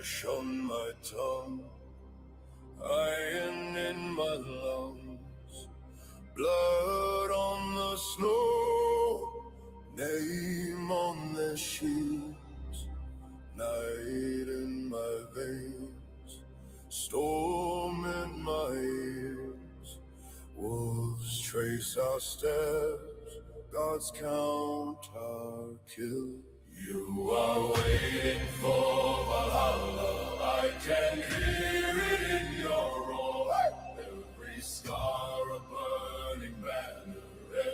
Ash on my tongue, iron in my lungs, blood on the snow, name on their shields, night in my veins, storm in my ears. Wolves trace our steps, gods count our kill. You are waiting for Valhalla, I can hear it in your roar. Every scar a burning banner,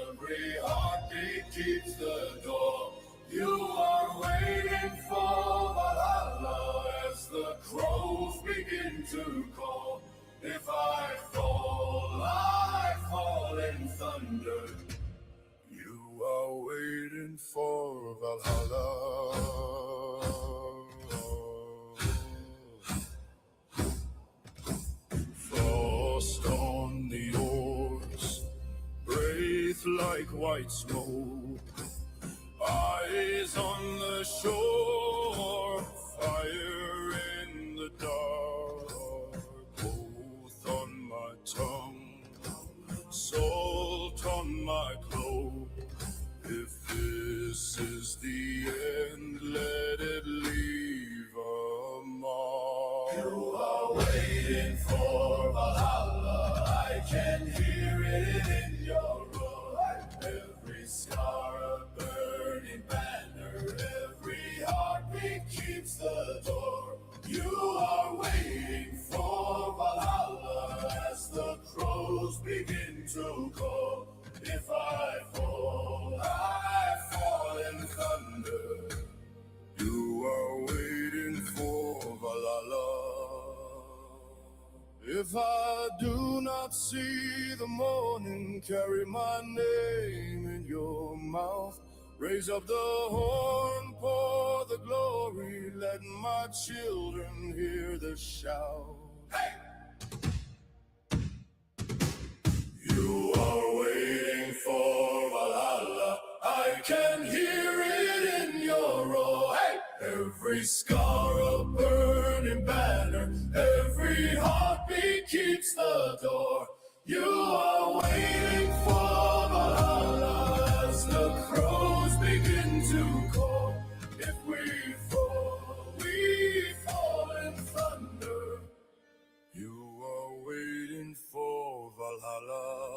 every heartbeat keeps the door. You are waiting for Valhalla as the crows begin to call. If I fall in thunder. You are waiting for Valhalla. Frost on the oars, wraith like white smoke, eyes on the shore, fire in the dark, both on my tongue, salt on my cloak. If this is the end, let it leave a mark. You are waiting for Valhalla, I can hear it in your roar. Every scar a burning banner, every heartbeat keeps the door. You are waiting for Valhalla as the crows begin to call. If I fall in thunder. You are waiting for Valhalla. If I do not see the morning, carry my name in your mouth. Raise up the horn, pour the glory, let my children hear the shout. Hey! You are waiting for Valhalla, I can hear it in your roar. Hey! Every scar a burning banner, every heartbeat keeps the door. You are waiting for Valhalla as the crows begin to call. If we fall in thunder. You are waiting for Valhalla.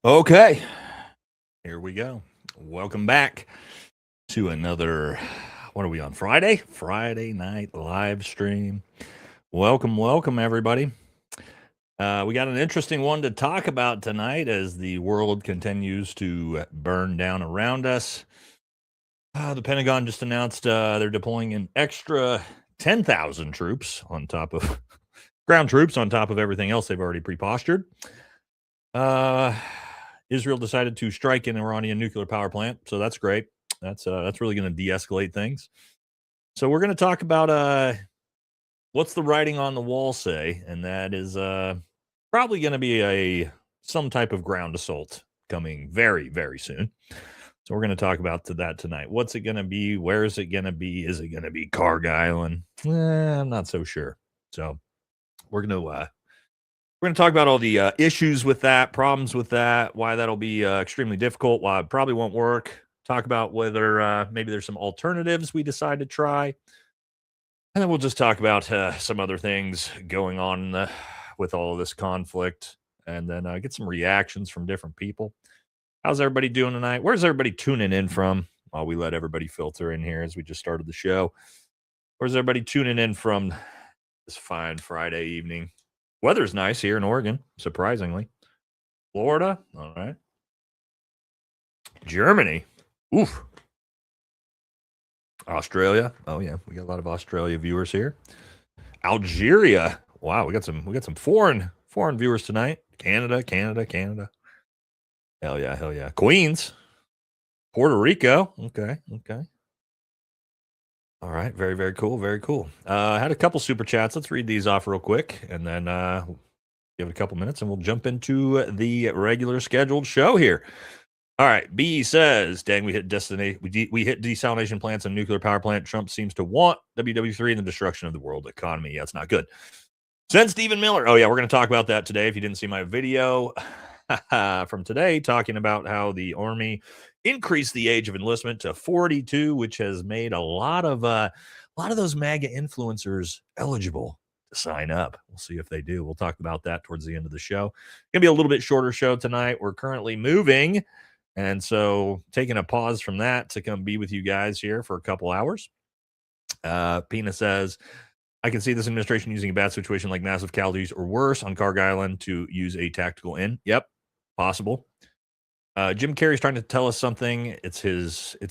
Okay, here we go. Welcome back to another, what are we on, Friday? Friday night live stream. Welcome, everybody. We got an interesting one to talk about tonight as the world continues to burn down around us. The Pentagon just announced they're deploying an extra 10,000 troops on top of ground troops on top of everything else they've already pre-postured. Israel decided to strike an Iranian nuclear power plant, so that's great. That's really going to de-escalate things. So we're going to talk about what's the writing on the wall say, and that is probably going to be some type of ground assault coming very, very soon. So we're going to talk about that tonight. What's it going to be? Where is it going to be? Is it going to be Kharg Island? I'm not so sure. So we're going to talk about all the issues with that, problems with that, why that'll be extremely difficult, why it probably won't work. Talk about whether maybe there's some alternatives we decide to try. And then we'll just talk about some other things going on with all of this conflict, and then get some reactions from different people. How's everybody doing tonight? Where's everybody tuning in from? While we let everybody filter in here as we just started the show. Where's everybody tuning in from this fine Friday evening? Weather's nice here in Oregon, surprisingly. Florida. All right. Germany. Oof. Australia. Oh yeah, we got a lot of Australia viewers here. Algeria. Wow, we got some foreign viewers tonight. Canada. Hell yeah. Queens. Puerto Rico. Okay. All right, very cool. I had a couple super chats. Let's read these off real quick, and then give it a couple minutes, and we'll jump into the regular scheduled show here. All right, B says, "Dang, we hit destiny. We hit desalination plants and nuclear power plant. Trump seems to want WW3 and the destruction of the world economy. Yeah, it's not good." Send Stephen Miller. Oh yeah, we're going to talk about that today. If you didn't see my video from today, talking about how the Army increased the age of enlistment to 42, which has made a lot of those MAGA influencers eligible to sign up. We'll see if they do. We'll talk about that towards the end of the show. Gonna be a little bit shorter show tonight. We're currently moving. And so taking a pause from that to come be with you guys here for a couple hours. Pina says, "I can see this administration using a bad situation like massive casualties or worse on Kharg Island to use a tactical in." Yep, possible. Jim Carrey's trying to tell us something. It's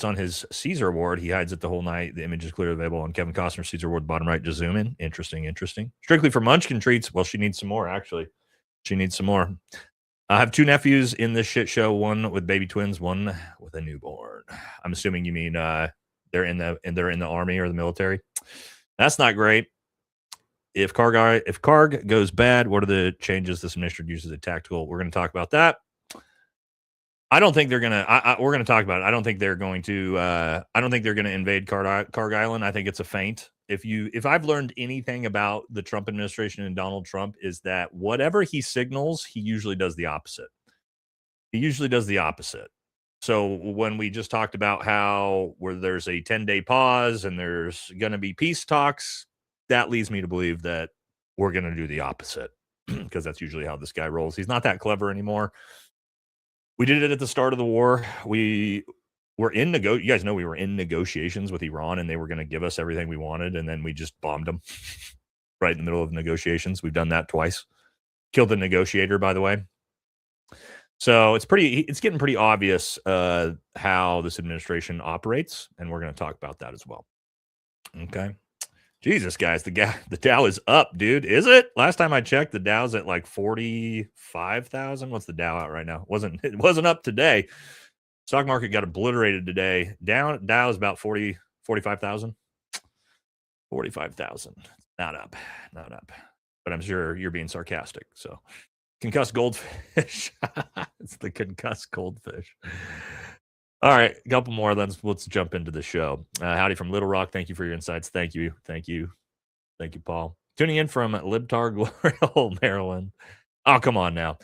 on his Caesar Award. He hides it the whole night. The image is clearly available on Kevin Costner's Caesar Award, bottom right. Just zoom in. Interesting. Strictly for Munchkin treats. Well, she needs some more, actually. She needs some more. I have two nephews in this shit show, one with baby twins, one with a newborn. I'm assuming you mean they're in the Army or the military. That's not great. If Kharg goes bad, what are the changes this administration uses at tactical? We're going to talk about that. I don't think they're going to we're going to talk about it. I don't think they're going to invade Kharg Island. I think it's a feint. If I've learned anything about the Trump administration and Donald Trump is that whatever he signals, he usually does the opposite. So when we just talked about how where there's a 10-day pause and there's going to be peace talks, that leads me to believe that we're going to do the opposite because that's usually how this guy rolls. He's not that clever anymore. We did it at the start of the war. You guys know we were in negotiations with Iran and they were going to give us everything we wanted. And then we just bombed them right in the middle of negotiations. We've done that twice. Killed the negotiator, by the way. So it's getting pretty obvious how this administration operates. And we're going to talk about that as well. Okay. Jesus, guys, the Dow is up, dude. Is it? Last time I checked, the Dow's at like 45,000. What's the Dow at right now? It wasn't up today. Stock market got obliterated today. Dow is about 45,000. 45,000. Not up. But I'm sure you're being sarcastic. So, concussed goldfish. It's the concussed goldfish. All right, a couple more. Let's jump into the show. Howdy from Little Rock. Thank you for your insights. Thank you, Paul. Tuning in from Libtar Glory, Maryland. Oh, come on now.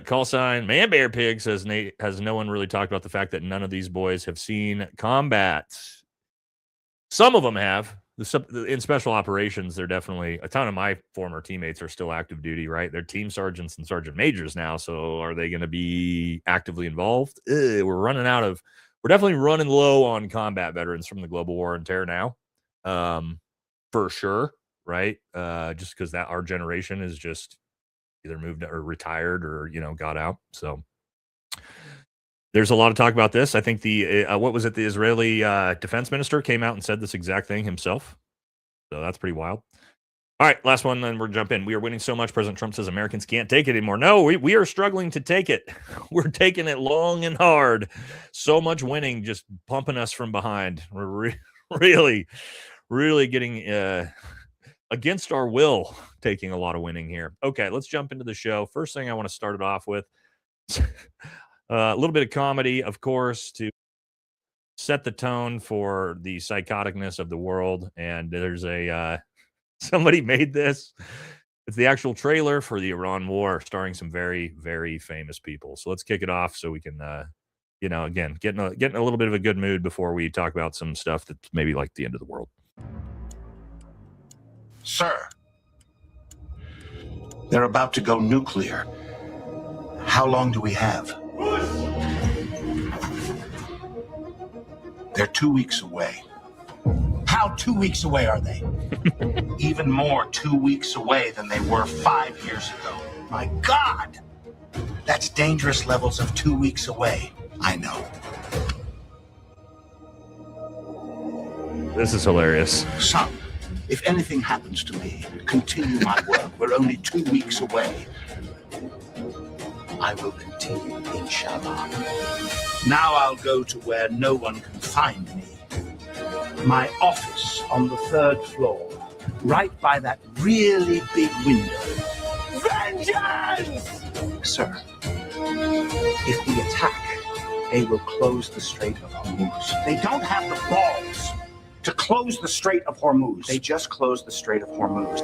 Call sign Man Bear Pig says, "Nate, has no one really talked about the fact that none of these boys have seen combat? Some of them have. In special operations, they're definitely a ton of my former teammates are still active duty, right? They're team sergeants and sergeant majors now. So are they going to be actively involved? We're definitely running low on combat veterans from the global war on terror now, for sure, right? Just because that our generation is just either moved or retired or got out. So there's a lot of talk about this. I think the Israeli defense minister came out and said this exact thing himself. So that's pretty wild. All right, last one, then we'll jump in. We are winning so much. President Trump says Americans can't take it anymore. No, we are struggling to take it. We're taking it long and hard. So much winning, just pumping us from behind. We're really getting against our will, taking a lot of winning here. Okay, let's jump into the show. First thing I want to start it off with. A little bit of comedy, of course, to set the tone for the psychoticness of the world. And there's somebody made this. It's the actual trailer for the Iran war, starring some very, very famous people. So let's kick it off so we can, again, get in a little bit of a good mood before we talk about some stuff that's maybe like the end of the world. Sir, they're about to go nuclear. How long do we have? They're 2 weeks away. How 2 weeks away are they? Even more 2 weeks away than they were 5 years ago. My God! That's dangerous levels of 2 weeks away. I know. This is hilarious. Son, if anything happens to me, continue my work. We're only 2 weeks away. I will continue, inshallah. Now I'll go to where no one can find me. My office on the 3rd floor, right by that really big window. Vengeance! Sir, if we attack, they will close the Strait of Hormuz. They don't have the balls to close the Strait of Hormuz. They just closed the Strait of Hormuz.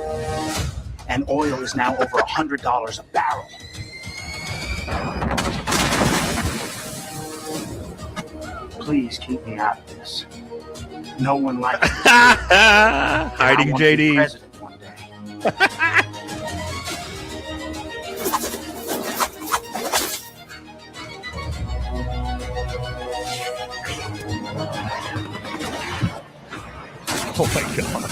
And oil is now over $100 a barrel. Please keep me out of this. No one likes this. Hiding I want to be JD. president one day. Oh my god.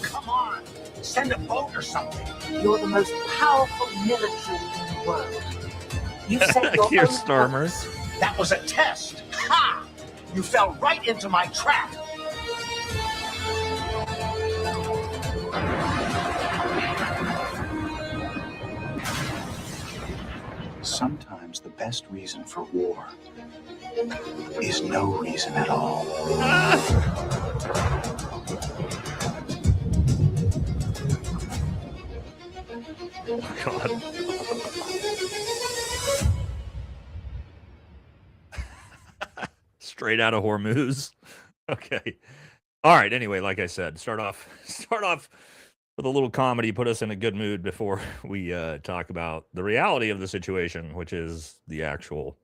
Come on, send a boat or something. You're the most powerful military in the world. You sent your Here, own Starmers. That was a test. Ha! You fell right into my trap. Sometimes the best reason for war is no reason at all. God. Straight out of Hormuz. Okay. All right. Anyway, like I said, start off with a little comedy, put us in a good mood before we talk about the reality of the situation, which is the actual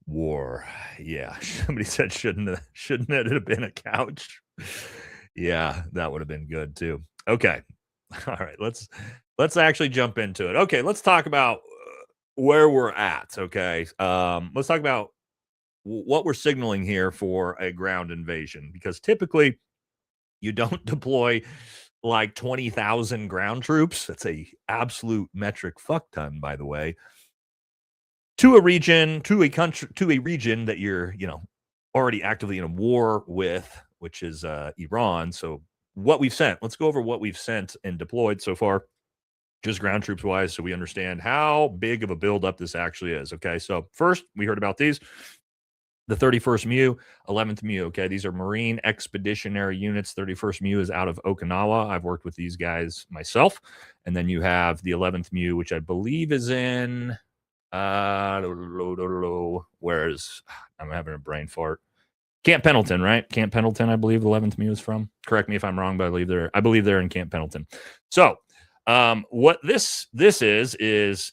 war. Yeah. Somebody said shouldn't it have been a couch? Yeah, that would have been good too. Okay. All right. Let's actually jump into it. Okay, let's talk about where we're at. Okay. Let's talk about what we're signaling here for a ground invasion, because typically you don't deploy like 20,000 ground troops. That's a absolute metric fuck ton, by the way, to a region, to a country, to a region that you're, already actively in a war with, which is Iran. So what we've sent, let's go over what we've sent and deployed so far, just ground troops wise, so we understand how big of a buildup this actually is. Okay, so first we heard about these. The 31st MU, 11th MU, okay? These are Marine Expeditionary Units. 31st MU is out of Okinawa. I've worked with these guys myself. And then you have the 11th MU, which I believe is in, where's, I'm having a brain fart. Camp Pendleton, right? Camp Pendleton, I believe the 11th MU is from. Correct me if I'm wrong, but I believe they're in Camp Pendleton. So what this is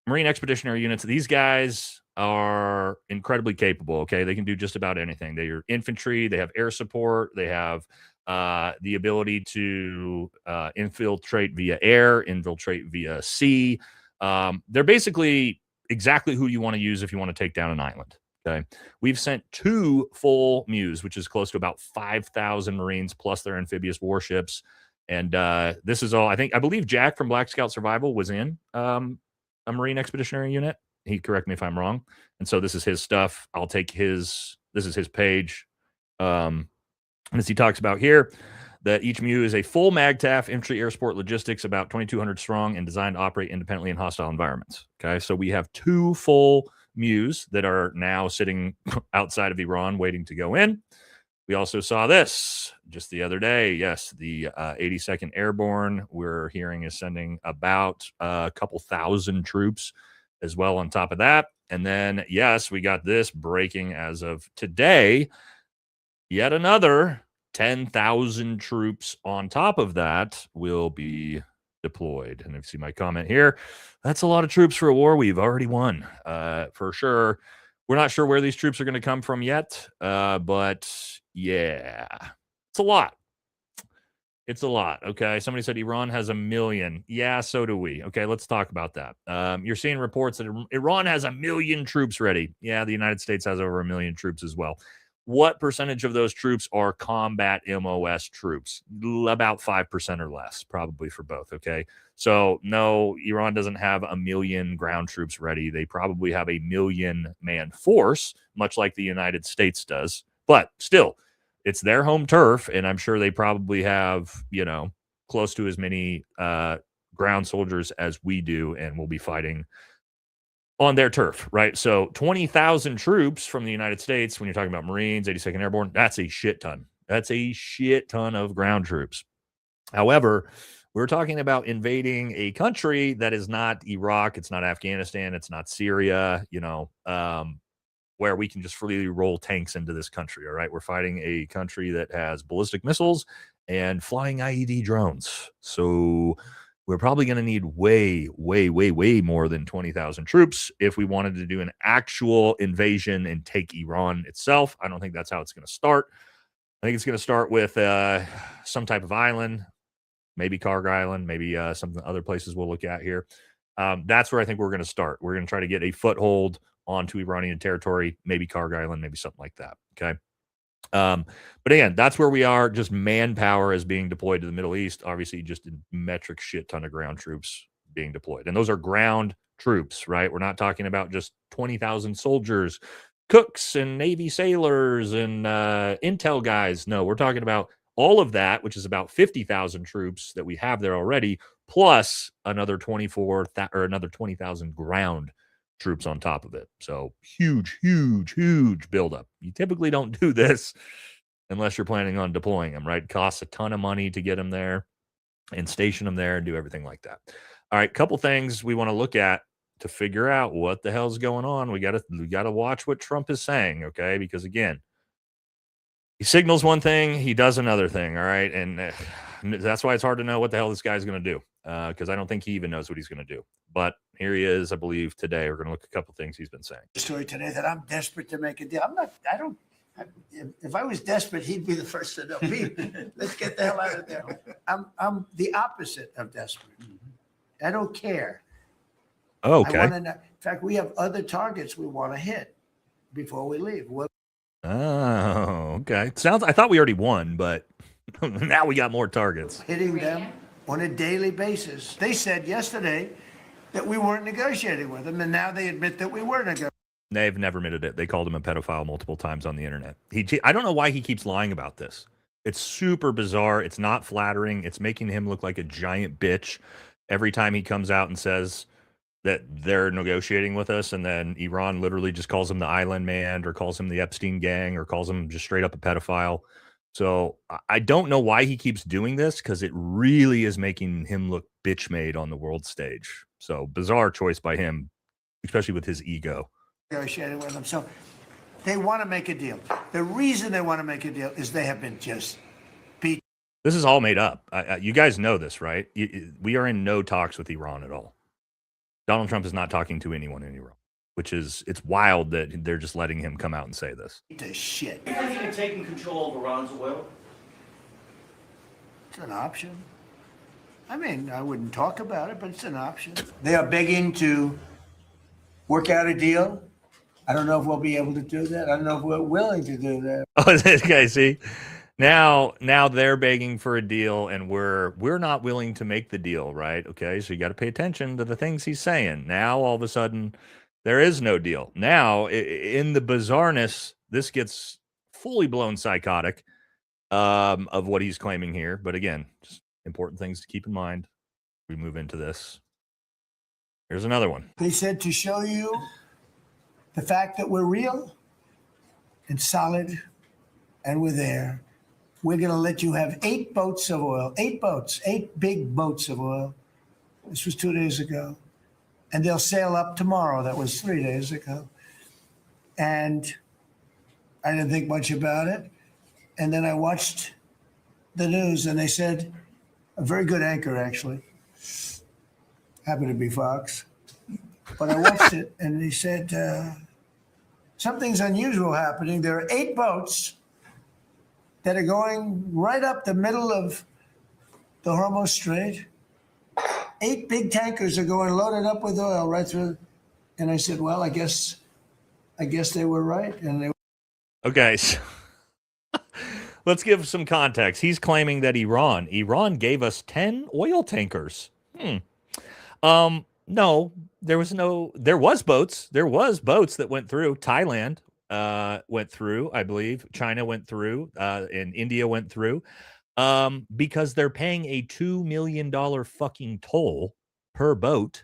Marine Expeditionary Units. These guys are incredibly capable. Okay, they can do just about anything. They are infantry. They have air support. They have the ability to infiltrate via air, infiltrate via sea. They're basically exactly who you want to use if you want to take down an island. Okay, we've sent 2 full MUs, which is close to about 5,000 Marines plus their amphibious warships. And this is all. I believe Jack from Black Scout Survival was in a Marine Expeditionary Unit. He correct me if I'm wrong. And so this is his stuff. I'll take this is his page. And as he talks about here, that each MU is a full MAGTAF infantry air support logistics, about 2,200 strong and designed to operate independently in hostile environments. Okay, so we have 2 full MUs that are now sitting outside of Iran waiting to go in. We also saw this just the other day. Yes, the 82nd Airborne, we're hearing, is sending about a couple thousand troops as well on top of that. And then, yes, we got this breaking as of today. Yet another 10,000 troops on top of that will be deployed. And if you see my comment here, that's a lot of troops for a war we've already won, for sure. We're not sure where these troops are going to come from yet, but yeah, it's a lot. It's a lot. Okay. Somebody said Iran has 1 million. Yeah, so do we. Okay. Let's talk about that. You're seeing reports that Iran has 1 million troops ready. Yeah. The United States has over 1 million troops as well. what percentage of those troops are combat MOS troops? About 5% or less, probably for both. Okay. So no, Iran doesn't have 1 million ground troops ready. They probably have 1 million man force, much like the United States does. But still, it's their home turf. And I'm sure they probably have, close to as many ground soldiers as we do. And we'll be fighting on their turf, right? So 20,000 troops from the United States, when you're talking about Marines, 82nd Airborne, that's a shit ton. That's a shit ton of ground troops. However, we're talking about invading a country that is not Iraq, it's not Afghanistan, it's not Syria, where we can just freely roll tanks into this country, all right? We're fighting a country that has ballistic missiles and flying IED drones. So we're probably going to need way, way, way, way more than 20,000 troops if we wanted to do an actual invasion and take Iran itself. I don't think that's how it's going to start. I think it's going to start with some type of island, maybe Kharg Island, maybe some other places we'll look at here. That's where I think we're going to start. We're going to try to get a foothold onto Iranian territory, maybe Kharg Island, maybe something like that. Okay. But again, that's where we are. Just manpower is being deployed to the Middle East. Obviously, just a metric shit ton of ground troops being deployed. And those are ground troops, right? We're not talking about just 20,000 soldiers, cooks and Navy sailors and intel guys. No, we're talking about all of that, which is about 50,000 troops that we have there already, plus another 20,000 ground troops on top of it. So huge, huge, huge buildup. You typically don't do this unless you're planning on deploying them, right? It costs a ton of money to get them there and station them there and do everything like that. All right, couple things we want to look at to figure out what the hell's going on. We gotta watch what Trump is saying, okay? Because again, he signals one thing, he does another thing, all right? And that's why it's hard to know what the hell this guy's going to do, because I don't think he even knows what he's going to do. But here he is, I believe, today. We're going to look at a couple things he's been saying. Story today that I'm desperate to make a deal. If I was desperate, he'd be the first to know. Let's get the hell out of there. I'm the opposite of desperate. I don't care. Oh, okay. In fact, we have other targets we want to hit before we leave. Oh, okay. I thought we already won, but now we got more targets. Hitting them on a daily basis. They said yesterday that we weren't negotiating with them, and now they admit that we were negotiating. They've never admitted it. They called him a pedophile multiple times on the internet. I don't know why he keeps lying about this. It's super bizarre. It's not flattering. It's making him look like a giant bitch every time he comes out and says that they're negotiating with us, and then Iran literally just calls him the island man or calls him the Epstein gang or calls him just straight up a pedophile. So I don't know why he keeps doing this, because it really is making him look bitch made on the world stage. So bizarre choice by him, especially with his ego. Negotiating with them. So they want to make a deal. The reason they want to make a deal is they have been just beat. This is all made up. You guys know this, right? We are in no talks with Iran at all. Donald Trump is not talking to anyone in Iran, it's wild that they're just letting him come out and say this. To shit. You think they're taking control of Iran's oil? It's an option. I mean, I wouldn't talk about it, but it's an option. They are begging to work out a deal. I don't know if we'll be able to do that. I don't know if we're willing to do that. Oh, this guy, see? Now they're begging for a deal, and we're not willing to make the deal, right? Okay, so you got to pay attention to the things he's saying. Now all of a sudden, there is no deal. Now, in the bizarreness, this gets fully blown psychotic of what he's claiming here. But again, just important things to keep in mind. We move into this. Here's another one. They said to show you the fact that we're real and solid, and we're there. We're going to let you have 8 boats of oil, 8 boats, 8 big boats of oil. This was 2 days ago. And they'll sail up tomorrow. That was 3 days ago. And I didn't think much about it. And then I watched the news, and they said, a very good anchor, actually, happened to be Fox. But I watched it, and he said, something's unusual happening. There are 8 boats that are going right up the middle of the Hormuz Strait. 8 big tankers are going loaded up with oil right through. And I said, well, I guess they were right. And they. Okay, let's give some context. He's claiming that Iran gave us 10 oil tankers. No, there was boats. There was boats that went through. Thailand went through, I believe. China went through, and India went through. Because they're paying a $2 million fucking toll per boat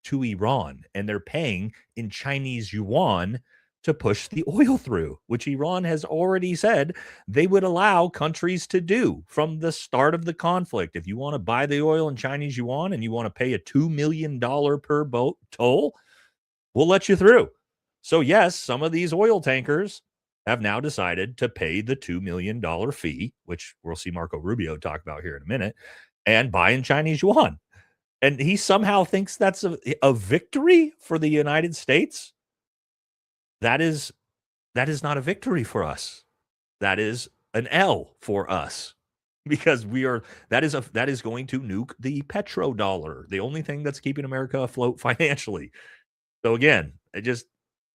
to Iran, and they're paying in Chinese yuan to push the oil through, which Iran has already said they would allow countries to do from the start of the conflict. If you want to buy the oil in Chinese yuan and you want to pay a $2 million per boat toll, we'll let you through. So yes, some of these oil tankers have now decided to pay the $2 million fee, which we'll see Marco Rubio talk about here in a minute, and buy in Chinese yuan. And he somehow thinks that's a victory for the United States. That is not a victory for us. That is an L for us, because that is going to nuke the petrodollar, the only thing that's keeping America afloat financially. So again, it just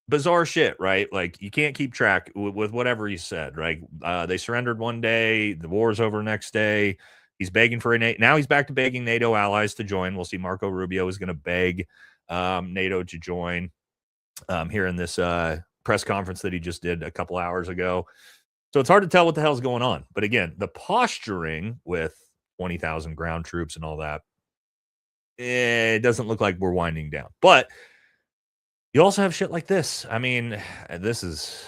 bizarre shit, right? Like, you can't keep track with whatever he said, right? They surrendered one day, the war's over next day. He's begging for now he's back to begging NATO allies to join. We'll see Marco Rubio is going to beg NATO to join here in this press conference that he just did a couple hours ago. So it's hard to tell what the hell's going on. But again, the posturing with 20,000 ground troops and all that, it doesn't look like we're winding down. But you also have shit like this. I mean, this is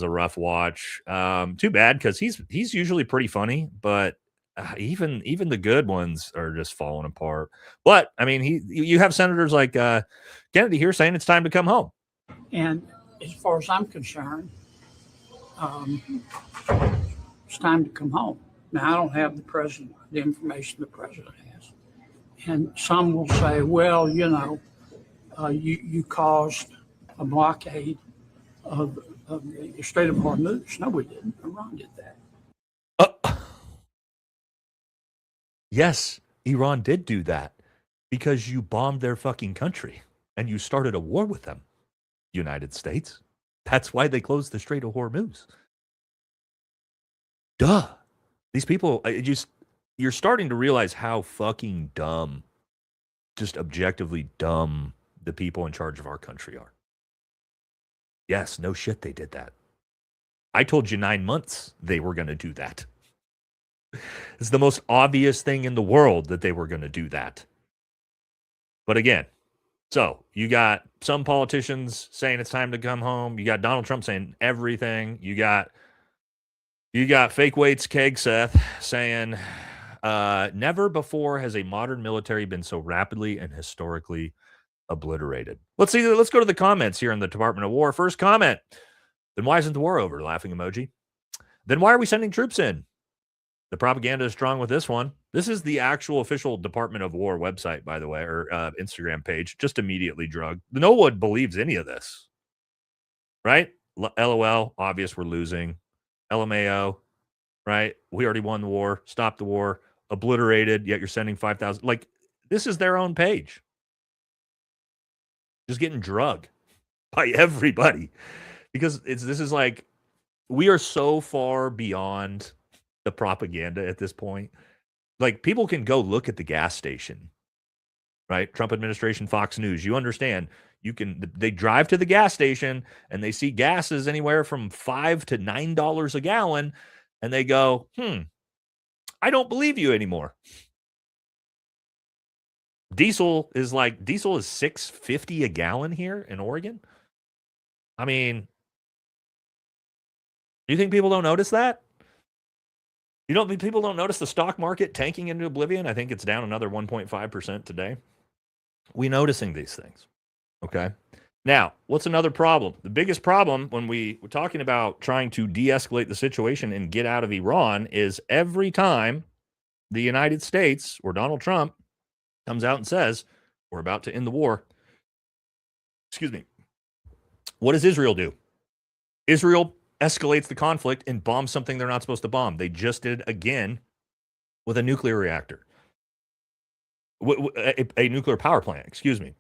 a rough watch. Too bad, because he's usually pretty funny, but even the good ones are just falling apart. But I mean, you have senators like Kennedy here saying it's time to come home. And as far as I'm concerned, it's time to come home. Now, I don't have the information the president has. And some will say, well, you caused a blockade of the Strait of Hormuz. No, we didn't. Iran did that. Yes, Iran did do that because you bombed their fucking country and you started a war with them, United States. That's why they closed the Strait of Hormuz. Duh. These people, you're starting to realize how fucking dumb, just objectively dumb, the people in charge of our country are. Yes, no shit, they did that. I told you 9 months they were going to do that. It's the most obvious thing in the world that they were going to do that. But again, so you got some politicians saying it's time to come home. You got Donald Trump saying everything. You got fake weights Keg Seth saying never before has a modern military been so rapidly and historically obliterated. Let's go to the comments here in the Department of War. First comment. Then why isn't the war over? Laughing emoji. Then why are we sending troops in? The propaganda is strong with this one. This is the actual official Department of War website, by the way, or Instagram page. Just immediately drug. No one believes any of this, right? LOL, obvious we're losing. LMAO, right? We already won the war, stopped the war, obliterated, yet you're sending 5,000. Like, this is their own page. Just getting drugged by everybody. Because this is like, we are so far beyond the propaganda at this point. Like, people can go look at the gas station, right? Trump administration, Fox News. You understand, they drive to the gas station and they see gas is anywhere from $5 to $9 a gallon. And they go, I don't believe you anymore. Diesel is $6.50 a gallon here in Oregon. I mean, you think people don't notice that? You don't think people don't notice the stock market tanking into oblivion? I think it's down another 1.5% today. We noticing these things. Okay. Now, what's another problem? The biggest problem when we're talking about trying to de-escalate the situation and get out of Iran is every time the United States or Donald Trump comes out and says, we're about to end the war. Excuse me. What does Israel do? Israel escalates the conflict and bombs something they're not supposed to bomb. They just did again with a nuclear reactor. A nuclear power plant, excuse me.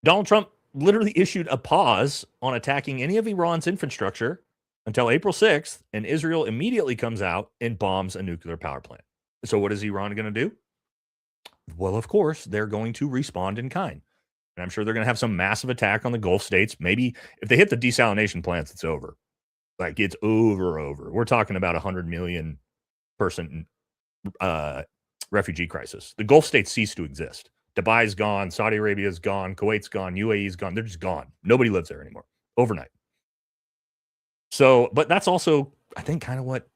Donald Trump literally issued a pause on attacking any of Iran's infrastructure until April 6th, and Israel immediately comes out and bombs a nuclear power plant. So what is Iran going to do? Well, of course, they're going to respond in kind. And I'm sure they're going to have some massive attack on the Gulf states. Maybe if they hit the desalination plants, it's over. Like, it's over. We're talking about 100 million person refugee crisis. The Gulf states cease to exist. Dubai's gone. Saudi Arabia's gone. Kuwait's gone. UAE's gone. They're just gone. Nobody lives there anymore. Overnight. So, but that's also, I think, kind of what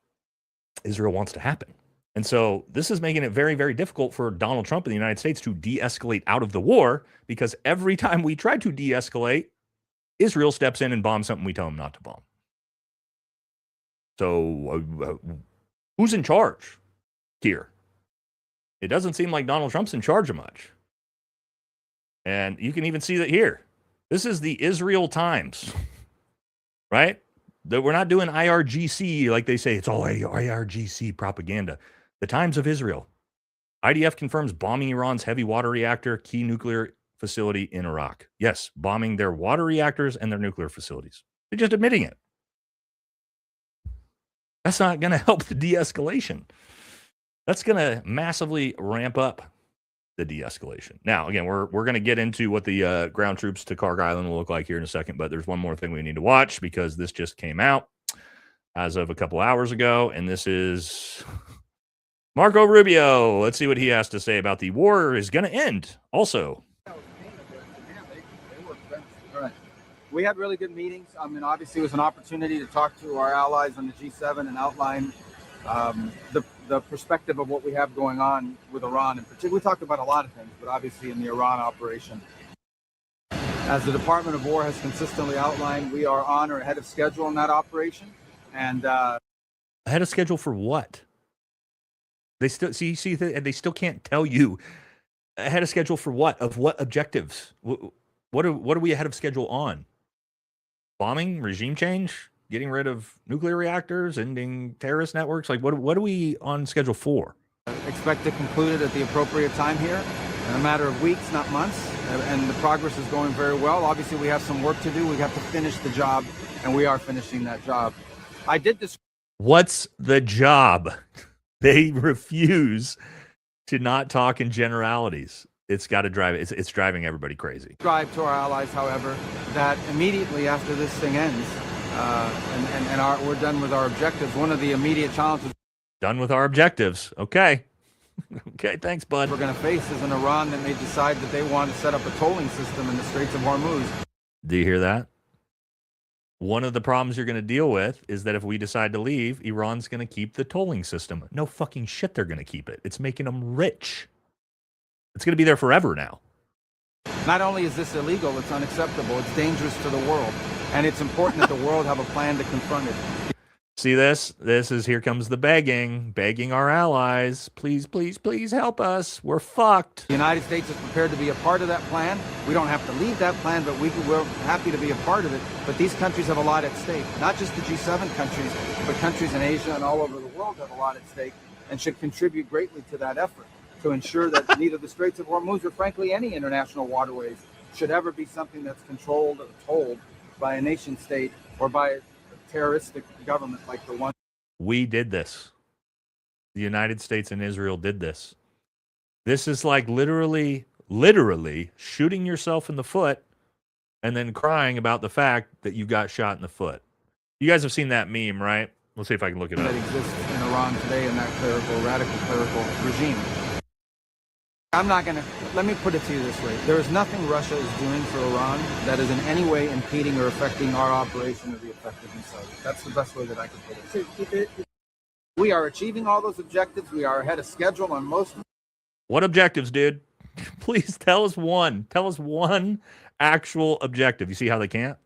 Israel wants to happen. And so this is making it very, very difficult for Donald Trump and the United States to de-escalate out of the war, because every time we try to de-escalate, Israel steps in and bombs something we tell them not to bomb. So who's in charge here? It doesn't seem like Donald Trump's in charge of much. And you can even see that here. This is the Israel Times, right? That we're not doing IRGC like they say. It's all IRGC propaganda. The Times of Israel. IDF confirms bombing Iran's heavy water reactor, key nuclear facility in Iraq. Yes, bombing their water reactors and their nuclear facilities. They're just admitting it. That's not going to help the de-escalation. That's going to massively ramp up the de-escalation. Now, again, we're going to get into what the ground troops to Kharg Island will look like here in a second, but there's one more thing we need to watch, because this just came out as of a couple hours ago, and this is Marco Rubio. Let's see what he has to say about the war is going to end also. We had really good meetings. I mean, obviously, it was an opportunity to talk to our allies on the G7 and outline the perspective of what we have going on with Iran in particular. We talked about a lot of things, but obviously in the Iran operation, as the Department of War has consistently outlined, we are on or ahead of schedule in that operation. And ahead of schedule for what? They still they still can't tell you ahead of schedule for what? Of what objectives? What are we ahead of schedule on? Bombing, regime change, getting rid of nuclear reactors, ending terrorist networks? Like, what are we on schedule for? Expect to conclude it at the appropriate time here in a matter of weeks, not months. And the progress is going very well. Obviously, we have some work to do. We have to finish the job, and we are finishing that job. I did this. What's the job? They refuse to not talk in generalities. It's got to drive it. It's driving everybody crazy. Drive to our allies, however, that immediately after this thing ends, we're done with our objectives. One of the immediate challenges. Done with our objectives. Okay. Okay, thanks, bud. We're going to face is an Iran that may decide that they want to set up a tolling system in the Straits of Hormuz. Do you hear that? One of the problems you're going to deal with is that if we decide to leave, Iran's going to keep the tolling system. No fucking shit, they're going to keep it. It's making them rich. It's going to be there forever now. Not only is this illegal, it's unacceptable. It's dangerous to the world. And it's important that the world have a plan to confront it. See this? This is, here comes the begging our allies. Please, please, please help us. We're fucked. The United States is prepared to be a part of that plan. We don't have to lead that plan, but we're happy to be a part of it. But these countries have a lot at stake. Not just the G7 countries, but countries in Asia and all over the world have a lot at stake and should contribute greatly to that effort to ensure that neither the Straits of Hormuz or, frankly, any international waterways should ever be something that's controlled or tolled by a nation state or by a terroristic government like the one. We did this. The United States and Israel did this. This is like literally shooting yourself in the foot and then crying about the fact that you got shot in the foot. You guys have seen that meme, right? Let's see if I can look it up. That exists in Iran today in that radical clerical regime. I'm not going to, let me put it to you this way. There is nothing Russia is doing for Iran that is in any way impeding or affecting our operation or the effectiveness of it. That's the best way that I can put it. We are achieving all those objectives. We are ahead of schedule on most of them. What objectives, dude? Please tell us one. Tell us one actual objective. You see how they can't?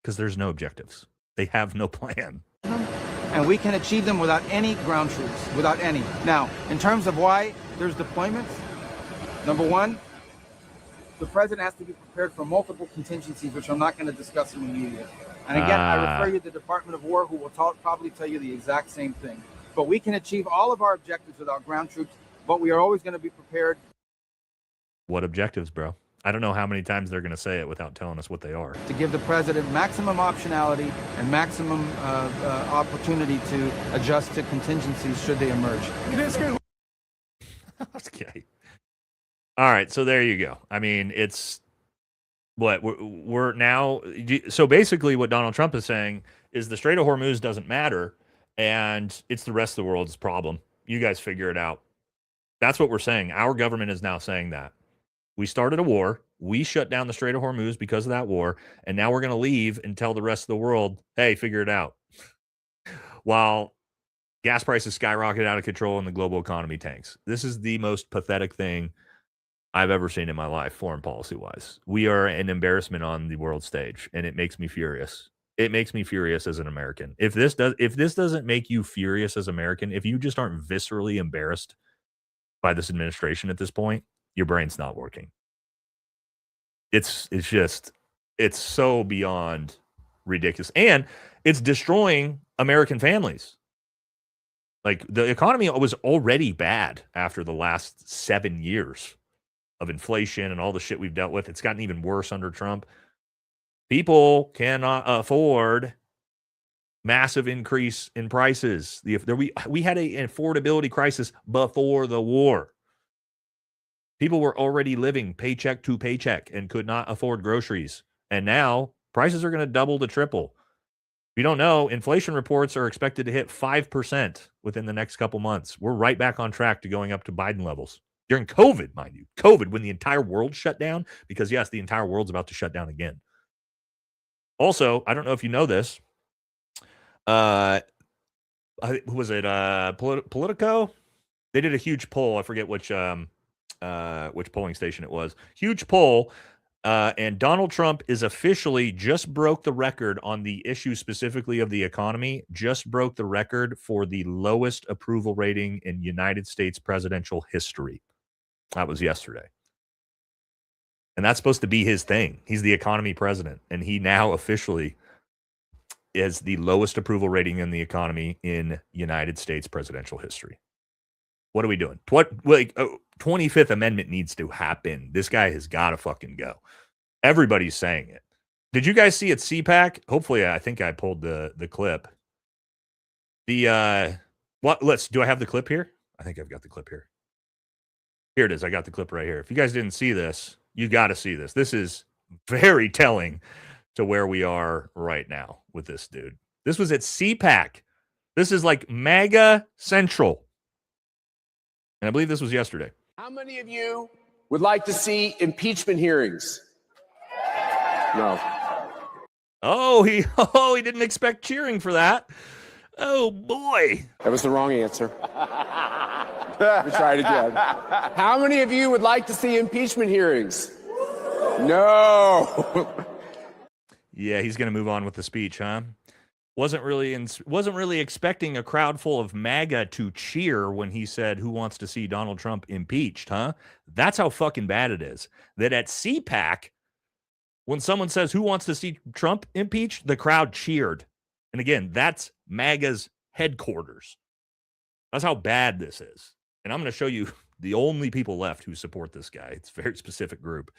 Because there's no objectives. They have no plan. And we can achieve them without any ground troops, without any. Now, in terms of why there's deployments, number one, the president has to be prepared for multiple contingencies, which I'm not going to discuss in the media. And again, I refer you to the Department of War, who will probably tell you the exact same thing. But we can achieve all of our objectives without ground troops, but we are always going to be prepared. What objectives, bro? I don't know how many times they're going to say it without telling us what they are. To give the president maximum optionality and maximum opportunity to adjust to contingencies should they emerge. Okay. All right. So there you go. I mean, it's what we're now. So basically, what Donald Trump is saying is the Strait of Hormuz doesn't matter, and it's the rest of the world's problem. You guys figure it out. That's what we're saying. Our government is now saying that. We started a war. We shut down the Strait of Hormuz because of that war. And now we're going to leave and tell the rest of the world, hey, figure it out. While gas prices skyrocket out of control and the global economy tanks. This is the most pathetic thing I've ever seen in my life, foreign policy-wise. We are an embarrassment on the world stage, and it makes me furious. It makes me furious as an American. If this doesn't make you furious as an American, if you just aren't viscerally embarrassed by this administration at this point, your brain's not working. It's so beyond ridiculous. And it's destroying American families. Like, the economy was already bad after the last 7 years of inflation and all the shit we've dealt with. It's gotten even worse under Trump. People cannot afford massive increase in prices. We had an affordability crisis before the war. People were already living paycheck to paycheck and could not afford groceries. And now prices are going to double to triple. If you don't know, inflation reports are expected to hit 5% within the next couple months. We're right back on track to going up to Biden levels. During COVID, mind you. COVID, when the entire world shut down, because yes, the entire world's about to shut down again. Also, I don't know if you know this. Was it Politico? They did a huge poll. I forget which polling station it was. Huge poll. And Donald Trump is officially just broke the record on the issue specifically of the economy, just broke the record for the lowest approval rating in United States presidential history. That was yesterday. And that's supposed to be his thing. He's the economy president, and he now officially is the lowest approval rating in the economy in United States presidential history. What are we doing? 25th Amendment needs to happen. This guy has got to fucking go. Everybody's saying it. Did you guys see at CPAC? Hopefully, I think I pulled the clip. Do I have the clip here? I think I've got the clip here. Here it is. I got the clip right here. If you guys didn't see this, you got to see this. This is very telling to where we are right now with this dude. This was at CPAC. This is like MAGA Central. And I believe this was yesterday. How many of you would like to see impeachment hearings? No. Oh, he didn't expect cheering for that. Oh, boy. That was the wrong answer. Let me try it again. How many of you would like to see impeachment hearings? No. Yeah, he's going to move on with the speech, huh? Wasn't really expecting a crowd full of MAGA to cheer when he said, "Who wants to see Donald Trump impeached?" Huh? That's how fucking bad it is. That at CPAC, when someone says, "Who wants to see Trump impeached?" the crowd cheered. And again, that's MAGA's headquarters. That's how bad this is. And I'm going to show you the only people left who support this guy. It's a very specific group.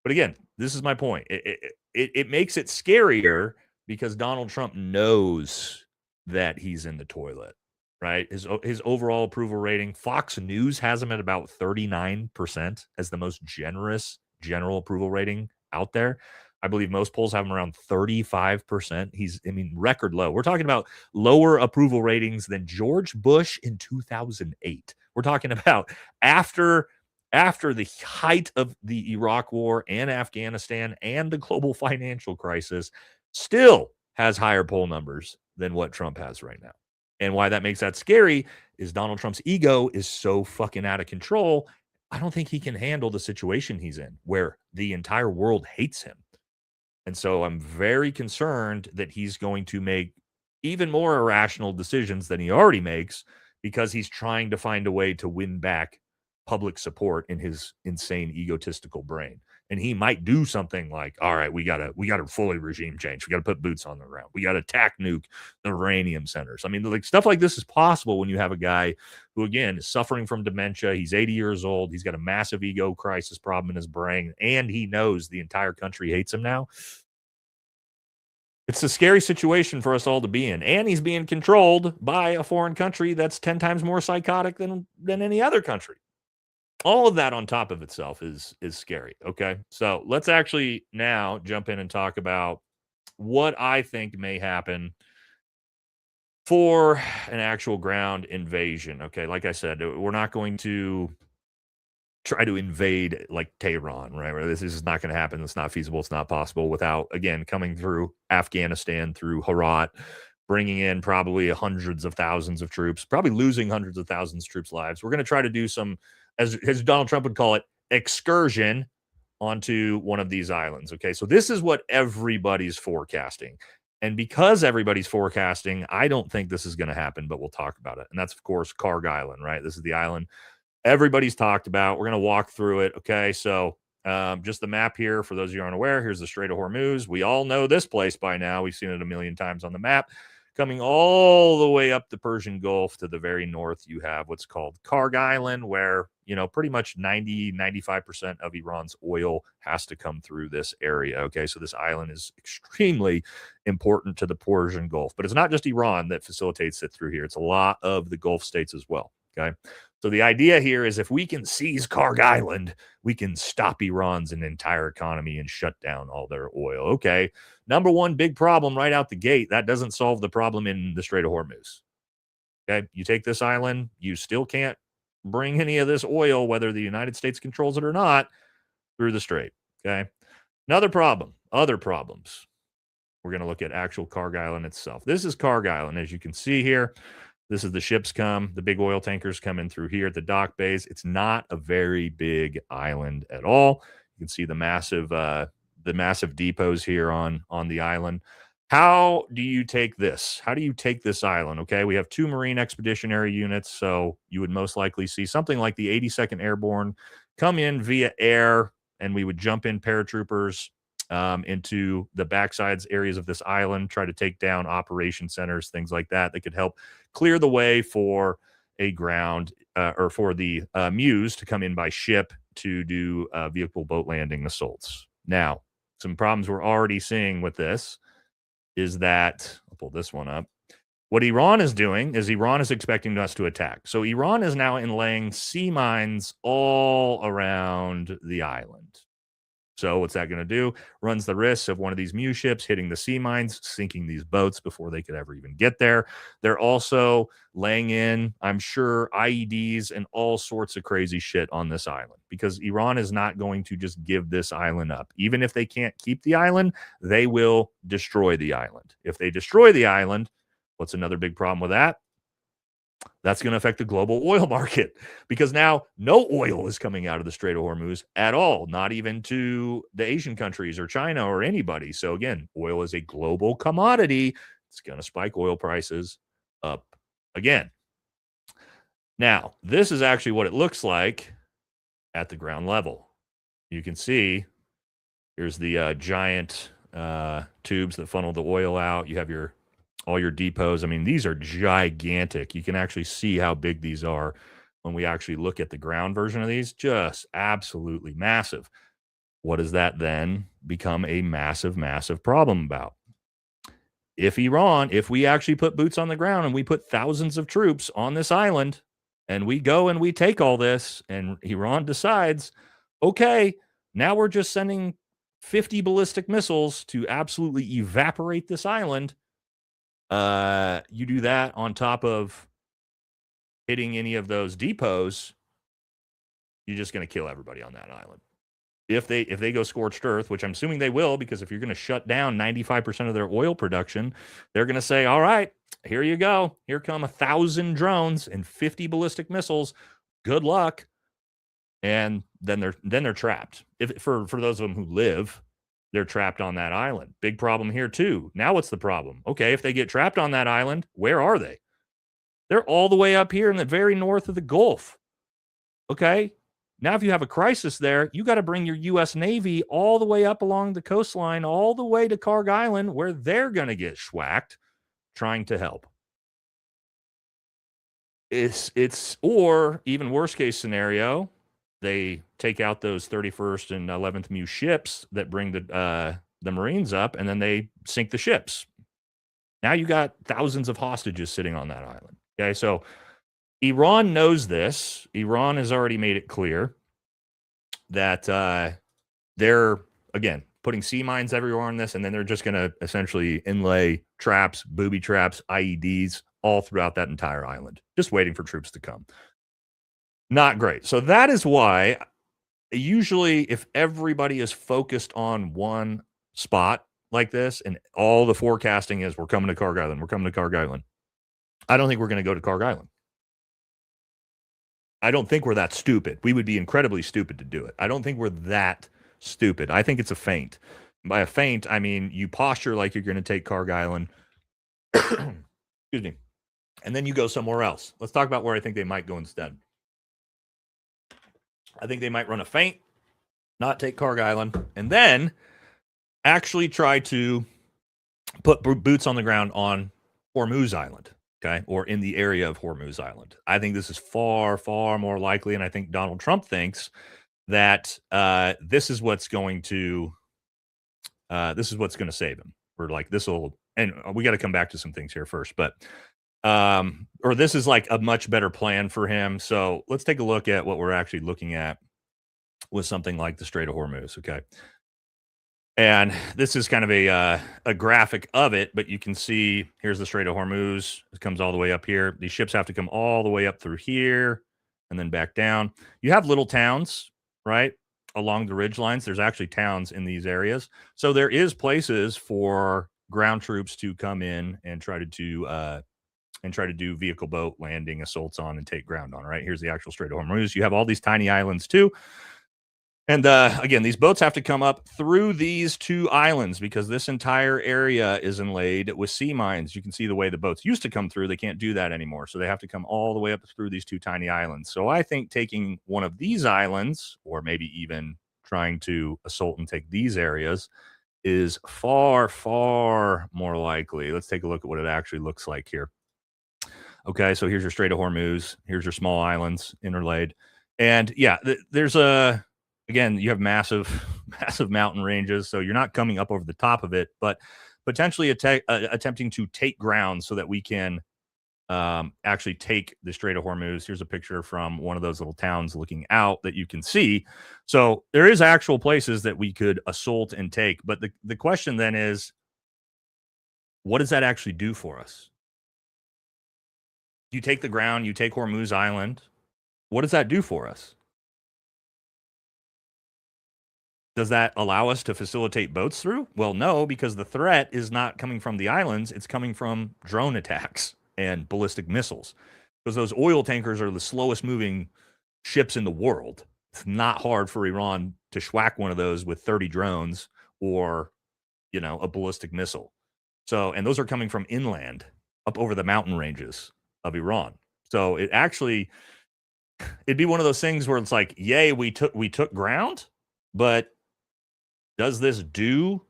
But again, this is my point. It makes it scarier because Donald Trump knows that he's in the toilet, right? His overall approval rating, Fox News has him at about 39% as the most generous general approval rating out there. I believe most polls have him around 35%. Record low. We're talking about lower approval ratings than George Bush in 2008. We're talking about after the height of the Iraq war and Afghanistan and the global financial crisis, still has higher poll numbers than what Trump has right now. And why that makes that scary is Donald Trump's ego is so fucking out of control. I don't think he can handle the situation he's in where the entire world hates him. And so I'm very concerned that he's going to make even more irrational decisions than he already makes because he's trying to find a way to win back public support in his insane egotistical brain. And he might do something like, all right, we gotta fully regime change. We gotta put boots on the ground. We gotta attack nuke the uranium centers. I mean, like stuff like this is possible when you have a guy who, again, is suffering from dementia. He's 80 years old. He's got a massive ego crisis problem in his brain, and he knows the entire country hates him now. It's a scary situation for us all to be in. And he's being controlled by a foreign country that's 10 times more psychotic than any other country. All of that on top of itself is scary. Okay. So let's actually now jump in and talk about what I think may happen for an actual ground invasion. Okay. Like I said, we're not going to try to invade like Tehran, right? This is not going to happen. It's not feasible. It's not possible without, again, coming through Afghanistan, through Herat, bringing in probably hundreds of thousands of troops, probably losing hundreds of thousands of troops' lives. We're going to try to do some, as Donald Trump would call it, excursion onto one of these islands. Okay, so this is what everybody's forecasting. And because everybody's forecasting, I don't think this is going to happen, but we'll talk about it. And that's, of course, Kharg Island, right? This is the island everybody's talked about. We're going to walk through it. Okay, so just the map here, for those of you who aren't aware, here's the Strait of Hormuz. We all know this place by now. We've seen it a million times on the map. Coming all the way up the Persian Gulf to the very north, you have what's called Kharg Island, where, you know, pretty much 95% of Iran's oil has to come through this area. Okay, so this island is extremely important to the Persian Gulf. But it's not just Iran that facilitates it through here. It's a lot of the Gulf states as well. Okay, so the idea here is if we can seize Kharg Island, we can stop Iran's entire economy and shut down all their oil. Okay, number one big problem right out the gate, that doesn't solve the problem in the Strait of Hormuz. Okay, you take this island, you still can't bring any of this oil, whether the United States controls it or not, through the strait. Okay, another problem, other problems. We're going to look at actual Kharg Island itself. This is Kharg Island, as you can see here. This is the ships come, the big oil tankers come in through here at the dock bays. It's not a very big island at all. You can see the massive depots here on the island. How do you take this? How do you take this island? Okay, we have 2 Marine Expeditionary Units, so you would most likely see something like the 82nd Airborne come in via air, and we would jump in paratroopers into the backsides areas of this island, try to take down operation centers, things like that that could help clear the way for a ground or for the Muse to come in by ship to do vehicle boat landing assaults. Now, some problems we're already seeing with this is that, I'll pull this one up. What Iran is doing is Iran is expecting us to attack. So Iran is now laying sea mines all around the island. So what's that going to do? Runs the risk of one of these Muse ships hitting the sea mines, sinking these boats before they could ever even get there. They're also laying in, I'm sure, IEDs and all sorts of crazy shit on this island because Iran is not going to just give this island up. Even if they can't keep the island, they will destroy the island. If they destroy the island, what's another big problem with that? That's going to affect the global oil market because now no oil is coming out of the Strait of Hormuz at all, not even to the Asian countries or China or anybody. So again, oil is a global commodity. It's going to spike oil prices up again. Now, this is actually what it looks like at the ground level. You can see here's the giant tubes that funnel the oil out. You have all your depots. I mean, these are gigantic. You can actually see how big these are when we actually look at the ground version of these. Just absolutely massive. What does that then become a massive, massive problem about? If we actually put boots on the ground and we put thousands of troops on this island and we go and we take all this and Iran decides, okay, now we're just sending 50 ballistic missiles to absolutely evaporate this island. You do that on top of hitting any of those depots, you're just going to kill everybody on that island. If they go scorched earth, which I'm assuming they will, because if you're going to shut down 95% of their oil production, they're going to say, all right, here you go. Here come 1,000 drones and 50 ballistic missiles. Good luck. And then they're trapped. For those of them who live, they're trapped on that island. Big problem here too. Now what's the problem? Okay, if they get trapped on that island, where are they? They're all the way up here in the very north of the Gulf. Okay. Now, if you have a crisis there, you got to bring your U.S. Navy all the way up along the coastline, all the way to Kharg Island, where they're going to get schwacked trying to help. Or even worst case scenario, they take out those 31st and 11th Mu ships that bring the Marines up, and then they sink the ships. Now you got thousands of hostages sitting on that island. Okay, so Iran knows this. Iran has already made it clear that they're, again, putting sea mines everywhere on this, and then they're just going to essentially inlay traps, booby traps, IEDs all throughout that entire island, just waiting for troops to come. Not great. So that is why usually if everybody is focused on one spot like this and all the forecasting is we're coming to Kharg Island, we're coming to Kharg Island, I don't think we're going to go to Kharg Island. I don't think we're that stupid. We would be incredibly stupid to do it. I don't think we're that stupid. I think it's a feint. By a feint, I mean you posture like you're going to take Kharg Island. Excuse me. And then you go somewhere else. Let's talk about where I think they might go instead. I think they might run a feint, not take Kharg Island, and then actually try to put boots on the ground on Hormuz Island, okay, or in the area of Hormuz Island. I think this is far, far more likely, and I think Donald Trump thinks that this is what's going to save him. Or like this will, and we got to come back to some things here first, but or this is like a much better plan for him. So let's take a look at what we're actually looking at with something like the Strait of Hormuz. Okay. And this is kind of a graphic of it, but you can see here's the Strait of Hormuz. It comes all the way up here. These ships have to come all the way up through here and then back down. You have little towns, right, along the ridge lines. There's actually towns in these areas. So there is places for ground troops to come in and try to do vehicle boat landing assaults on and take ground on, right? Here's the actual Strait of Hormuz. You have all these tiny islands too. And again, these boats have to come up through these two islands because this entire area is inlaid with sea mines. You can see the way the boats used to come through. They can't do that anymore. So they have to come all the way up through these two tiny islands. So I think taking one of these islands, or maybe even trying to assault and take these areas, is far, far more likely. Let's take a look at what it actually looks like here. Okay, so here's your Strait of Hormuz. Here's your small islands interlaid. And yeah, there's again, you have massive mountain ranges, so you're not coming up over the top of it, but potentially attempting to take ground so that we can actually take the Strait of Hormuz. Here's a picture from one of those little towns looking out that you can see. So there is actual places that we could assault and take, but the question then is, what does that actually do for us? You take the ground, you take Hormuz Island. What does that do for us? Does that allow us to facilitate boats through? Well, no, because the threat is not coming from the islands. It's coming from drone attacks and ballistic missiles. Because those oil tankers are the slowest moving ships in the world. It's not hard for Iran to schwack one of those with 30 drones or, you know, a ballistic missile. So, and those are coming from inland up over the mountain ranges of Iran. So it actually, it'd be one of those things where it's like, yay, we took ground, but does this do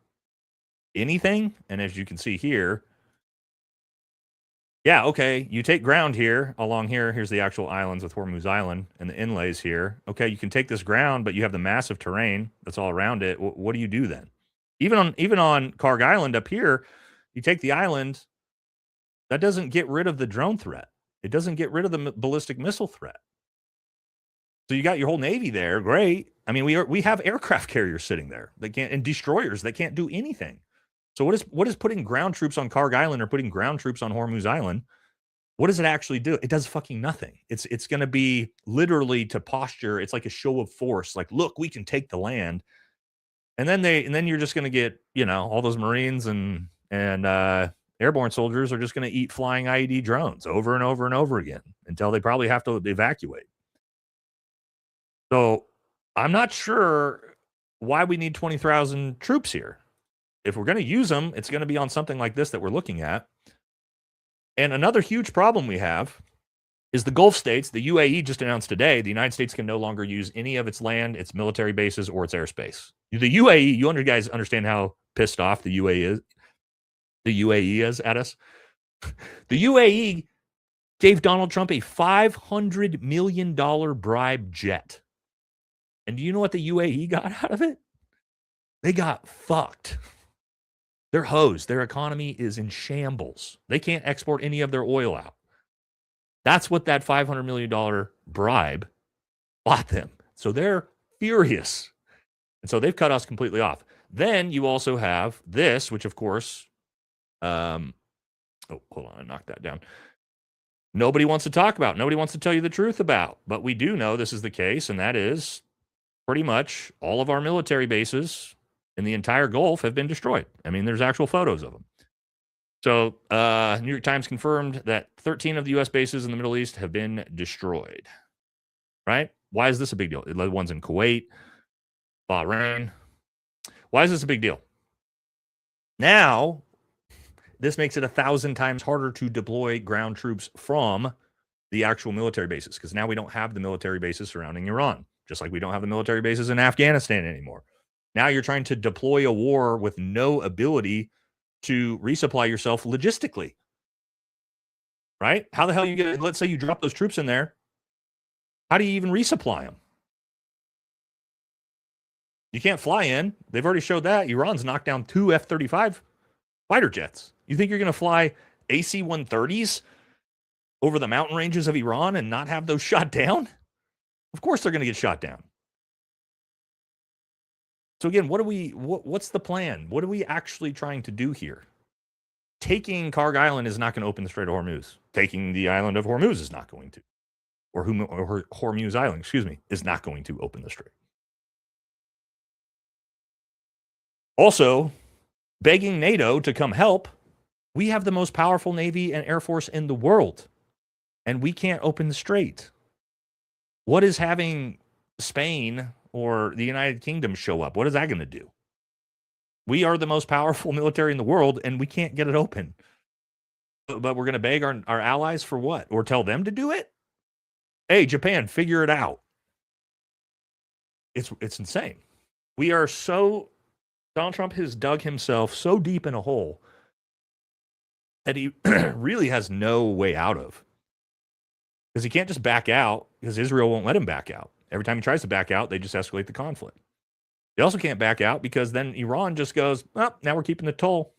anything? And as you can see here, yeah, okay, you take ground here, along here. Here's the actual islands with Hormuz Island and the inlays here. Okay, you can take this ground, but you have the massive terrain that's all around it. What do you do then? Even on Kharg Island up here, you take the island, that doesn't get rid of the drone threat. It doesn't get rid of the ballistic missile threat. So you got your whole Navy there, great. I mean, we have aircraft carriers sitting there that can't, and destroyers that can't do anything. So what is putting ground troops on Kharg Island or putting ground troops on Hormuz Island? What does it actually do? It does fucking nothing. It's going to be literally to posture. It's like a show of force. Like, look, we can take the land, and then you're just going to get, you know, all those Marines and airborne soldiers are just going to eat flying IED drones over and over and over again until they probably have to evacuate. So I'm not sure why we need 20,000 troops here. If we're going to use them, it's going to be on something like this that we're looking at. And another huge problem we have is the Gulf states. The UAE just announced today the United States can no longer use any of its land, its military bases, or its airspace. The UAE, you guys understand how pissed off the UAE is at us? The UAE gave Donald Trump a $500 million bribe jet. And do you know what the UAE got out of it? They got fucked. They're hosed. Their economy is in shambles. They can't export any of their oil out. That's what that $500 million bribe bought them. So they're furious. And so they've cut us completely off. Then you also have this, which of course, hold on, I knocked that down. Nobody wants to talk about, nobody wants to tell you the truth about, but we do know this is the case, and that is pretty much all of our military bases in the entire Gulf have been destroyed. I mean, there's actual photos of them. So New York Times confirmed that 13 of the U.S. bases in the Middle East have been destroyed, right? Why is this a big deal? The ones in Kuwait, Bahrain. Why is this a big deal? Now, this makes it 1,000 times harder to deploy ground troops from the actual military bases, because now we don't have the military bases surrounding Iran, just like we don't have the military bases in Afghanistan anymore. Now you're trying to deploy a war with no ability to resupply yourself logistically, right? How the hell you get, let's say you drop those troops in there, how do you even resupply them? You can't fly in. They've already showed that. Iran's knocked down 2 F-35 fighter jets. You think you're going to fly AC-130s over the mountain ranges of Iran and not have those shot down? Of course they're going to get shot down. So again, what's the plan? What are we actually trying to do here? Taking Kharg Island is not going to open the Strait of Hormuz. Taking the island of Hormuz is not going to. Or Hormuz Island, is not going to open the strait. Also, begging NATO to come help. We have the most powerful Navy and Air Force in the world, and we can't open the strait. What is having Spain or the United Kingdom show up? What is that going to do? We are the most powerful military in the world, and we can't get it open. But we're going to beg our allies for what? Or tell them to do it? Hey, Japan, figure it out. It's insane. We are so... Donald Trump has dug himself so deep in a hole that he really has no way out of. Because he can't just back out, because Israel won't let him back out. Every time he tries to back out, they just escalate the conflict. They also can't back out because then Iran just goes, oh, now we're keeping the toll.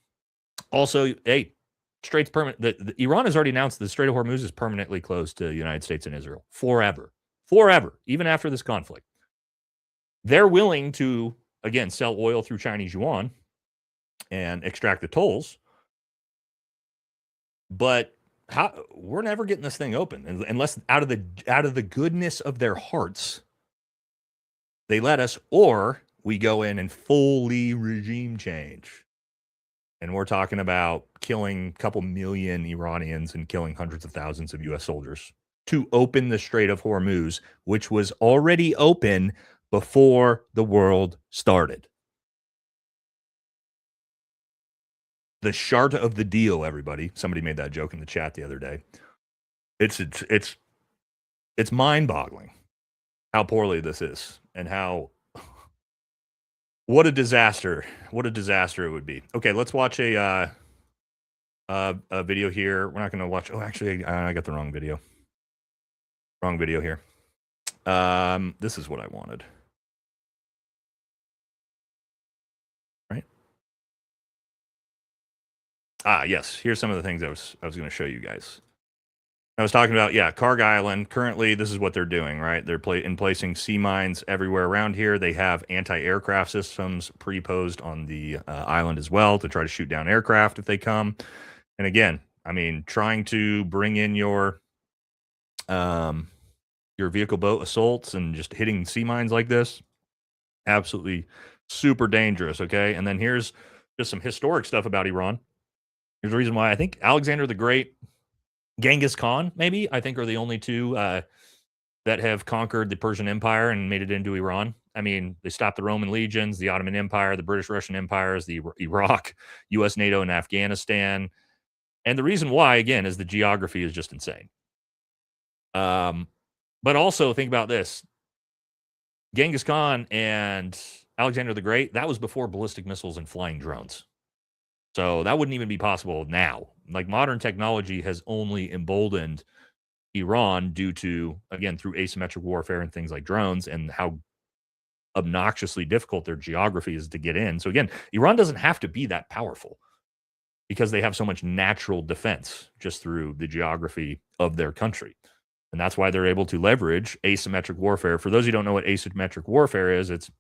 Also, hey, strait's permanent. Iran has already announced the Strait of Hormuz is permanently closed to the United States and Israel forever. Forever, even after this conflict. They're willing to, again, sell oil through Chinese yuan and extract the tolls. But we're never getting this thing open unless out of the goodness of their hearts they let us, or we go in and fully regime change. And we're talking about killing a couple million Iranians and killing hundreds of thousands of U.S. soldiers to open the Strait of Hormuz, which was already open before the world started. The shart of the deal, everybody. Somebody made that joke in the chat the other day. It's mind-boggling how poorly this is and how what a disaster it would be. Okay, let's watch a video here. We're not going to watch. Oh, actually, I got the wrong video. Wrong video here. This is what I wanted. Right? Yes. Here's some of the things I was going to show you guys. I was talking about, Kharg Island. Currently, this is what they're doing, right? They're placing sea mines everywhere around here. They have anti-aircraft systems pre-posed on the island as well to try to shoot down aircraft if they come. And again, I mean, trying to bring in your vehicle boat assaults and just hitting sea mines like this, absolutely super dangerous, okay? And then here's just some historic stuff about Iran. Here's the reason why I think Alexander the Great, Genghis Khan, maybe, I think are the only two that have conquered the Persian Empire and made it into Iran. I mean, they stopped the Roman legions, the Ottoman Empire, the British Russian empires, the Iraq, U.S., NATO, and Afghanistan. And the reason why, again, is the geography is just insane. But also think about this. Genghis Khan and Alexander the Great, that was before ballistic missiles and flying drones. So that wouldn't even be possible now. Like modern technology has only emboldened Iran due to, again, through asymmetric warfare and things like drones and how obnoxiously difficult their geography is to get in. So again, Iran doesn't have to be that powerful because they have so much natural defense just through the geography of their country. And that's why they're able to leverage asymmetric warfare. For those who don't know what asymmetric warfare is, it's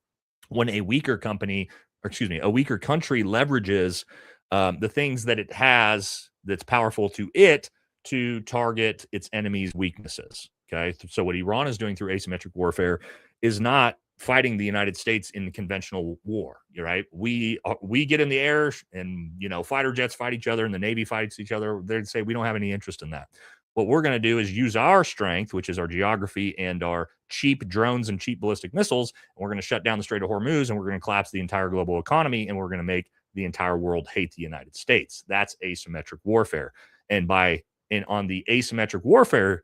when a weaker country leverages the things that it has that's powerful to it to target its enemy's weaknesses. Okay. So what Iran is doing through asymmetric warfare is not fighting the United States in conventional war. Right? We get in the air and, fighter jets fight each other and the Navy fights each other. They'd say we don't have any interest in that. What we're going to do is use our strength, which is our geography and our cheap drones and cheap ballistic missiles. And we're going to shut down the Strait of Hormuz and we're going to collapse the entire global economy and we're going to make the entire world hate the United States. That's asymmetric warfare. And on the asymmetric warfare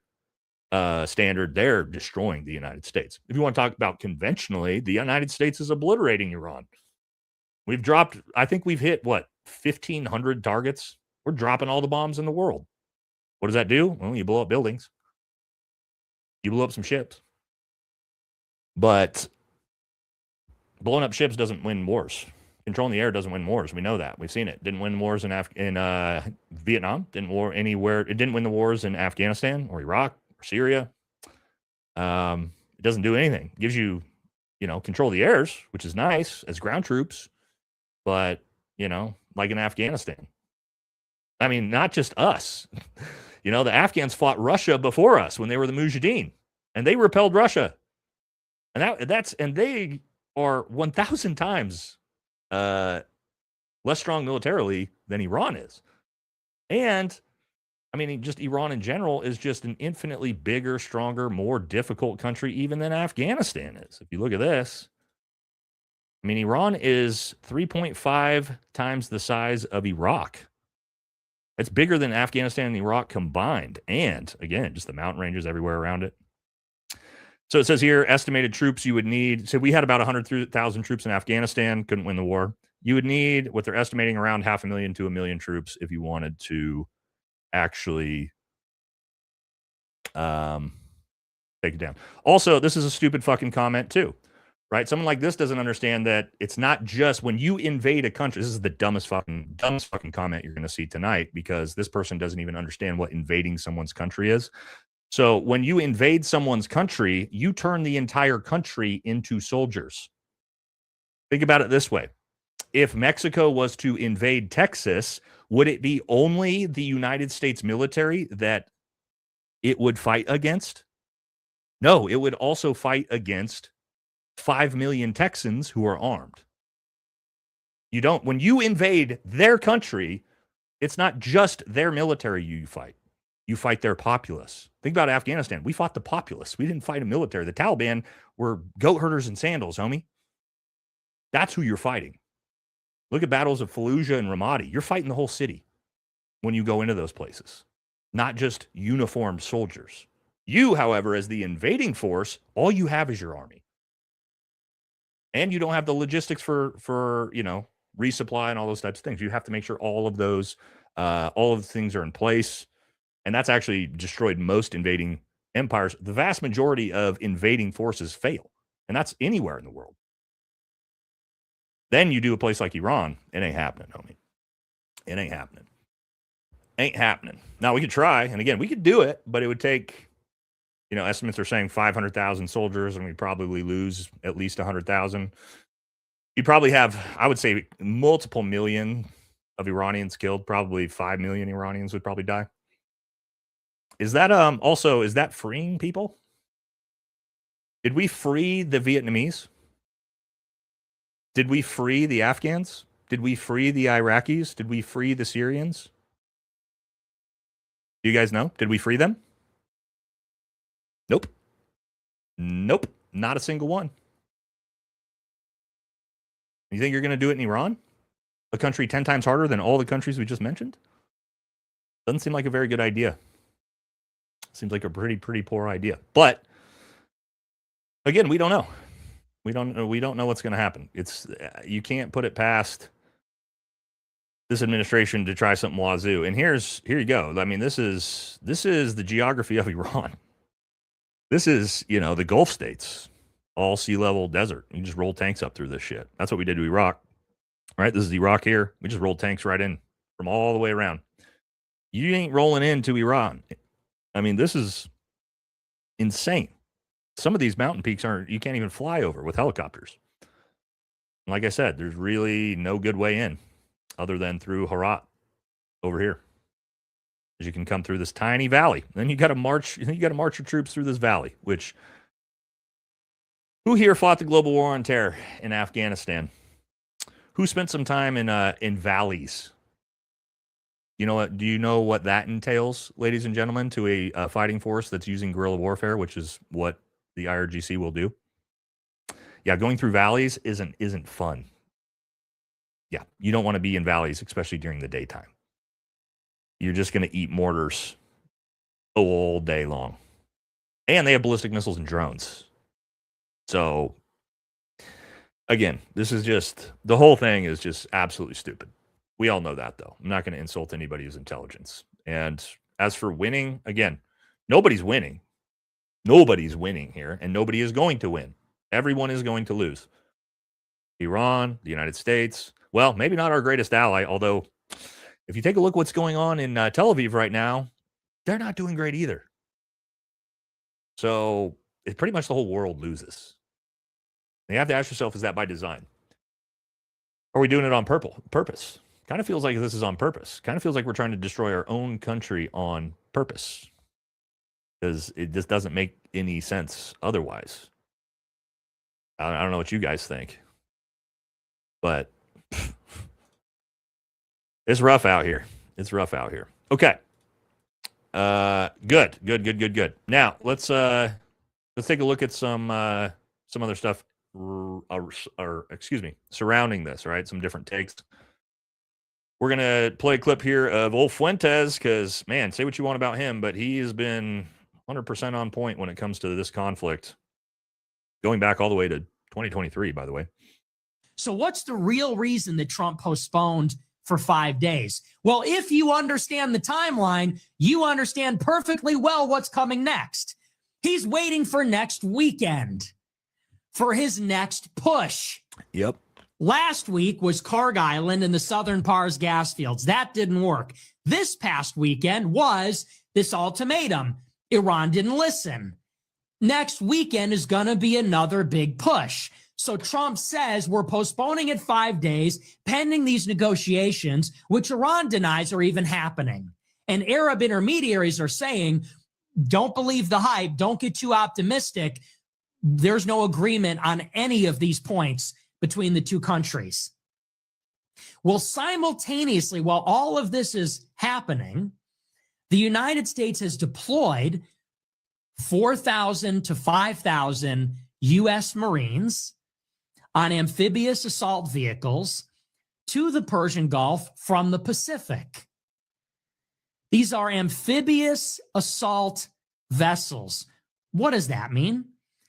standard, they're destroying the United States. If you want to talk about conventionally, the United States is obliterating Iran. I think we've hit 1,500 targets. We're dropping all the bombs in the world. What does that do? Well, you blow up buildings. You blow up some ships. But blowing up ships doesn't win wars. Controlling the air doesn't win wars. We know that. We've seen it. Didn't win wars in Vietnam. Didn't war anywhere. It didn't win the wars in Afghanistan or Iraq or Syria. It doesn't do anything. It gives you, control the airs, which is nice as ground troops. But, like in Afghanistan. I mean, not just us. The Afghans fought Russia before us when they were the Mujahideen, and they repelled Russia. And they are 1,000 times less strong militarily than Iran is. And I mean, just Iran in general is just an infinitely bigger, stronger, more difficult country even than Afghanistan is. If you look at this, I mean, Iran is 3.5 times the size of Iraq. It's bigger than Afghanistan and Iraq combined. And again, just the mountain ranges everywhere around it. So it says here, estimated troops you would need. So we had about 100,000 troops in Afghanistan, couldn't win the war. You would need what they're estimating around 500,000 to 1 million troops if you wanted to actually take it down. Also, this is a stupid fucking comment too, right? Someone like this doesn't understand that it's not just when you invade a country. This is the dumbest fucking comment you're going to see tonight, because this person doesn't even understand what invading someone's country is. So when you invade someone's country, you turn the entire country into soldiers. Think about it this way. If Mexico was to invade Texas, would it be only the United States military that it would fight against? No, it would also fight against 5 million Texans who are armed. When you invade their country, it's not just their military you fight. You fight their populace. Think about Afghanistan. We fought the populace. We didn't fight a military. The Taliban were goat herders in sandals, homie. That's who you're fighting. Look at battles of Fallujah and Ramadi. You're fighting the whole city when you go into those places, not just uniformed soldiers. You, however, as the invading force, all you have is your army. And you don't have the logistics for resupply and all those types of things. You have to make sure all of the things are in place. And that's actually destroyed most invading empires. The vast majority of invading forces fail. And that's anywhere in the world. Then you do a place like Iran. It ain't happening, homie. It ain't happening. Ain't happening. Now, we could try. And again, we could do it. But it would take, estimates are saying 500,000 soldiers. And we'd probably lose at least 100,000. You'd probably have, I would say, multiple million of Iranians killed. Probably 5 million Iranians would probably die. Is that freeing people? Did we free the Vietnamese? Did we free the Afghans? Did we free the Iraqis? Did we free the Syrians? Do you guys know? Did we free them? Nope. Nope. Not a single one. You think you're going to do it in Iran? A country 10 times harder than all the countries we just mentioned? Doesn't seem like a very good idea. Seems like a pretty poor idea. But again, we don't know. We don't know what's going to happen. It's you can't put it past this administration to try something wazoo. And here you go. I mean, this is the geography of Iran. This is, the Gulf states, all sea level desert. You just roll tanks up through this shit. That's what we did to Iraq. Right? This is Iraq here. We just rolled tanks right in from all the way around. You ain't rolling into Iran. I mean, this is insane. Some of these mountain peaks you can't even fly over with helicopters. Like I said, there's really no good way in other than through Herat over here. As you can come through this tiny valley. Then you got to march your troops through this valley, which who here fought the global war on terror in Afghanistan? Who spent some time in valleys? You know what? Do you know what that entails, ladies and gentlemen, to a fighting force that's using guerrilla warfare, which is what the IRGC will do? Yeah, going through valleys isn't fun. Yeah, you don't want to be in valleys, especially during the daytime. You're just going to eat mortars all day long. And they have ballistic missiles and drones. So, again, this is just, the whole thing is just absolutely stupid. We all know that, though. I'm not going to insult anybody's intelligence. And as for winning, again, nobody's winning. Nobody's winning here, and nobody is going to win. Everyone is going to lose. Iran, the United States, well, maybe not our greatest ally, although if you take a look what's going on in Tel Aviv right now, they're not doing great either. So it's pretty much the whole world loses. You have to ask yourself, is that by design? Are we doing it on purpose? Kind of feels like this is on purpose. Kind of feels like we're trying to destroy our own country on purpose. Because it just doesn't make any sense otherwise. I don't know what you guys think. But it's rough out here. It's rough out here. Okay. Good. Now, let's take a look at some other stuff surrounding this, right? Some different takes. We're going to play a clip here of Old Fuentes because, man, say what you want about him, but he has been 100% on point when it comes to this conflict, going back all the way to 2023, by the way. So what's the real reason that Trump postponed for 5 days? Well, if you understand the timeline, you understand perfectly well what's coming next. He's waiting for next weekend for his next push. Yep. Last week was Kharg Island and the southern Pars gas fields. That didn't work. This past weekend was this ultimatum. Iran didn't listen. Next weekend is going to be another big push. So Trump says we're postponing it 5 days pending these negotiations, which Iran denies are even happening. And Arab intermediaries are saying, don't believe the hype. Don't get too optimistic. There's no agreement on any of these points between the two countries. Well, simultaneously, while all of this is happening, the United States has deployed 4,000 to 5,000 U.S. Marines on amphibious assault vehicles to the Persian Gulf from the Pacific. These are amphibious assault vessels. What does that mean?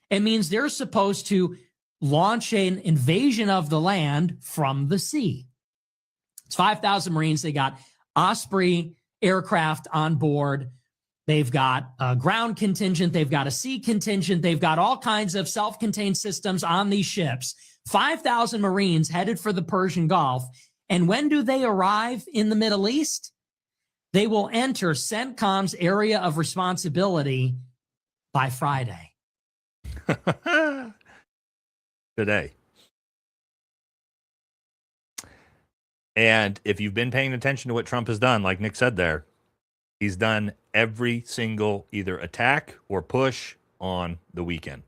It means they're supposed to launch an invasion of the land from the sea. It's 5,000 Marines. They got Osprey aircraft on board. They've got a ground contingent. They've got a sea contingent. They've got all kinds of self-contained systems on these ships. 5,000 Marines headed for the Persian Gulf. And when do they arrive in the Middle East? They will enter CENTCOM's area of responsibility by Friday. Today. And if you've been paying attention to what Trump has done, like Nick said there, he's done every single either attack or push on the weekend.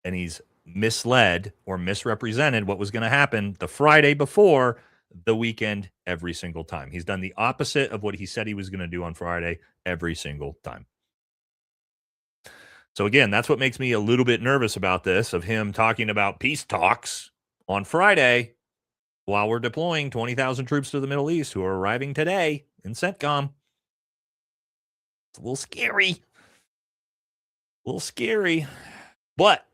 And he's misled or misrepresented what was going to happen the Friday before the weekend every single time. He's done the opposite of what he said he was going to do on Friday every single time. So again, that's what makes me a little bit nervous about this, of him talking about peace talks on Friday while we're deploying 20,000 troops to the Middle East who are arriving today in CENTCOM. It's a little scary. A little scary. But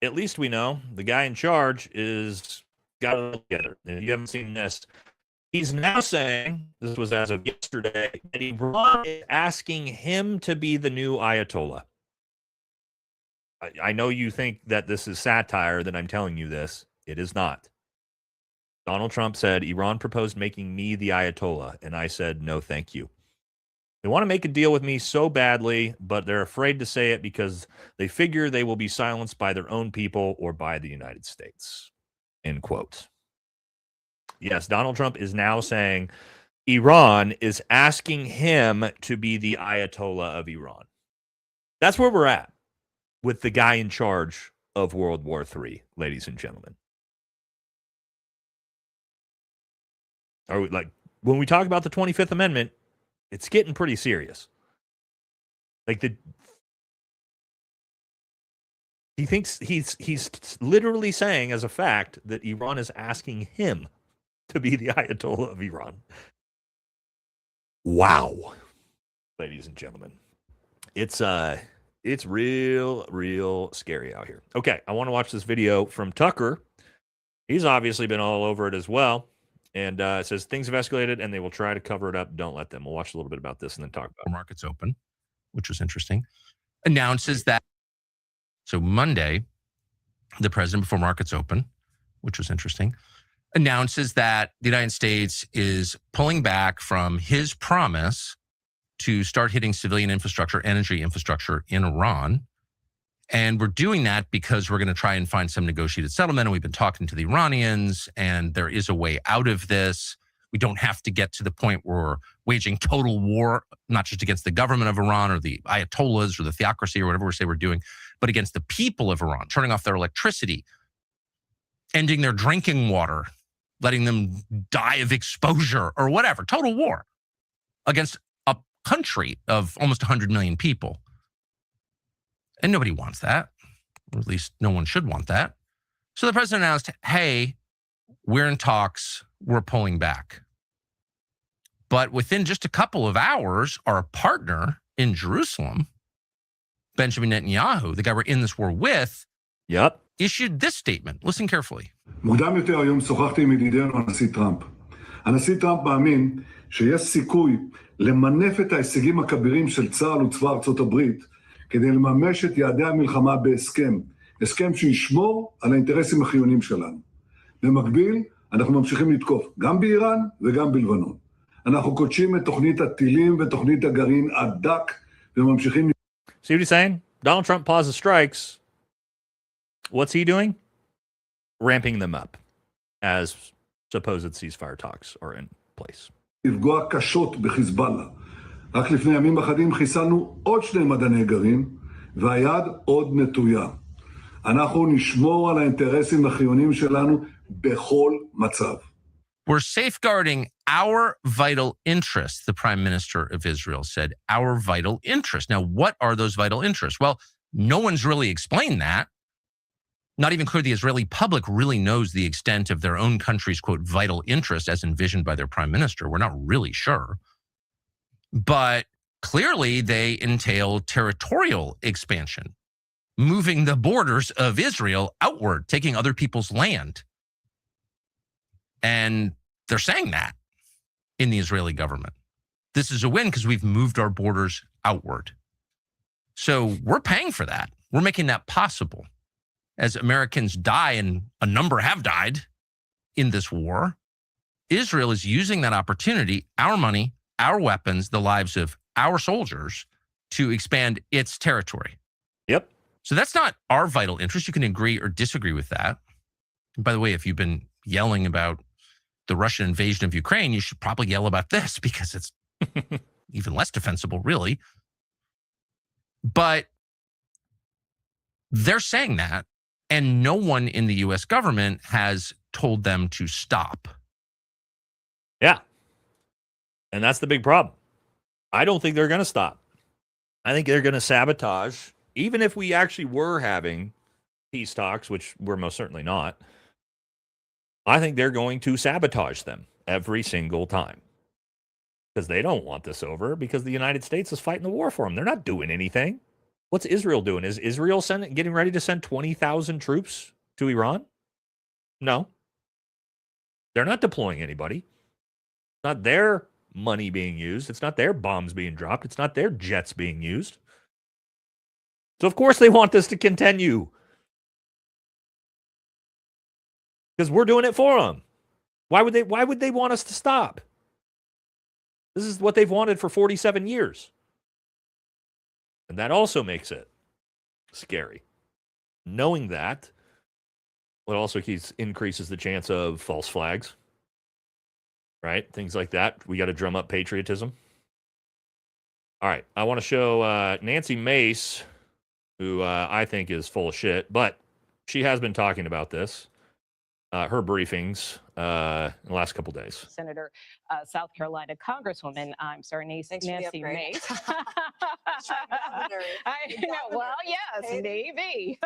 at least we know the guy in charge is got it all together. And if you haven't seen this, he's now saying, this was as of yesterday, that Iran is asking him to be the new Ayatollah. I know you think that this is satire, that I'm telling you this. It is not. Donald Trump said, Iran proposed making me the Ayatollah, and I said, no, thank you. They want to make a deal with me so badly, but they're afraid to say it because they figure they will be silenced by their own people or by the United States. End quote. Yes, Donald Trump is now saying Iran is asking him to be the Ayatollah of Iran. That's where we're at with the guy in charge of World War III, ladies and gentlemen. Are we, like, when we talk about the 25th Amendment, it's getting pretty serious. Like, he thinks he's literally saying as a fact that Iran is asking him to be the Ayatollah of Iran. Wow, ladies and gentlemen, it's real scary out here. Okay, I want to watch this video from Tucker. He's obviously been all over it as well. And it says things have escalated and they will try to cover it up. Don't let them. We'll watch a little bit about this and then talk about it. Markets open, which was interesting. Announces that. So Monday, the president, before markets open, which was interesting, announces that the United States is pulling back from his promise to start hitting civilian infrastructure, energy infrastructure in Iran. And we're doing that because we're going to try and find some negotiated settlement. And we've been talking to the Iranians, and there is a way out of this. We don't have to get to the point where we're waging total war, not just against the government of Iran or the Ayatollahs or the theocracy or whatever we say we're doing, but against the people of Iran, turning off their electricity, ending their drinking water, letting them die of exposure or whatever. Total war against a country of almost 100 million people. And nobody wants that, or at least no one should want that. So the president announced, hey, we're in talks, we're pulling back. But within just a couple of hours, our partner in Jerusalem, Benjamin Netanyahu, the guy we're in this war with, issued this statement. Listen carefully. מוקדם יותר היום שוחחתי עם ידידנו הנשיא טראמפ. הנשיא טראמפ מאמין שיש סיכוי למנף את ההישגים הכבירים של צה"ל וצבא ארצות הברית כדי לממש את יעדי המלחמה בהסכם, הסכם שישמור על האינטרסים החיוניים שלנו. במקביל, אנחנו ממשיכים לתקוף גם באיראן וגם בלבנון. אנחנו קודשים את תוכנית הטילים ותוכנית הגרעין עד דק וממשיכים... See what he's saying? Donald Trump pauses strikes. What's he doing? Ramping them up as supposed ceasefire talks are in place. לפגוע קשות בחיזבאללה. רק לפני ימים אחדים חיסלנו עוד 2 מדעני גרעין, והיד עוד נטויה. אנחנו נשמור על האינטרסים החיוניים שלנו בכל מצב. We're safeguarding our vital interests, the Prime Minister of Israel said, our vital interests. Now, what are those vital interests? Well, no one's really explained that. Not even clear the Israeli public really knows the extent of their own country's, quote, vital interest as envisioned by their prime minister. We're not really sure. But clearly they entail territorial expansion, moving the borders of Israel outward, taking other people's land. And they're saying that in the Israeli government. This is a win because we've moved our borders outward. So we're paying for that. We're making that possible. As Americans die, and a number have died in this war, Israel is using that opportunity, our money, our weapons, the lives of our soldiers, to expand its territory. Yep. So that's not our vital interest. You can agree or disagree with that. And by the way, if you've been yelling about the Russian invasion of Ukraine, you should probably yell about this because it's even less defensible, really. But they're saying that. And no one in the U.S. government has told them to stop. Yeah. And that's the big problem. I don't think they're going to stop. I think they're going to sabotage, even if we actually were having peace talks, which we're most certainly not. I think they're going to sabotage them every single time. because they don't want this over because the United States is fighting the war for them. They're not doing anything. What's Israel doing? Is Israel getting ready to send 20,000 troops to Iran? No. They're not deploying anybody. It's not their money being used. It's not their bombs being dropped. It's not their jets being used. So, of course, they want this to continue. Because we're doing it for them. Why would they want us to stop? This is what they've wanted for 47 years. And that also makes it scary. Knowing that, it also increases the chance of false flags, right? Things like that. We got to drum up patriotism. All right. I want to show Nancy Mace, who I think is full of shit, but she has been talking about this, her briefings in the last couple days. Senator, South Carolina Congresswoman, Nancy Mace. I know, well, yes, maybe.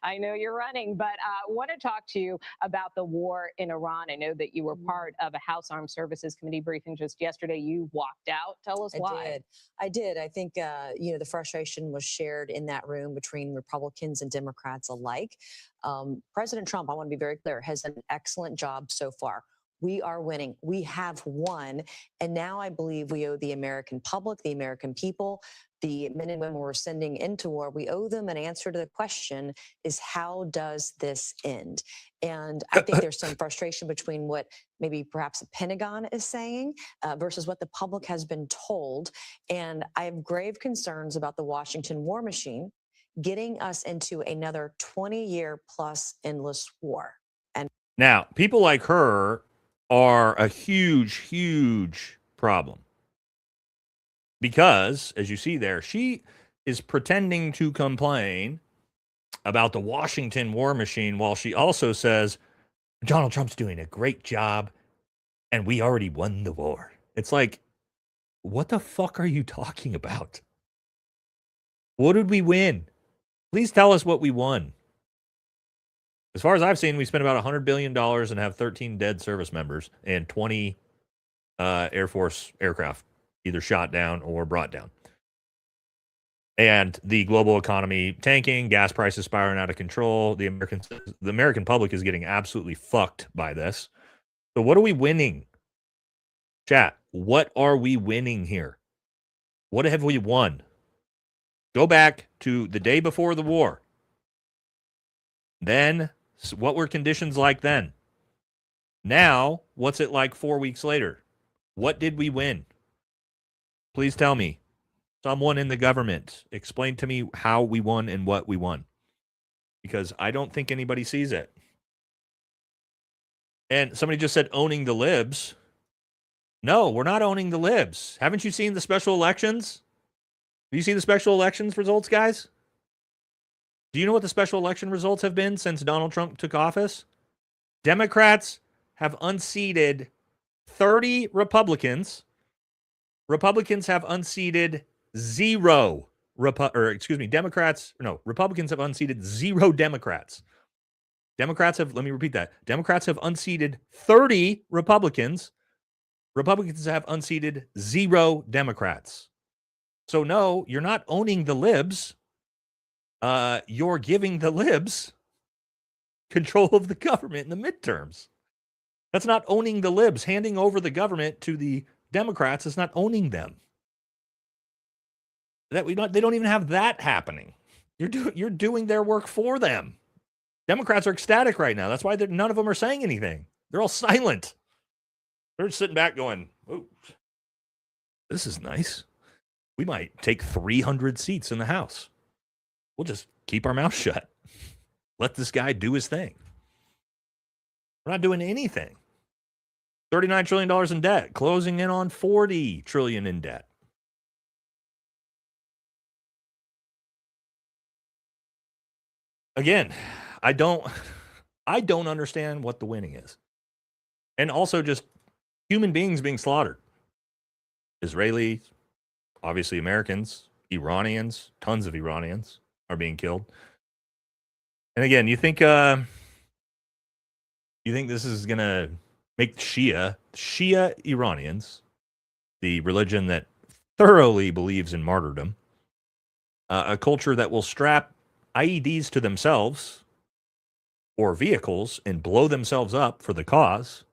I know you're running, but I want to talk to you about the war in Iran. I know that you were part of a House Armed Services Committee briefing just yesterday. You walked out. Tell us why. I did. I think, the frustration was shared in that room between Republicans and Democrats alike. President Trump, I want to be very clear, has done an excellent job so far. We are winning. We have won. And now I believe we owe the American public, the American people, the men and women we're sending into war, we owe them an answer to the question is, how does this end? And I think there's some frustration between what maybe perhaps the Pentagon is saying versus what the public has been told. And I have grave concerns about the Washington war machine getting us into another 20-year plus endless war. And now, people like her are a huge, huge problem. Because, as you see there, she is pretending to complain about the Washington war machine while she also says, Donald Trump's doing a great job and we already won the war. It's like, what the fuck are you talking about? What did we win? Please tell us what we won. As far as I've seen, we spent about $100 billion and have 13 dead service members and 20 Air Force aircraft either shot down or brought down. And the global economy tanking, gas prices spiraling out of control. The American public is getting absolutely fucked by this. So what are we winning? Chat, what are we winning here? What have we won? Go back to the day before the war. Then, what were conditions like then? Now, what's it like 4 weeks later? What did we win? Please tell me. Someone in the government, explain to me how we won and what we won. Because I don't think anybody sees it. And somebody just said owning the libs. No, we're not owning the libs. Haven't you seen the special elections? Do you see the special elections results, guys? Do you know what the special election results have been since Donald Trump took office? Democrats have unseated 30 Republicans. Republicans have unseated Republicans have unseated 0 Democrats. Let me repeat that. Democrats have unseated 30 Republicans. Republicans have unseated 0 Democrats. So no, you're not owning the libs. You're giving the libs control of the government in the midterms. That's not owning the libs. Handing over the government to the Democrats is not owning them. They don't even have that happening. You're doing their work for them. Democrats are ecstatic right now. That's why none of them are saying anything. They're all silent. They're just sitting back going, "Oh, this is nice. We might take 300 seats in the House. We'll just keep our mouth shut. Let this guy do his thing." We're not doing anything. $39 trillion in debt, closing in on $40 trillion in debt. Again, I don't understand what the winning is. And also just human beings being slaughtered. Israelis, obviously Americans, Iranians, tons of Iranians are being killed. And again, you think this is going to make Shia Iranians the religion that thoroughly believes in martyrdom, a culture that will strap IEDs to themselves or vehicles and blow themselves up for the cause,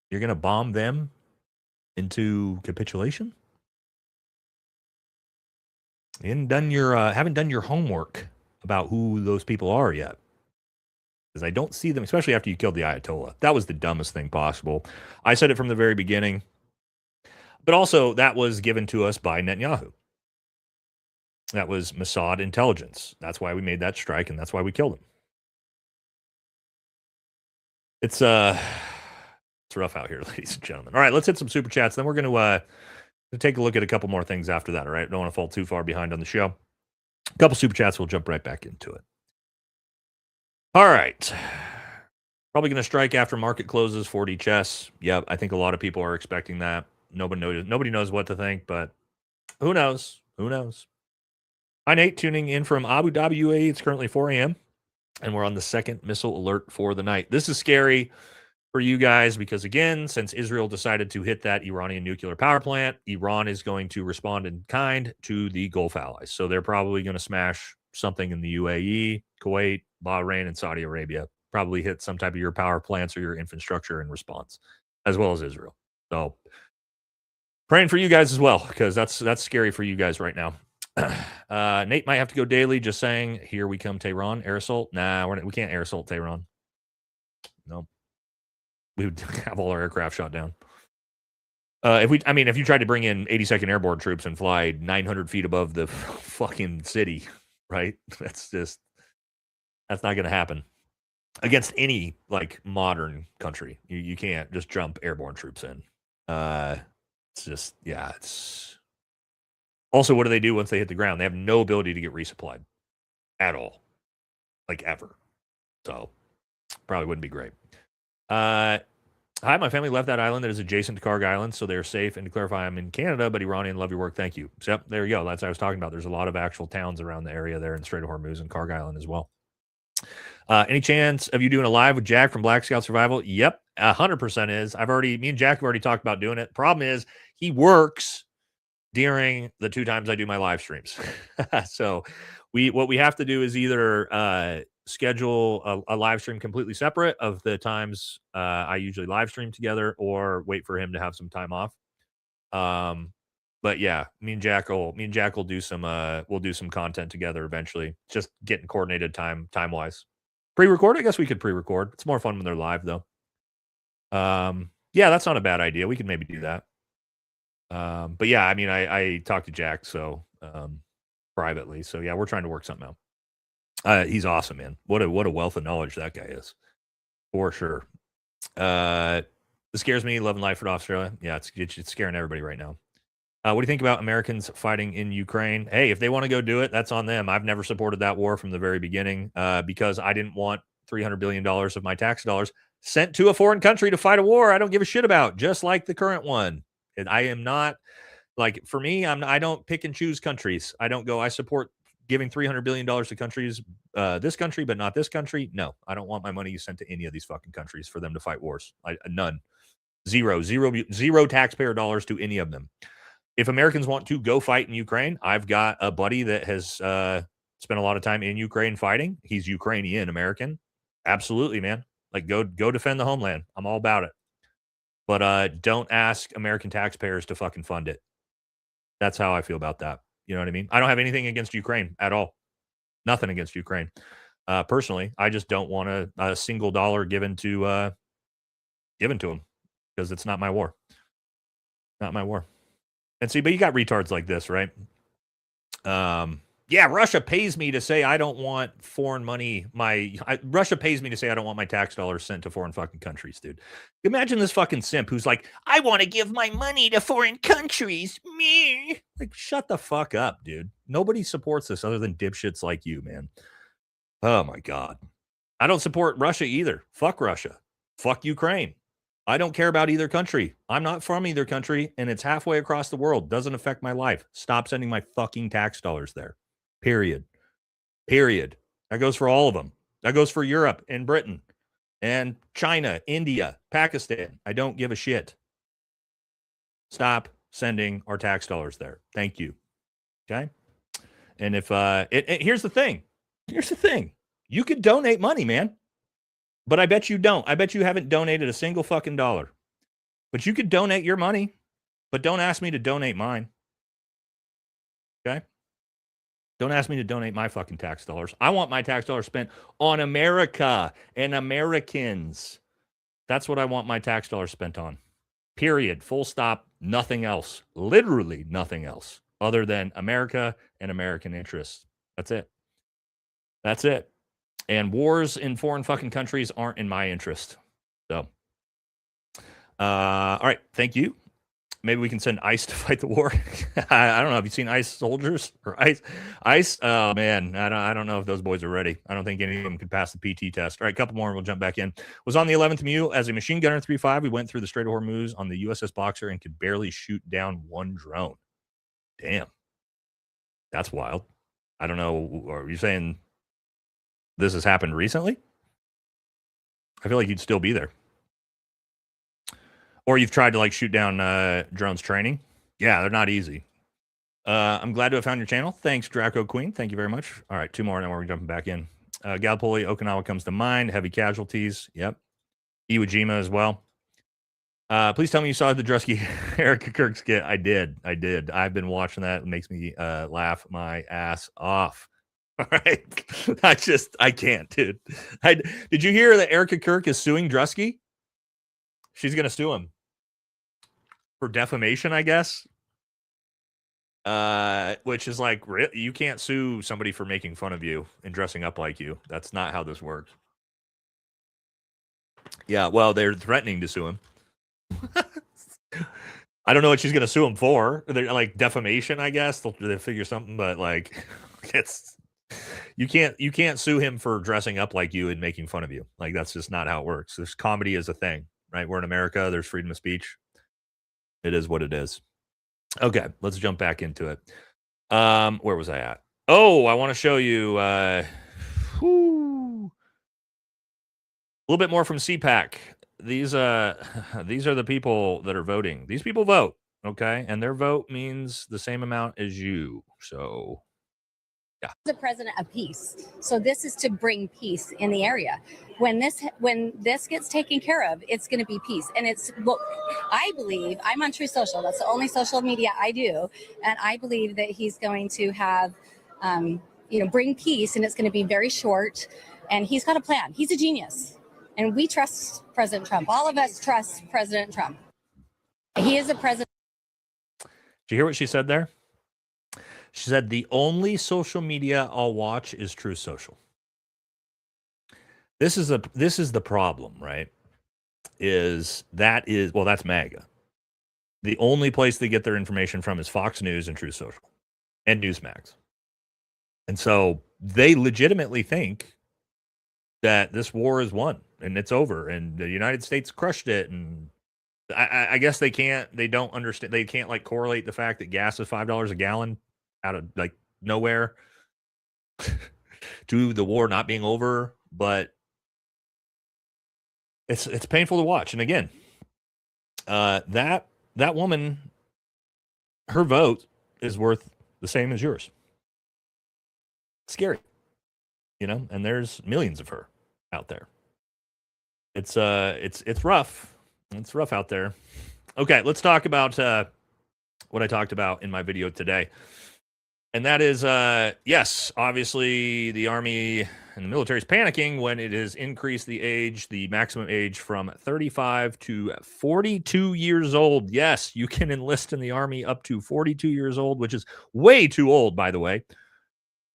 you're going to bomb them into capitulation? You haven't done your homework about who those people are yet. Because I don't see them, especially after you killed the Ayatollah. That was the dumbest thing possible. I said it from the very beginning. But also, that was given to us by Netanyahu. That was Mossad intelligence. That's why we made that strike, and that's why we killed him. It's rough out here, ladies and gentlemen. All right, let's hit some super chats. Then we're going to take a look at a couple more things after that, all right? Don't want to fall too far behind on the show. A couple super chats, we'll jump right back into it. All right. Probably going to strike after market closes, 4D chess. Yep, I think a lot of people are expecting that. Nobody knows what to think, but who knows? Who knows? Hi, Nate, tuning in from Abu Dhabi, UAE. It's currently 4 a.m., and we're on the second missile alert for the night. This is scary for you guys because, again, since Israel decided to hit that Iranian nuclear power plant, Iran is going to respond in kind to the Gulf allies. So they're probably going to smash something in the UAE, Kuwait, Bahrain, and Saudi Arabia. Probably hit some type of your power plants or your infrastructure in response, as well as Israel. So praying for you guys as well, because that's scary for you guys right now. Nate might have to go daily, just saying, here we come, Tehran. Air assault? Nah, we can't air assault Tehran. No. We would have all our aircraft shot down. If you tried to bring in 82nd Airborne troops and fly 900 feet above the fucking city, right? That's not going to happen against any like modern country. You can't just jump airborne troops in. It's also, what do they do once they hit the ground? They have no ability to get resupplied at all, like ever. So probably wouldn't be great. Hi, my family left that island that is adjacent to Kharg Island, so they're safe. And to clarify, I'm in Canada, but Iranian, love your work. Thank you. So, yep, there you go. That's what I was talking about. There's a lot of actual towns around the area there in Strait of Hormuz and Kharg Island as well. Any chance of you doing a live with Jack from Black Scout Survival? Yep, 100% is. Me and Jack have already talked about doing it. Problem is, he works during the 2 times I do my live streams. So what we have to do is either schedule a live stream completely separate of the times I usually live stream together, or wait for him to have some time off. But yeah, me and Jack will do some we'll do some content together eventually. Just getting coordinated time wise. Pre-record, I guess we could pre-record. It's more fun when they're live though. Yeah, that's not a bad idea. We could maybe do that. But yeah, I talked to Jack privately. So yeah, we're trying to work something out. He's awesome, man. What a wealth of knowledge that guy is, for sure. It scares me. Loving life in Australia. Yeah, it's scaring everybody right now. What do you think about Americans fighting in Ukraine? Hey, if they want to go do it, that's on them. I've never supported that war from the very beginning because I didn't want $300 billion of my tax dollars sent to a foreign country to fight a war I don't give a shit about, just like the current one. And I am not, like, for me, I don't pick and choose countries. I support giving $300 billion to countries, this country, but not this country. No, I don't want my money sent to any of these fucking countries for them to fight wars. None. Zero taxpayer dollars to any of them. If Americans want to go fight in Ukraine, I've got a buddy that has spent a lot of time in Ukraine fighting. He's Ukrainian American. Absolutely, man. Like, go defend the homeland. I'm all about it. But don't ask American taxpayers to fucking fund it. That's how I feel about that. You know what I mean? I don't have anything against Ukraine at all. Nothing against Ukraine. Personally, I just don't want a single dollar given to them because it's not my war. Not my war. And see, but you got retards like this, right? Yeah, Russia pays me to say I don't want foreign money. Russia pays me to say I don't want my tax dollars sent to foreign fucking countries, dude. Imagine this fucking simp who's like, I want to give my money to foreign countries. Me. Like, shut the fuck up, dude. Nobody supports this other than dipshits like you, man. Oh my God. I don't support Russia either. Fuck Russia. Fuck Ukraine. I don't care about either country. I'm not from either country, and it's halfway across the world. Doesn't affect my life. Stop sending my fucking tax dollars there. Period. That goes for all of them. That goes for Europe and Britain and China, India, Pakistan. I don't give a shit. stop sending our tax dollars there. Thank you. Okay. And if here's the thing. Here's the thing. You could donate money, man. But I bet you don't. I bet you haven't donated a single fucking dollar. But you could donate your money, but don't ask me to donate mine. Okay? Don't ask me to donate my fucking tax dollars. I want my tax dollars spent on America and Americans. That's what I want my tax dollars spent on. Period. Full stop. Nothing else. Literally nothing else other than America and American interests. That's it. That's it. And wars in foreign fucking countries aren't in my interest. So, all right. Thank you. Maybe we can send ICE to fight the war. I don't know. Have you seen ICE soldiers or ICE? Oh man, I don't know if those boys are ready. I don't think any of them could pass the PT test. All right, a couple more and we'll jump back in. Was on the 11th Mule as a machine gunner 3-5. We went through the Strait of Hormuz on the USS Boxer and could barely shoot down one drone. Damn. That's wild. I don't know. Are you saying this has happened recently? I feel like you'd still be there. Or you've tried to like shoot down drones training. Yeah, they're not easy. I'm glad to have found your channel. Thanks, Draco Queen. Thank you very much. All right, two more, and then we're jumping back in. Gallipoli, Okinawa comes to mind. Heavy casualties. Yep. Iwo Jima as well. Please tell me you saw the Drusky Erica Kirk skit. I did. I've been watching that. It makes me laugh my ass off. All right. I can't, dude. Did you hear that Erica Kirk is suing Drusky? She's going to sue him for defamation, I guess. Which is like, you can't sue somebody for making fun of you and dressing up like you. That's not how this works. Yeah, well, they're threatening to sue him. I don't know what she's going to sue him for. They're like defamation, I guess. They'll figure something, but like, you can't sue him for dressing up like you and making fun of you. Like, that's just not how it works. This comedy is a thing. Right? We're in America. There's freedom of speech. It is what it is. Okay, let's jump back into it. Where was I at? Oh, I want to show you a little bit more from CPAC. These are the people that are voting. These people vote, okay? And their vote means the same amount as you. So yeah. The president of peace. So this is to bring peace in the area. When this gets taken care of, it's going to be peace. And it's what I believe. I'm on True Social. That's the only social media I do. And I believe that he's going to have, bring peace, and it's going to be very short. And he's got a plan. He's a genius. And we trust President Trump. All of us trust President Trump. He is a president. Did you hear what she said there? She said, the only social media I'll watch is True Social. This is the problem, right? That's MAGA. The only place they get their information from is Fox News and True Social and Newsmax. And so they legitimately think that this war is won and it's over and the United States crushed it. And I guess they don't understand. They can't like correlate the fact that gas is $5 a gallon out of like nowhere to the war not being over, but it's painful to watch. And again, that woman, her vote is worth the same as yours. It's scary, and there's millions of her out there. It's rough. It's rough out there. Okay, let's talk about what I talked about in my video today. And that is, yes, obviously the Army and the military is panicking when it has increased the maximum age from 35 to 42 years old. Yes, you can enlist in the Army up to 42 years old, which is way too old, by the way.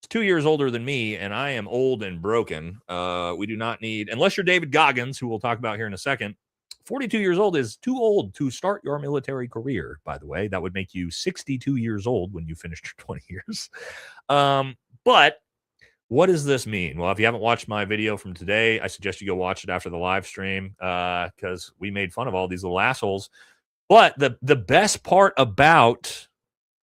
It's 2 years older than me, and I am old and broken. We do not need, unless you're David Goggins, who we'll talk about here in a second. 42 years old is too old to start your military career, by the way. That would make you 62 years old when you finished your 20 years. But what does this mean? Well, if you haven't watched my video from today, I suggest you go watch it after the live stream because we made fun of all these little assholes. But the best part about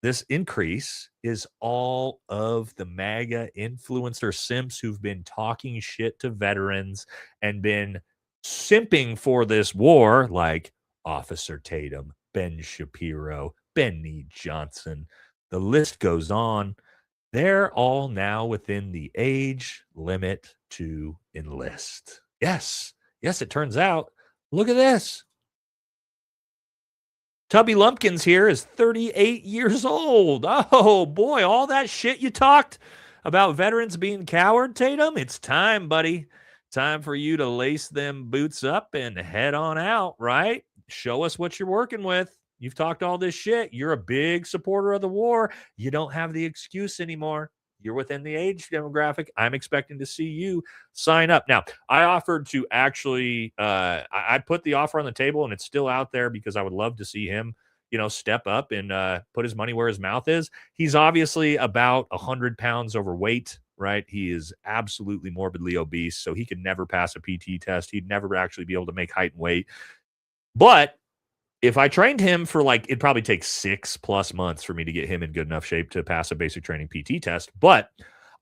this increase is all of the MAGA influencer simps who've been talking shit to veterans and been simping for this war, like Officer Tatum, Ben Shapiro, Benny Johnson. The list goes on. They're all now within the age limit to enlist. Yes, it turns out. Look at this. Tubby Lumpkins here is 38 years old. Oh, boy, all that shit you talked about veterans being coward, Tatum, it's time, buddy. Time for you to lace them boots up and head on out, right? Show us what you're working with. You've talked all this shit. You're a big supporter of the war. You don't have the excuse anymore. You're within the age demographic. I'm expecting to see you sign up. Now, I offered to actually, I put the offer on the table, and it's still out there because I would love to see him, step up and put his money where his mouth is. He's obviously about 100 pounds overweight, right? He is absolutely morbidly obese, so he could never pass a PT test. He'd never actually be able to make height and weight. But if I trained him for it'd probably take 6+ months for me to get him in good enough shape to pass a basic training PT test, but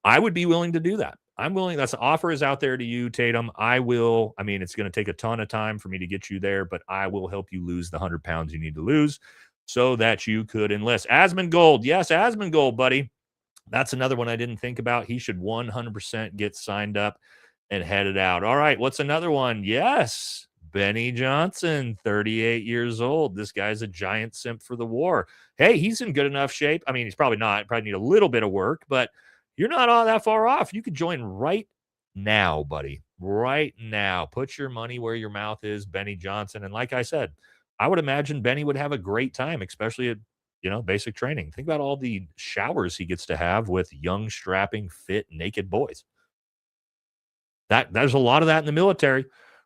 I would be willing to do that. I'm willing. That's the offer is out there to you, Tatum. I will. I mean, it's going to take a ton of time for me to get you there, but I will help you lose the 100 pounds you need to lose so that you could enlist. Asmongold. Yes, Asmongold, buddy. That's another one I didn't think about. He should 100% get signed up and headed out. All right. What's another one? Yes. Benny Johnson, 38 years old. This guy's a giant simp for the war. Hey, he's in good enough shape. I mean, he's probably not. Probably need a little bit of work, but you're not all that far off. You could join right now, buddy. Right now. Put your money where your mouth is, Benny Johnson. And like I said, I would imagine Benny would have a great time, especially at, basic training. Think about all the showers he gets to have with young, strapping, fit, naked boys. There's a lot of that in the military,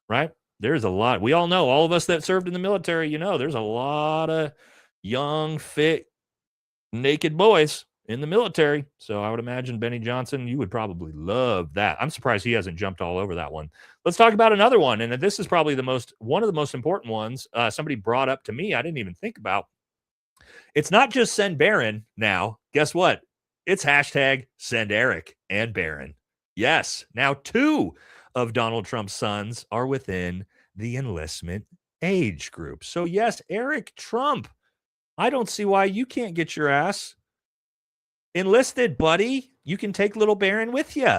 right? There's a lot. We all know, all of us that served in the military, there's a lot of young, fit, naked boys in the military. So I would imagine Benny Johnson, you would probably love that. I'm surprised he hasn't jumped all over that one. Let's talk about another one. And this is probably one of the most important ones. Somebody brought up to me, I didn't even think about. It's not just send Barron now. Guess what? It's hashtag send Eric and Barron. Yes. Now 2 of Donald Trump's sons are within the enlistment age group. So yes, Eric Trump, I don't see why you can't get your ass enlisted, buddy. You can take little Barron with you.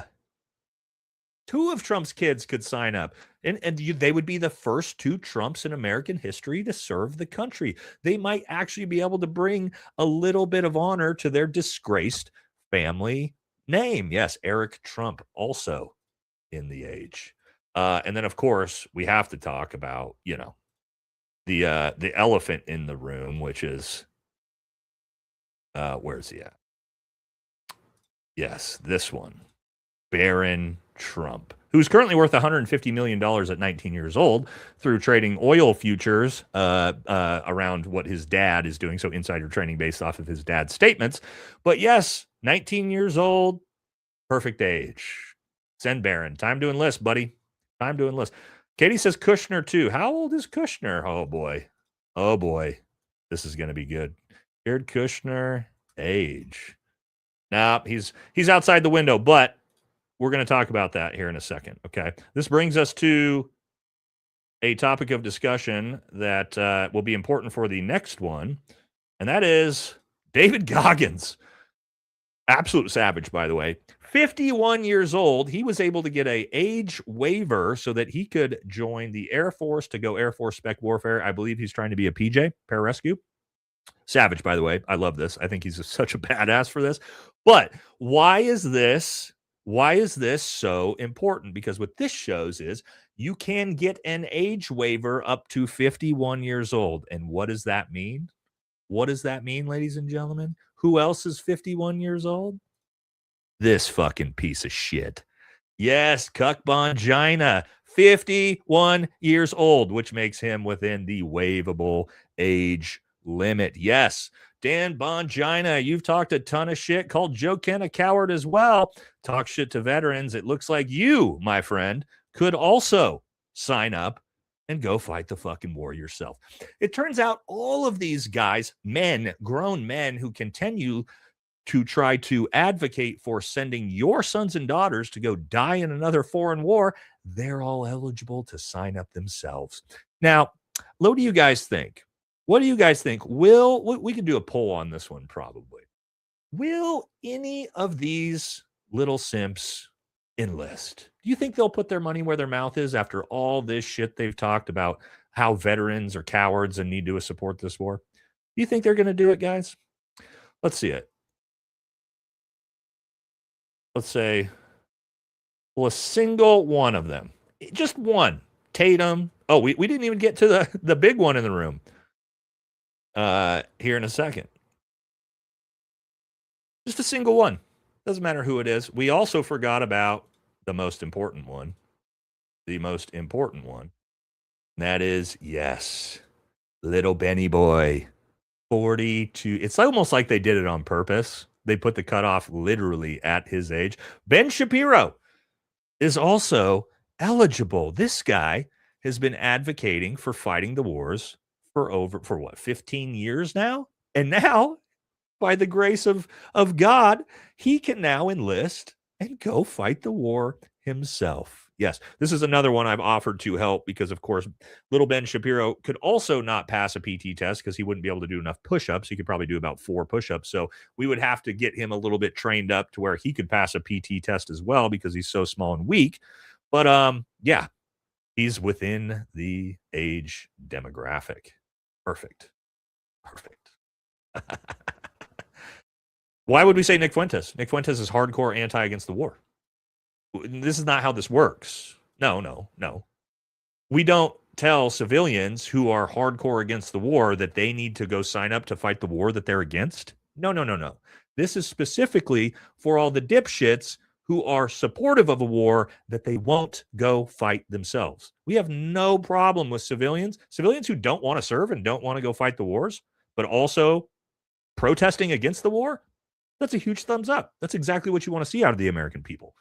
2 of Trump's kids could sign up, and they would be the first 2 Trumps in American history to serve the country. They might actually be able to bring a little bit of honor to their disgraced family name. Yes, Eric Trump also in the age. And then, of course, we have to talk about, the elephant in the room, which is, where's he at? Yes, this one. Barron Trump, who's currently worth $150 million at 19 years old through trading oil futures around what his dad is doing. So insider trading based off of his dad's statements. But yes, 19 years old, perfect age. Send Barron. Time to enlist, buddy. Time to enlist. Katie says Kushner too. How old is Kushner? Oh boy. Oh boy. This is going to be good. Jared Kushner age. Nah, he's outside the window, but we're going to talk about that here in a second. Okay. This brings us to a topic of discussion that will be important for the next one. And that is David Goggins. Absolute savage, by the way. 51 years old. He was able to get an age waiver so that he could join the Air Force to go Air Force Spec Warfare. I believe he's trying to be a PJ, pararescue. Savage, by the way. I love this. I think he's such a badass for this. But why is this so important? Because what this shows is you can get an age waiver up to 51 years old. And what does that mean? What does that mean, ladies and gentlemen? Who else is 51 years old? This fucking piece of shit. Yes, Cuck Bongina, 51 years old, which makes him within the waivable age limit. Yes, Dan Bongina, you've talked a ton of shit, called Joe Ken a coward as well. Talk shit to veterans. It looks like you, my friend, could also sign up and go fight the fucking war yourself. It turns out all of these guys, men, grown men who continue to try to advocate for sending your sons and daughters to go die in another foreign war, they're all eligible to sign up themselves. Now, what do you guys think? What do you guys think? We could do a poll on this one probably. Will any of these little simps enlist? Do you think they'll put their money where their mouth is after all this shit they've talked about how veterans are cowards and need to support this war? Do you think they're going to do it, guys? Let's see it. Let's say, well, a single one of them, just one, Tatum. Oh, we didn't even get to the big one in the room here in a second. Just a single one. Doesn't matter who it is. We also forgot about the most important one. The most important one. That is, yes, little Benny boy. 42. It's almost like they did it on purpose. They put the cutoff literally at his age. Ben Shapiro is also eligible. This guy has been advocating for fighting the wars for 15 years now? And now, by the grace of God, he can now enlist and go fight the war himself. Yes, this is another one I've offered to help because, of course, little Ben Shapiro could also not pass a PT test because he wouldn't be able to do enough push-ups. He could probably do about 4 push-ups. So we would have to get him a little bit trained up to where he could pass a PT test as well because he's so small and weak. But yeah, he's within the age demographic. Perfect. Why would we say Nick Fuentes? Nick Fuentes is hardcore anti against the war. This is not how this works. No. We don't tell civilians who are hardcore against the war that they need to go sign up to fight the war that they're against. No. This is specifically for all the dipshits who are supportive of a war that they won't go fight themselves. We have no problem with civilians who don't want to serve and don't want to go fight the wars, but also protesting against the war. That's a huge thumbs up. That's exactly what you want to see out of the American people.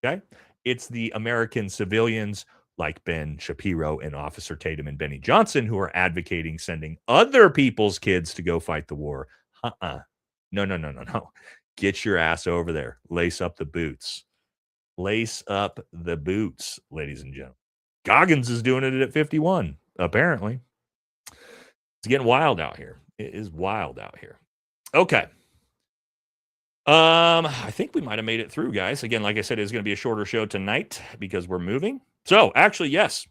Okay? It's the American civilians like Ben Shapiro and Officer Tatum and Benny Johnson who are advocating sending other people's kids to go fight the war. No. Get your ass over there. Lace up the boots. Lace up the boots, ladies and gentlemen. Goggins is doing it at 51, apparently. It's getting wild out here. It is wild out here. Okay. I think we might have made it through, guys. Again, like I said, it's going to be a shorter show tonight because we're moving. So, actually, yes,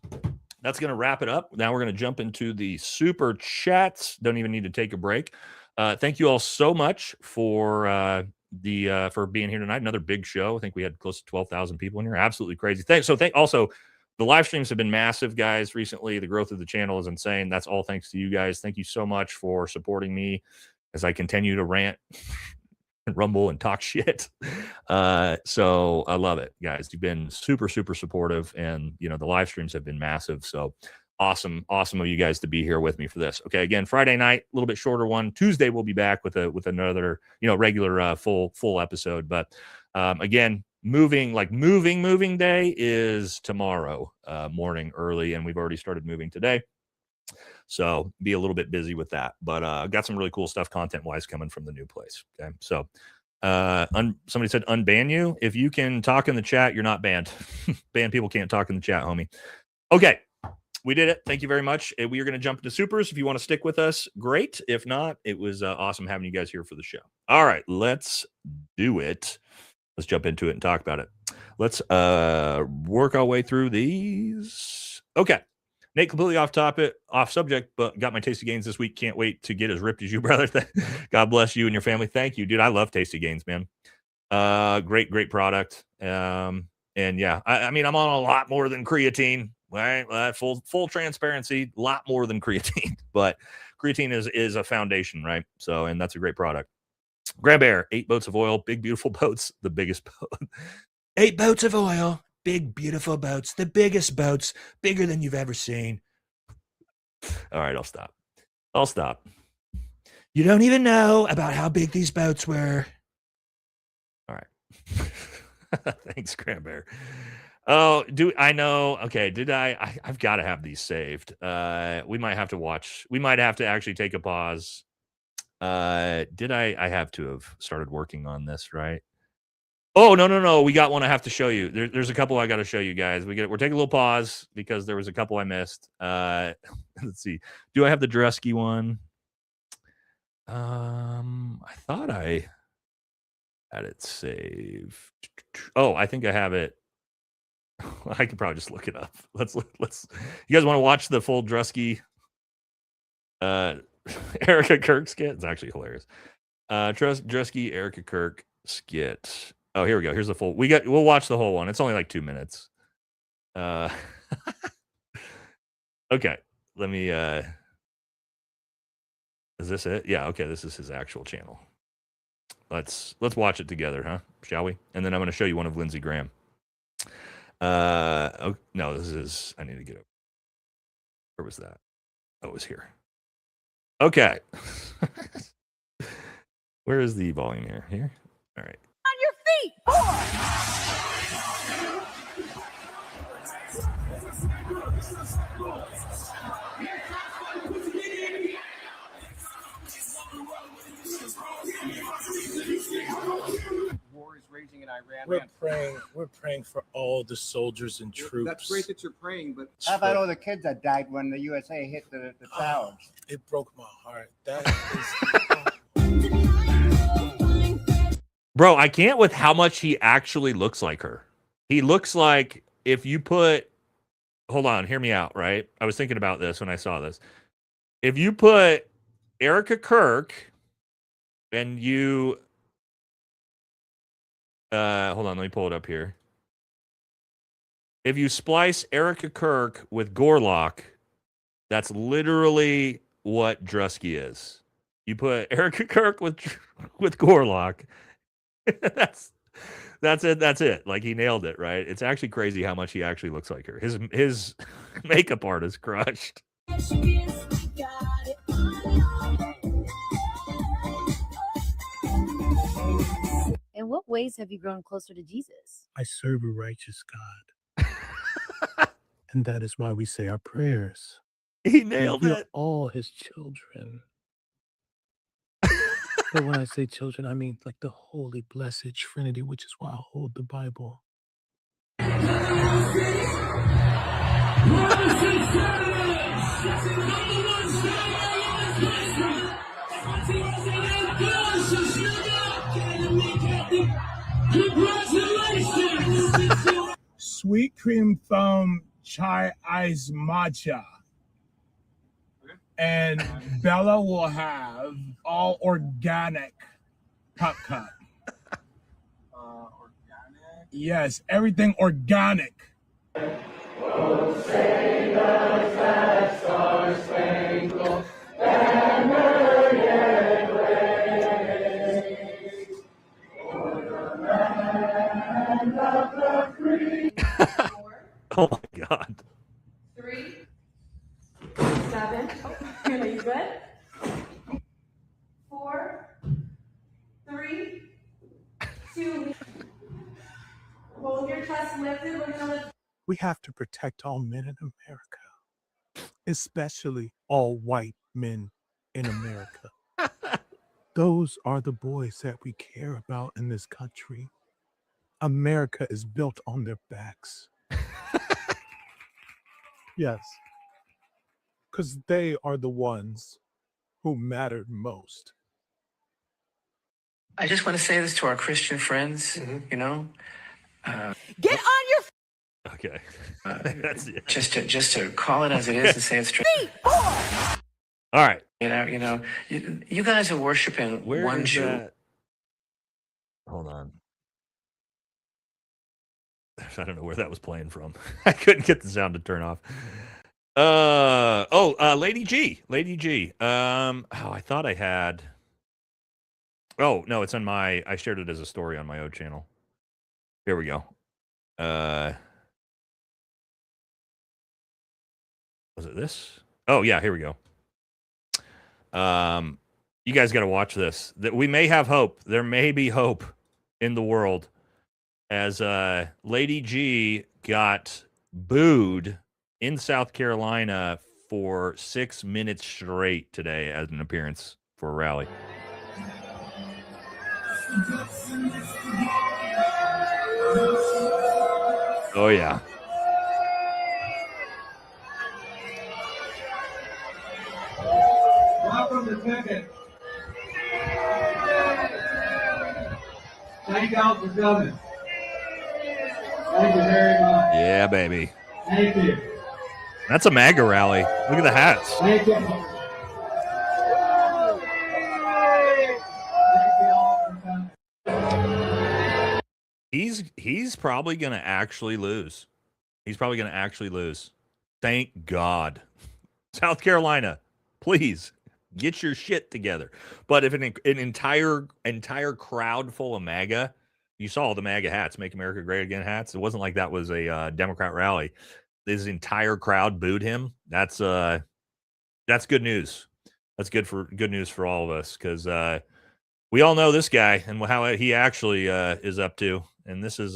that's going to wrap it up. Now we're going to jump into the super chats. Don't even need to take a break. Thank you all so much for being here tonight. Another big show. I think we had close to 12,000 people in here. Absolutely crazy. Also, the live streams have been massive, guys, recently. The growth of the channel is insane. That's all thanks to you guys. Thank you so much for supporting me as I continue to rant and rumble and talk shit. So I love it, guys. You've been super, super supportive, and the live streams have been massive. So awesome of you guys to be here with me for this. Okay, again, Friday night, a little bit shorter one. Tuesday we'll be back with another regular full episode. But again, moving day is tomorrow morning early, and we've already started moving today. So be a little bit busy with that, but I've got some really cool stuff content wise coming from the new place. Okay. So somebody said unban you. If you can talk in the chat, you're not banned. Banned people can't talk in the chat, homie. Okay. We did it. Thank you very much. We are going to jump into supers. If you want to stick with us, great. If not, it was awesome having you guys here for the show. All right, let's do it. Let's jump into it and talk about it. Let's work our way through these. Okay. Nate, completely off subject, but got my Tasty Gains this week. Can't wait to get as ripped as you, brother. God bless you and your family. Thank you, dude. I love Tasty Gains, man. Great product. And yeah, I mean, I'm on a lot more than creatine, right? Full transparency, a lot more than creatine, but creatine is a foundation, right? So, and that's a great product. Grab Air, 8 boats of oil, big, beautiful boats, the biggest boat. 8 boats of oil. Big, beautiful boats, the biggest boats, bigger than you've ever seen. All right, I'll stop. You don't even know about how big these boats were. All right. Thanks, Cranberry. Oh, I know? Okay, I've got to have these saved. We might have to watch. We might have to actually take a pause. I have to have started working on this, right? Oh, no. We got one I have to show you. There's a couple I got to show you guys. We're taking a little pause because there was a couple I missed. Let's see. Do I have the Dresky one? I thought I had it saved. Oh, I think I have it. I could probably just look it up. Let's. You guys want to watch the full Dresky Erica Kirk skit? It's actually hilarious. Dresky Erica Kirk skit. Oh, here we go. Here's the full. We'll watch the whole one. It's only like 2 minutes. Okay. Let me is this it? Yeah, okay. This is his actual channel. Let's watch it together, huh? Shall we? And then I'm going to show you one of Lindsey Graham. Oh, no, this is I need to get it. Where was that? Oh, it was here. Okay. Where is the volume here? Here? All right. On your feet. War is raging in Iran. We're praying for all the soldiers and troops. That's great that you're praying, but how about all the kids that died when the USA hit the towers? It broke my heart. That is Bro, I can't with how much he actually looks like her. He looks like if you put hold on, hear me out, right? I was thinking about this when I saw this. If you put Erica Kirk and you hold on, let me pull it up here. If you splice Erica Kirk with Gorlock, that's literally what Dresky is. You put Erica Kirk with Gorlock. That's it. Like he nailed it, right? It's actually crazy how much he actually looks like her. His makeup art is crushed. In what ways have you grown closer to Jesus? I serve a righteous God. And that is why we say our prayers. He nailed We are it. all his children. But when I say children, I mean like the holy, blessed Trinity, which is why I hold the Bible. Sweet cream foam chai ice matcha. And Bella will have all organic pop cup. Organic? Yes, everything organic. Oh my God. 3, 7. Oh, are you good? 4, 3, 2. Hold your chest lifted. We're gonna lift. We have to protect all men in America, especially all white men in America. Those are the boys that we care about in this country. America is built on their backs. Yes. Because they are the ones who mattered most. I just want to say this to our Christian friends, you know. Get on your Okay. That's it. Just to call it as it is and say it straight. feet. Forward. All right. You guys are worshiping Where one is Jew. that? Hold on. I don't know where that was playing from. I couldn't get the sound to turn off. Lady G. I thought I had. Oh, no, it's on I shared it as a story on my own channel. Here we go. Was it this? Oh, yeah, here we go. You guys got to watch this. That we may have hope. There may be hope in the world as Lady G got booed in South Carolina for 6 minutes straight today as an appearance for a rally. Oh, yeah. Welcome to Ticket. Thank y'all for coming. Thank you very much. Yeah, baby. Thank you. That's a MAGA rally. Look at the hats. Thank you. He's probably going to actually lose. He's probably going to actually lose. Thank God. South Carolina, please get your shit together. But if an entire crowd full of MAGA, you saw the MAGA hats, Make America Great Again hats. It wasn't like that was a Democrat rally. This entire crowd booed him. That's good news. That's good news for all of us, because we all know this guy and how he actually is up to. And this is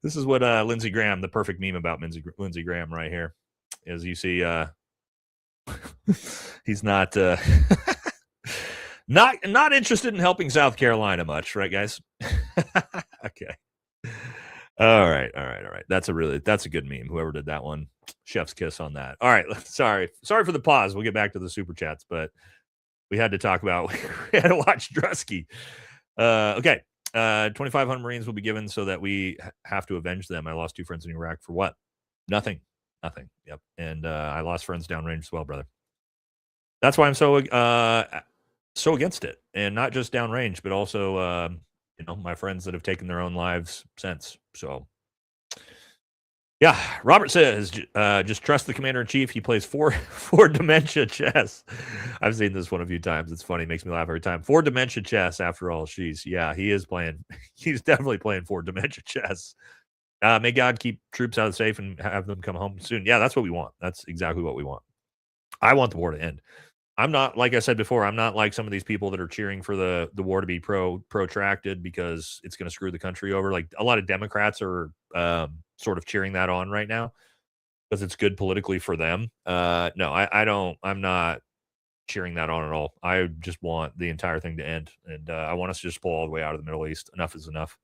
this is what Lindsey Graham, the perfect meme about Lindsey Graham right here, as you see. He's not not interested in helping South Carolina much, right, guys? Okay. All right. That's a good meme. Whoever did that one, chef's kiss on that. All right. Sorry for the pause. We'll get back to the super chats, but we had to talk about, we had to watch Drusky. Okay. 2,500 Marines will be given so that we have to avenge them. I lost 2 friends in Iraq for what? Nothing. Yep. And I lost friends downrange as well, brother. That's why I'm so against it, and not just downrange, but also my friends that have taken their own lives since. So yeah, Robert says just trust the commander in chief. He plays four dementia chess. I've seen this one a few times. It's funny, it makes me laugh every time. 4 dementia chess after all. Yeah, he is playing. He's definitely playing 4 dementia chess. May God keep troops out of safe and have them come home soon. Yeah, that's what we want. That's exactly what we want. I want the war to end. I'm not, like I said before, I'm not like some of these people that are cheering for the war to be protracted because it's going to screw the country over. Like a lot of Democrats are sort of cheering that on right now because it's good politically for them. No, I don't. I'm not cheering that on at all. I just want the entire thing to end, and I want us to just pull all the way out of the Middle East. Enough is enough.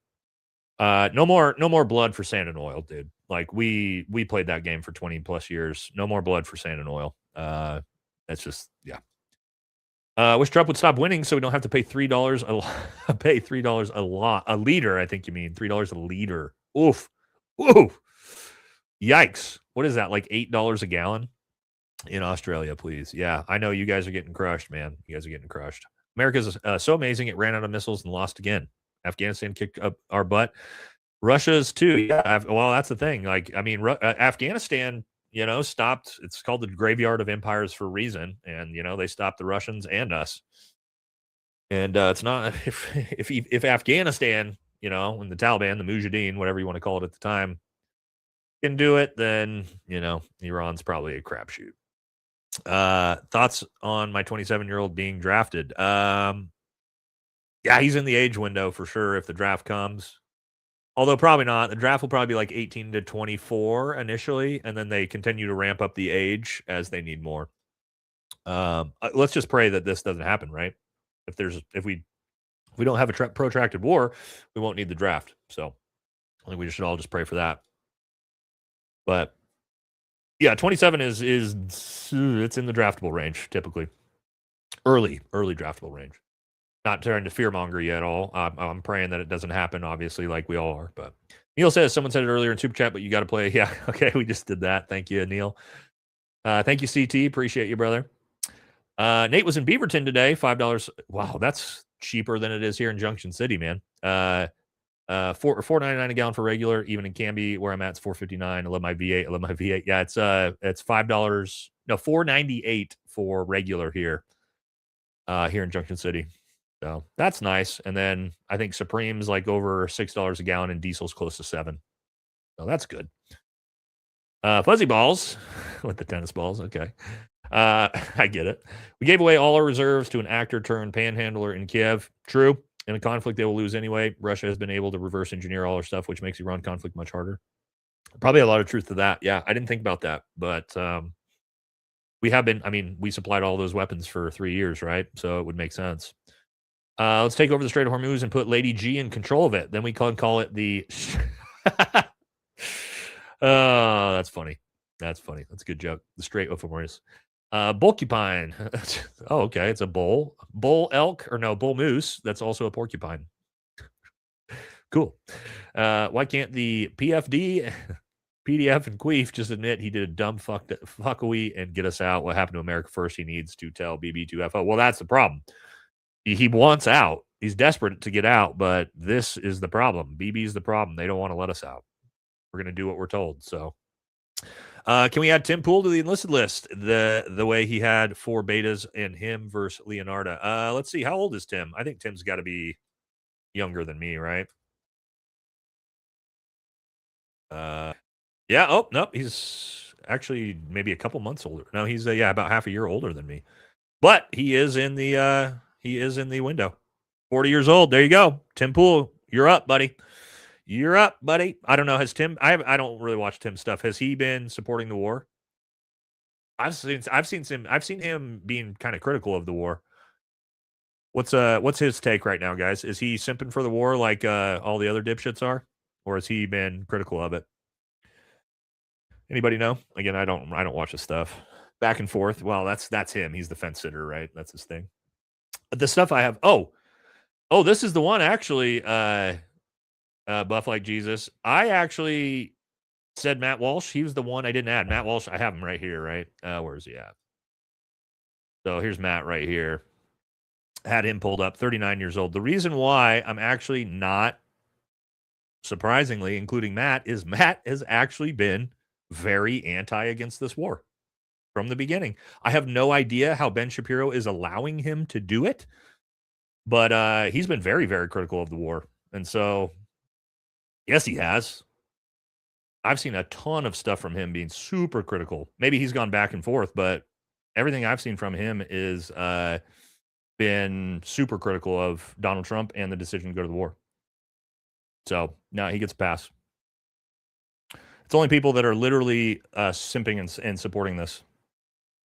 No more blood for sand and oil, dude. Like we played that game for 20 plus years. No more blood for sand and oil. That's just, yeah. Wish Trump would stop winning so we don't have to pay $3 a liter. I think you mean $3 a liter. Oof. Yikes. What is that? Like $8 a gallon in Australia, please. Yeah, I know you guys are getting crushed, man. You guys are getting crushed. America's so amazing. It ran out of missiles and lost again. Afghanistan kicked up our butt. Russia's too. Yeah. Well, that's the thing. Like, I mean, Afghanistan, stopped. It's called the graveyard of empires for a reason. And, they stopped the Russians and us. And it's not, if Afghanistan, when the Taliban, the Mujahideen, whatever you want to call it at the time, can do it, then, Iran's probably a crapshoot. Thoughts on my 27-year-old being drafted? Yeah, he's in the age window for sure if the draft comes. Although probably not. The draft will probably be like 18 to 24 initially, and then they continue to ramp up the age as they need more. Let's just pray that this doesn't happen, right? If we don't have a protracted war, we won't need the draft. So I think we should all just pray for that. But yeah, 27 is it's in the draftable range typically. Early draftable range. Not trying to fearmonger you at all. I'm praying that it doesn't happen, obviously, like we all are. But Neil says, someone said it earlier in Super Chat, but you got to play. Yeah, okay, we just did that. Thank you, Neil. Thank you, CT. Appreciate you, brother. Nate was in Beaverton today. $5. Wow, that's cheaper than it is here in Junction City, man. $4.99 a gallon for regular. Even in Canby, where I'm at, it's $4.59. I love my V8. Yeah, it's $5. No, $4.98 for regular here. Here in Junction City. So that's nice. And then I think Supreme's like over $6 a gallon and diesel's close to $7. So that's good. Fuzzy balls with the tennis balls. Okay. I get it. We gave away all our reserves to an actor turned panhandler in Kiev. True. In a conflict, they will lose anyway. Russia has been able to reverse engineer all our stuff, which makes Iran conflict much harder. Probably a lot of truth to that. Yeah, I didn't think about that. But we have been, we supplied all those weapons for 3 years, right? So it would make sense. Let's take over the Strait of Hormuz and put Lady G in control of it. Then we can call it the... Oh, that's funny. That's funny. That's a good joke. The Strait of Hormuz. Porcupine. Oh, okay. It's a bull. Bull elk, or no, bull moose. That's also a porcupine. Cool. Why can't the PFD, PDF, and Queef just admit he did a dumb fuckery and get us out? What happened to America first? He needs to tell BB2FO. Well, that's the problem. He wants out. He's desperate to get out, but this is the problem. BB's the problem. They don't want to let us out. We're going to do what we're told. So, can we add Tim Pool to the enlisted list? The way he had 4 betas and him versus Leonardo. Let's see. How old is Tim? I think Tim's got to be younger than me, right? Yeah. Oh, nope. He's actually maybe a couple months older. No, he's about half a year older than me. But he is in the window. 40 years old. There you go. Tim Pool, you're up, buddy. You're up, buddy. I don't know. Has Tim? I don't really watch Tim's stuff. Has he been supporting the war? I've seen him being kind of critical of the war. What's his take right now, guys? Is he simping for the war like all the other dipshits are, or has he been critical of it? Anybody know? Again, I don't watch his stuff. Back and forth. Well, that's him. He's the fence sitter, right? That's his thing. The stuff I have. Oh, this is the one actually. Buff Like Jesus. I actually said Matt Walsh. He was the one I didn't add. Matt Walsh. I have him right here, right? Where is he at? So here's Matt right here. Had him pulled up. 39 years old. The reason why I'm actually not, surprisingly, including Matt, is Matt has actually been very anti against this war from the beginning. I have no idea how Ben Shapiro is allowing him to do it, but he's been very, very critical of the war. And so, yes, he has. I've seen a ton of stuff from him being super critical. Maybe he's gone back and forth, but everything I've seen from him is been super critical of Donald Trump and the decision to go to the war. So, no, he gets a pass. It's only people that are literally simping and supporting this.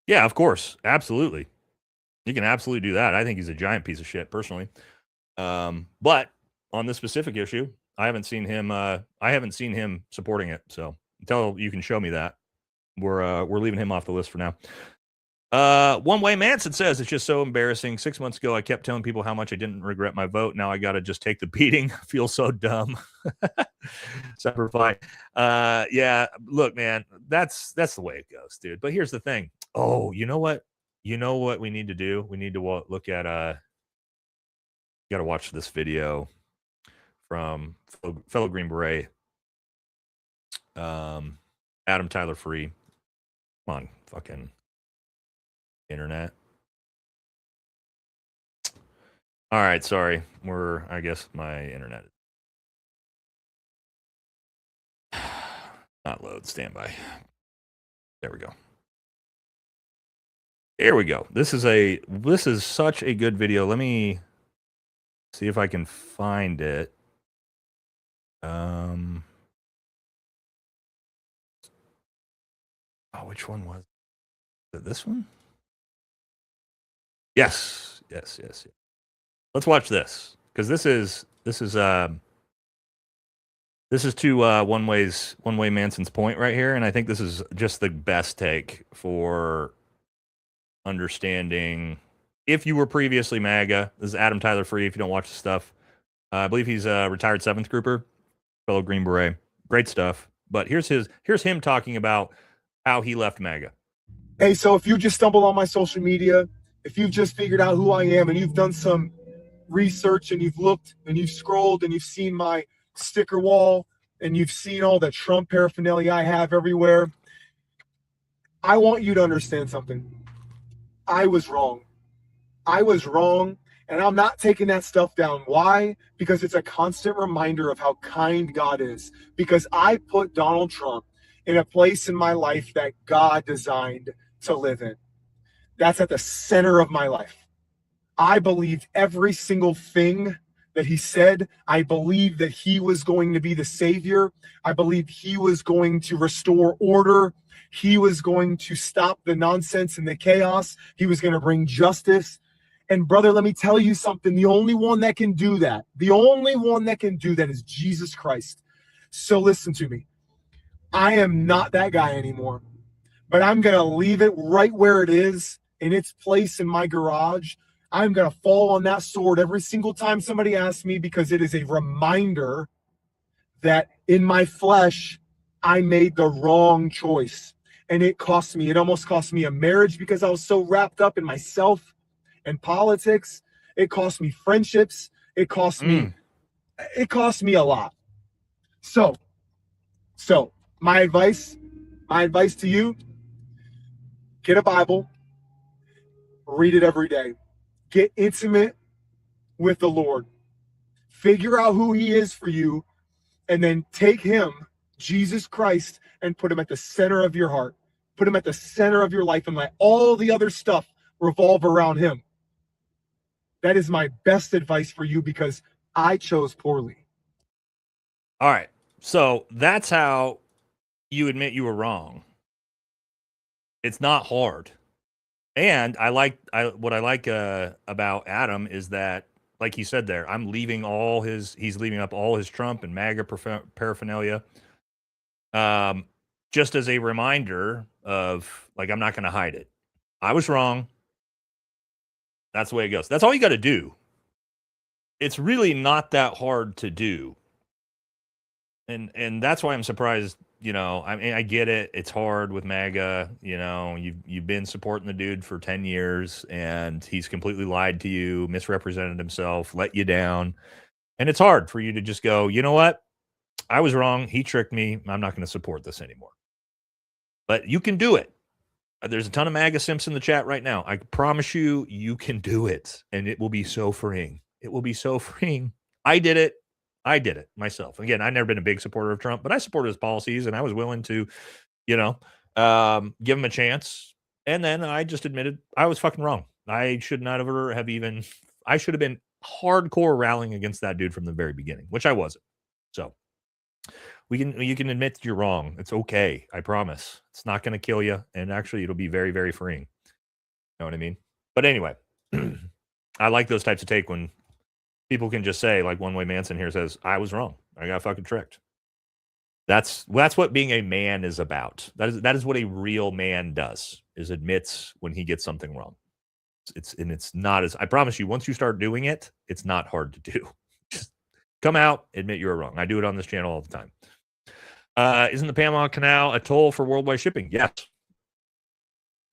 Yeah, of course. Absolutely. You can absolutely do that. I think he's a giant piece of shit, personally. But on this specific issue, I haven't seen him supporting it. So until you can show me that, we're leaving him off the list for now. One Way Manson says, it's just so embarrassing. 6 months ago, I kept telling people how much I didn't regret my vote. Now I got to just take the beating. Feel so dumb. Sacrifice. Yeah, look, man, that's the way it goes, dude. But here's the thing. Oh, you know what? You know what we need to do? We need to look at, got to watch this video from fellow Green Beret, Adam Tyler Free. Come on, fucking internet. All right, sorry. I guess my internet not load. Standby. There we go. Here we go. This is such a good video. Let me see if I can find it. Oh, which one was it? This one? Yes. Let's watch this, because this is to One Way Manson's point right here, and I think this is just the best take for understanding. If you were previously MAGA, this is Adam Tyler Free. If you don't watch the stuff, I believe he's a retired 7th grouper, fellow Green Beret. Great stuff. But here's him talking about how he left MAGA. Hey, so if you just stumbled on my social media, if you've just figured out who I am and you've done some research and you've looked and you've scrolled and you've seen my sticker wall and you've seen all the Trump paraphernalia I have everywhere, I want you to understand something. I was wrong. And I'm not taking that stuff down. Why? Because it's a constant reminder of how kind God is. Because I put Donald Trump in a place in my life that God designed to live in. That's at the center of my life. I believed every single thing that he said. I believed that he was going to be the savior. I believed he was going to restore order. He was going to stop the nonsense and the chaos. He was going to bring justice. And brother, let me tell you something. The only one that can do that, is Jesus Christ. So listen to me. I am not that guy anymore, but I'm going to leave it right where it is in its place in my garage. I'm going to fall on that sword every single time somebody asks me, because it is a reminder that in my flesh, I made the wrong choice. And it almost cost me a marriage because I was so wrapped up in myself and politics. It cost me friendships. It cost me a lot. So my advice to you, get a Bible, read it every day. Get intimate with the Lord. Figure out who he is for you, and then take him, Jesus Christ, and put him at the center of your heart. Put him at the center of your life, and let all the other stuff revolve around him. That is my best advice for you, because I chose poorly. All right. So that's how you admit you were wrong. It's not hard. And what I like about Adam is that, like he said there, he's leaving up all his Trump and MAGA paraphernalia. Just as a reminder of, like, I'm not going to hide it. I was wrong. That's the way it goes. That's all you got to do. It's really not that hard to do. And that's why I'm surprised, I mean, I get it. It's hard with MAGA, you've been supporting the dude for 10 years and he's completely lied to you, misrepresented himself, let you down. And it's hard for you to just go, you know what? I was wrong. He tricked me. I'm not going to support this anymore. But you can do it. There's a ton of MAGA simps in the chat right now. I promise you, you can do it. And it will be so freeing. It will be so freeing. I did it myself. Again, I've never been a big supporter of Trump, but I supported his policies and I was willing to, give him a chance. And then I just admitted I was fucking wrong. I should not have even, I should have been hardcore rallying against that dude from the very beginning, which I wasn't. So you can admit you're wrong. It's okay. I promise. It's not going to kill you. And actually, it'll be very, very freeing. You know what I mean? But anyway, I like those types of take when people can just say, like One Way Manson here says, I was wrong. I got fucking tricked. That's what being a man is about. That is what a real man does, is admits when he gets something wrong. It's not as, I promise you, once you start doing it, it's not hard to do. Just come out, admit you were wrong. I do it on this channel all the time. Isn't the Panama Canal a toll for worldwide shipping? Yes.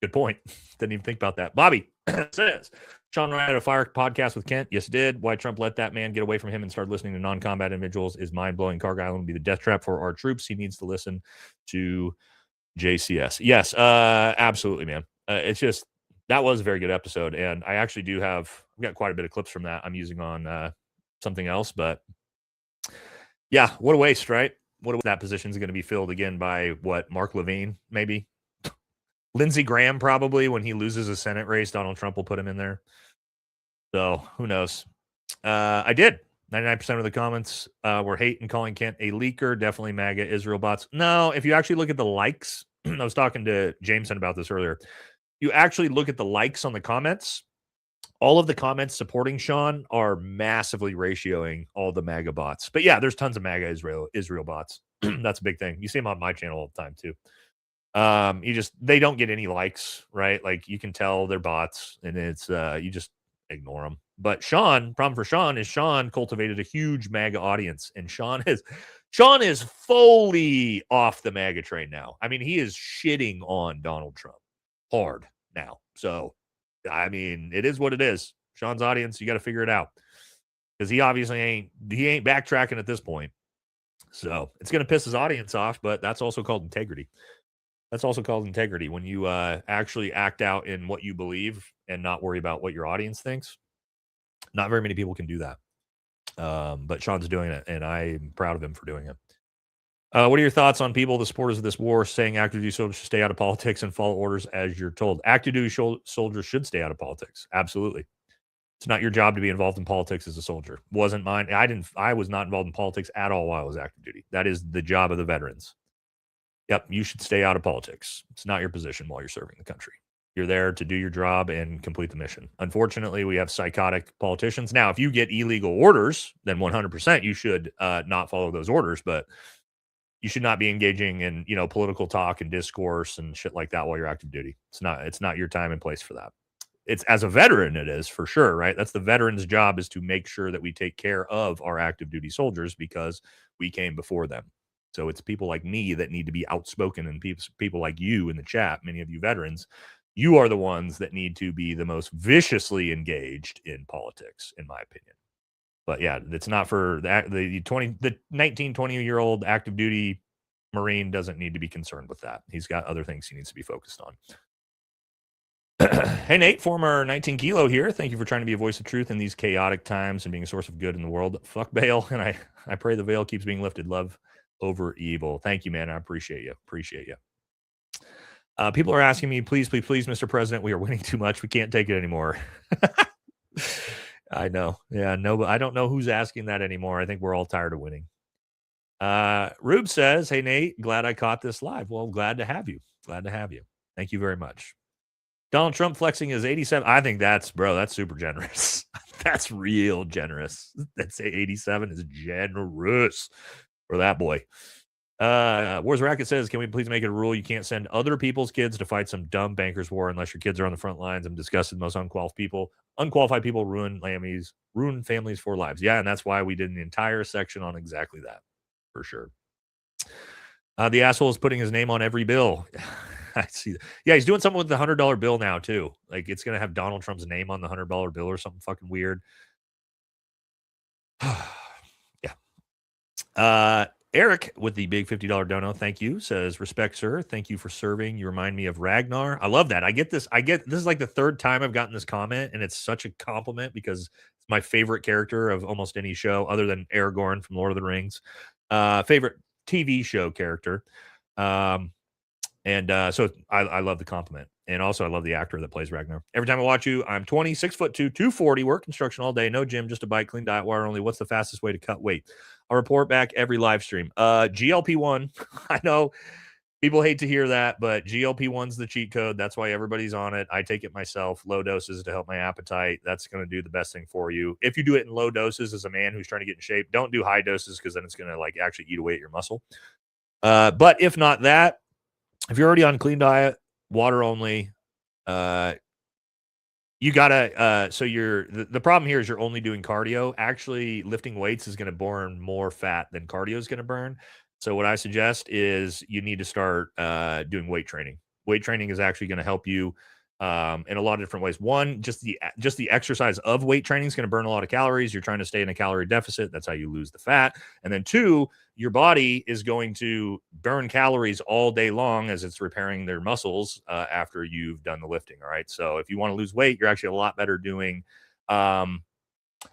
Good point. Didn't even think about that. Bobby says, Sean Ryan had a fire podcast with Kent. Yes, did. Why Trump let that man get away from him and start listening to non-combat individuals is mind-blowing. Kharg Island will be the death trap for our troops. He needs to listen to JCS. Yes, absolutely, man. It's just, that was a very good episode. And I actually I've got quite a bit of clips from that I'm using on something else. But yeah, what a waste, right? That position is going to be filled again by Mark Levine, maybe? Lindsey Graham, probably. When he loses a Senate race, Donald Trump will put him in there. So who knows? I did. 99% of the comments were hate and calling Kent a leaker. Definitely MAGA Israel bots. No, if you actually look at the likes, I was talking to Jameson about this earlier. You actually look at the likes on the comments. All of the comments supporting Sean are massively ratioing all the MAGA bots. But yeah, there's tons of MAGA Israel bots. That's a big thing. You see them on my channel all the time too. They don't get any likes, right? Like, you can tell they're bots, and it's you just ignore them. But problem for Sean is Sean cultivated a huge MAGA audience, and Sean is fully off the MAGA train now. I mean, he is shitting on Donald Trump hard now. So I mean, it is what it is. Sean's audience, you got to figure it out, because he obviously ain't backtracking at this point. So it's going to piss his audience off, but that's also called integrity. That's also called integrity, when you actually act out in what you believe and not worry about what your audience thinks. Not very many people can do that. But Sean's doing it, and I'm proud of him for doing it. What are your thoughts on people, the supporters of this war, saying active duty soldiers should stay out of politics and follow orders as you're told? Active duty soldiers should stay out of politics. Absolutely. It's not your job to be involved in politics as a soldier. Wasn't mine. I was not involved in politics at all while I was active duty. That is the job of the veterans. Yep, you should stay out of politics. It's not your position while you're serving the country. You're there to do your job and complete the mission. Unfortunately, we have psychotic politicians. Now, if you get illegal orders, then 100% you should not follow those orders, but you should not be engaging in, political talk and discourse and shit like that while you're active duty. It's not your time and place for that. It's, as a veteran, it is for sure, right? That's the veteran's job, is to make sure that we take care of our active duty soldiers because we came before them. So it's people like me that need to be outspoken, and people like you in the chat, many of you veterans, you are the ones that need to be the most viciously engaged in politics, in my opinion. But yeah, it's not for the 19, 20-year-old active duty Marine doesn't need to be concerned with that. He's got other things he needs to be focused on. Hey, Nate, former 19 Kilo here. Thank you for trying to be a voice of truth in these chaotic times and being a source of good in the world. Fuck bail, and I pray the veil keeps being lifted. Love over evil. Thank you, man. I appreciate you. People are asking me, please, Mr. President, we are winning too much. We can't take it anymore. I know. Yeah, no, but I don't know who's asking that anymore. I think we're all tired of winning. Rube says, hey, Nate, glad I caught this live. Well, glad to have you. Thank you very much. Donald Trump flexing his 87. I think that's super generous. That's real generous. That say 87 is generous for that boy. Wars Racket says, can we please make it a rule you can't send other people's kids to fight some dumb bankers war unless your kids are on the front lines? I'm disgusted. Most unqualified people ruin families for lives. Yeah, and that's why we did an entire section on exactly that, for sure. The asshole is putting his name on every bill. I see that. Yeah, he's doing something with the $100 bill now too. Like, it's gonna have Donald Trump's name on the $100 bill or something fucking weird. Yeah. Eric with the big $50 dono, thank you, says, respect, sir. Thank you for serving. You remind me of Ragnar. I love that. This is like the third time I've gotten this comment, and it's such a compliment because it's my favorite character of almost any show other than Aragorn from Lord of the Rings. Favorite TV show character. So I love the compliment. And also I love the actor that plays Ragnar. Every time I watch you, I'm 20, 6'2", 240, work construction all day, no gym, just a bike, clean diet, water only. What's the fastest way to cut weight? I'll report back every live stream. GLP-1. I know people hate to hear that, but GLP-1's the cheat code. That's why everybody's on it. I take it myself, low doses to help my appetite. That's going to do the best thing for you. If you do it in low doses as a man who's trying to get in shape, don't do high doses because then it's going to actually eat away at your muscle. But if not that, if you're already on clean diet, water only, you gotta, the problem here is you're only doing cardio. Actually, lifting weights is going to burn more fat than cardio is going to burn. So what I suggest is you need to start doing weight training. Weight training is actually going to help you in a lot of different ways. One, just the exercise of weight training is going to burn a lot of calories. You're trying to stay in a calorie deficit. That's how you lose the fat. And then two, your body is going to burn calories all day long as it's repairing their muscles after you've done the lifting. All right. So if you want to lose weight, you're actually a lot better doing the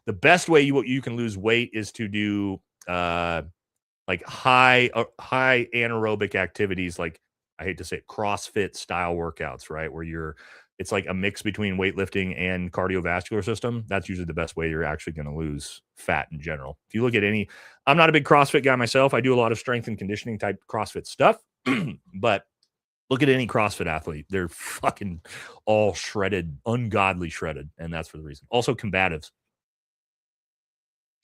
best way you can lose weight is to do like high anaerobic activities, like, I hate to say it, CrossFit style workouts, right? Where it's like a mix between weightlifting and cardiovascular system. That's usually the best way you're actually going to lose fat in general. If you look at I'm not a big CrossFit guy myself. I do a lot of strength and conditioning type CrossFit stuff, but look at any CrossFit athlete. They're fucking all shredded, ungodly shredded. And that's for the reason. Also combatives.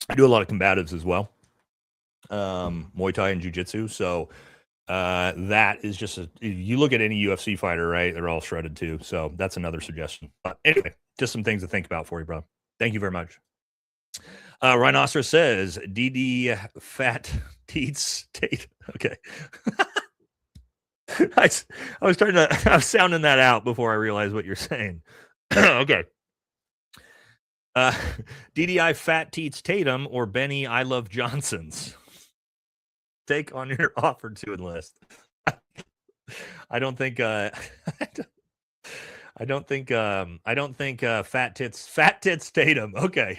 I do a lot of combatives as well. Muay Thai and Jiu-Jitsu. So, that is just if you look at any UFC fighter, right? They're all shredded too. So that's another suggestion. But anyway, just some things to think about for you, bro. Thank you very much. Rhinoceros says DD fat teats Tate. Okay. I was sounding that out before I realized what you're saying. Okay. DDI fat teats Tatum or Benny I love Johnson's. Take on your offer to enlist. I don't think fat tits Tatum. Okay.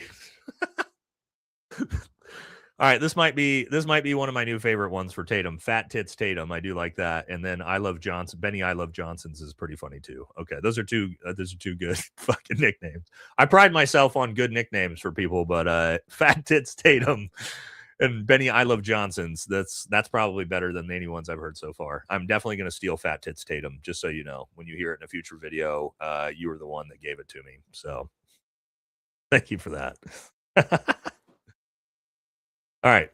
All right, this might be one of my new favorite ones for Tatum. Fat tits Tatum. I do like that. And then I love Johnson. Benny I love Johnson's is pretty funny too. Okay, those are two good fucking nicknames. I pride myself on good nicknames for people, but fat tits Tatum And Benny, I love Johnson's. That's probably better than any ones I've heard so far. I'm definitely going to steal Fat Tits Tatum, just so you know. When you hear it in a future video, you were the one that gave it to me. So thank you for that. All right.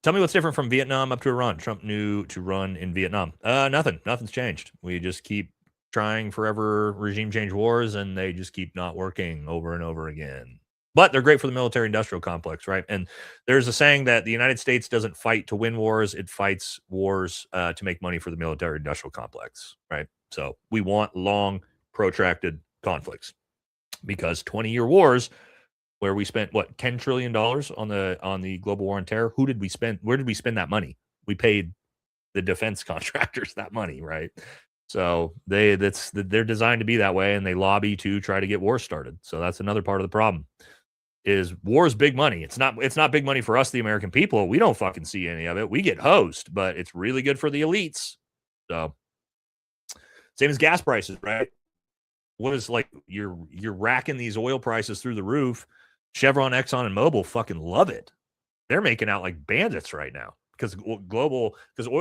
Tell me what's different from Vietnam up to Iran. Trump knew to run in Vietnam. Nothing. Nothing's changed. We just keep trying forever regime change wars, and they just keep not working over and over again. But they're great for the military industrial complex, right? And there's a saying that the United States doesn't fight to win wars, it fights wars to make money for the military industrial complex, right? So we want long, protracted conflicts, because 20-year wars where we spent what, $10 trillion on the global war on terror, where did we spend that money? We paid the defense contractors that money, right? So they're designed to be that way, and they lobby to try to get wars started. So that's another part of the problem. Is war is big money. It's not big money for us, the American people. We don't fucking see any of it. We get hosed, but it's really good for the elites. So same as gas prices, right? What is, like, you're racking these oil prices through the roof. Chevron, Exxon, and Mobil fucking love it. They're making out like bandits right now because oil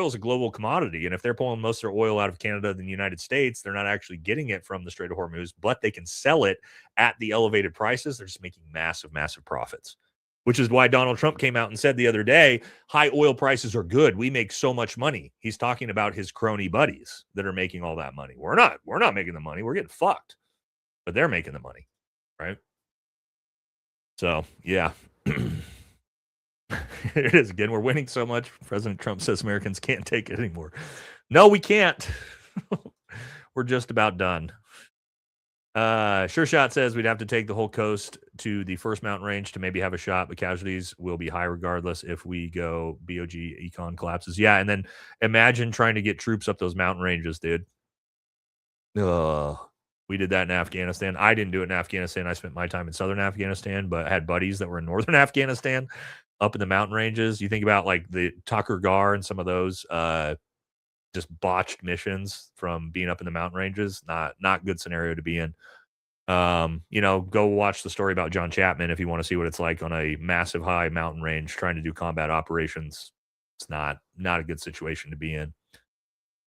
is a global commodity, and if they're pulling most of their oil out of Canada than the United States, they're not actually getting it from the Strait of Hormuz, but they can sell it at the elevated prices. They're just making massive, massive profits, which is why Donald Trump came out and said the other day, high oil prices are good. We make so much money. He's talking about his crony buddies that are making all that money. We're not making the money. We're getting fucked, but they're making the money, right? So, yeah. It is again. We're winning so much. President Trump says Americans can't take it anymore. No, we can't. We're just about done. Sure Shot says we'd have to take the whole coast to the first mountain range to maybe have a shot, but casualties will be high regardless if we go BOG econ collapses. Yeah, and then imagine trying to get troops up those mountain ranges, dude. We did that in Afghanistan. I didn't do it in Afghanistan. I spent my time in southern Afghanistan, but I had buddies that were in northern Afghanistan up in the mountain ranges. You think about like the Tucker Gar and some of those just botched missions from being up in the mountain ranges. Not good scenario to be in. Go watch the story about John Chapman if you want to see what it's like on a massive high mountain range trying to do combat operations. It's not a good situation to be in.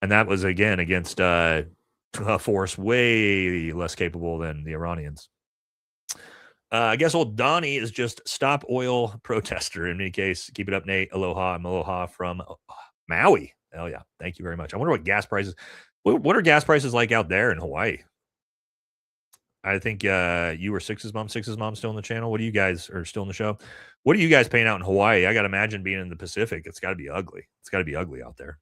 And that was, again, against a force way less capable than the Iranians. I guess old Donnie is just stop oil protester. In any case, keep it up, Nate. Aloha and aloha from Maui. Hell yeah. Thank you very much. I wonder what gas prices, what are gas prices like out there in Hawaii? I think you were Six's mom still in the channel. What do you guys are still in the show? What are you guys paying out in Hawaii? I got to imagine being in the Pacific. It's got to be ugly. It's got to be ugly out there.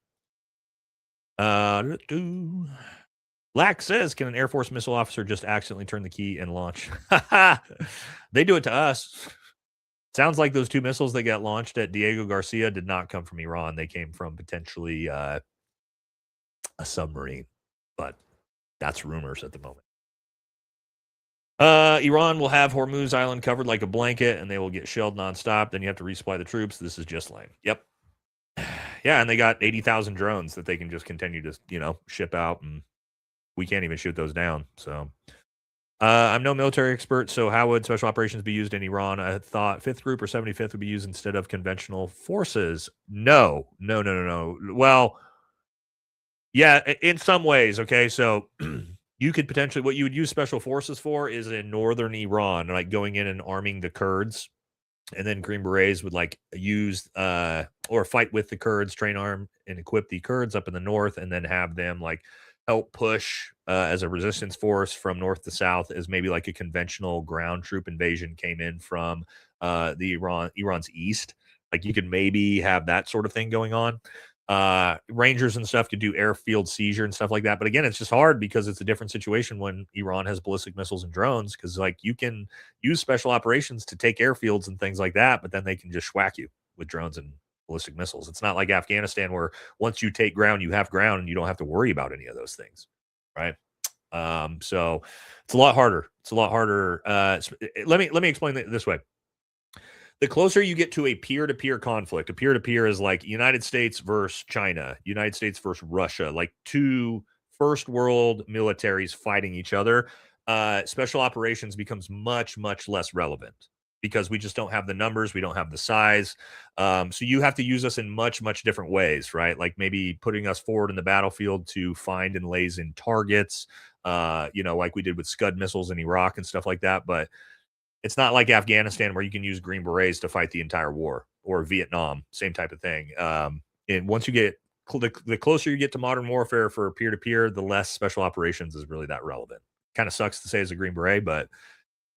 Lack says, can an Air Force missile officer just accidentally turn the key and launch? They do it to us. Sounds like those 2 missiles that got launched at Diego Garcia did not come from Iran. They came from potentially a submarine, but that's rumors at the moment. Iran will have Hormuz Island covered like a blanket, and they will get shelled nonstop. Then you have to resupply the troops. This is just lame. Yep. Yeah, and they got 80,000 drones that they can just continue to, ship out, and we can't even shoot those down. So I'm no military expert, so how would special operations be used in Iran? I thought 5th Group or 75th would be used instead of conventional forces. No. Well, yeah, in some ways, okay, so you could potentially, what you would use special forces for is in northern Iran, like going in and arming the Kurds, and then Green Berets would like use or fight with the Kurds, train, arm, and equip the Kurds up in the north, and then have them like help push as a resistance force from north to south, as maybe like a conventional ground troop invasion came in from Iran's east. Like you could maybe have that sort of thing going on. Rangers and stuff could do airfield seizure and stuff like that. But again, it's just hard because it's a different situation when Iran has ballistic missiles and drones, because like you can use special operations to take airfields and things like that, but then they can just schwack you with drones and ballistic missiles. It's not like Afghanistan where once you take ground, you have ground and you don't have to worry about any of those things, right? So it's a lot harder. Let me explain it this way. The closer you get to a peer-to-peer conflict, a peer-to-peer is like United States versus China, United States versus Russia, like 2 first world militaries fighting each other, special operations becomes much, much less relevant. because we just don't have the numbers, we don't have the size. So you have to use us in much, much different ways, right? Like maybe putting us forward in the battlefield to find and lays in targets, like we did with Scud missiles in Iraq and stuff like that. But it's not like Afghanistan where you can use Green Berets to fight the entire war, or Vietnam, same type of thing. And once you get the closer you get to modern warfare for peer-to-peer, the less special operations is really that relevant. Kind of sucks to say as a Green Beret, but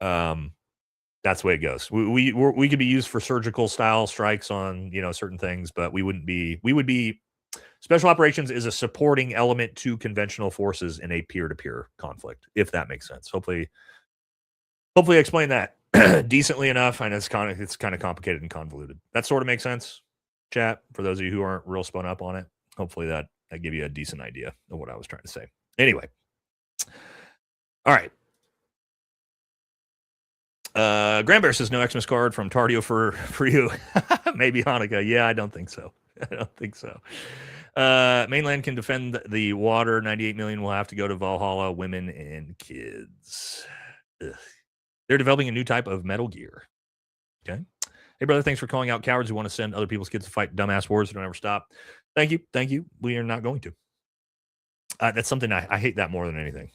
that's the way it goes. We could be used for surgical style strikes on certain things, but we would be special operations is a supporting element to conventional forces in a peer-to-peer conflict, if that makes sense. Hopefully I explained that decently enough. I know it's kind of complicated and convoluted. That sort of makes sense, chat, for those of you who aren't real spun up on it. Hopefully that give you a decent idea of what I was trying to say. Anyway. All right. Grand Bear says no Xmas card from Tardio for you. Maybe Hanukkah. Yeah, I don't think so. Mainland can defend the water. 98 million will have to go to Valhalla, women and kids. Ugh. They're developing a new type of Metal Gear. Okay. Hey, brother, thanks for calling out cowards who want to send other people's kids to fight dumbass wars that don't ever stop. Thank you. We are not going to. That's something I hate that more than anything.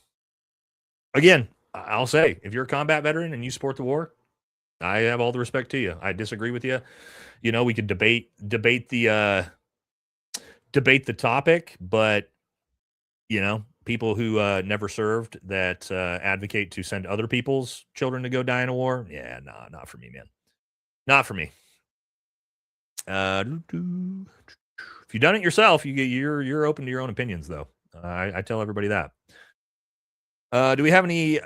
Again, I'll say, if you're a combat veteran and you support the war, I have all the respect to you. I disagree with you. We could debate the topic, but people who never served that advocate to send other people's children to go die in a war, yeah, nah, not for me, man. Not for me. If you've done it yourself, you're open to your own opinions, though. I tell everybody that. Do we have any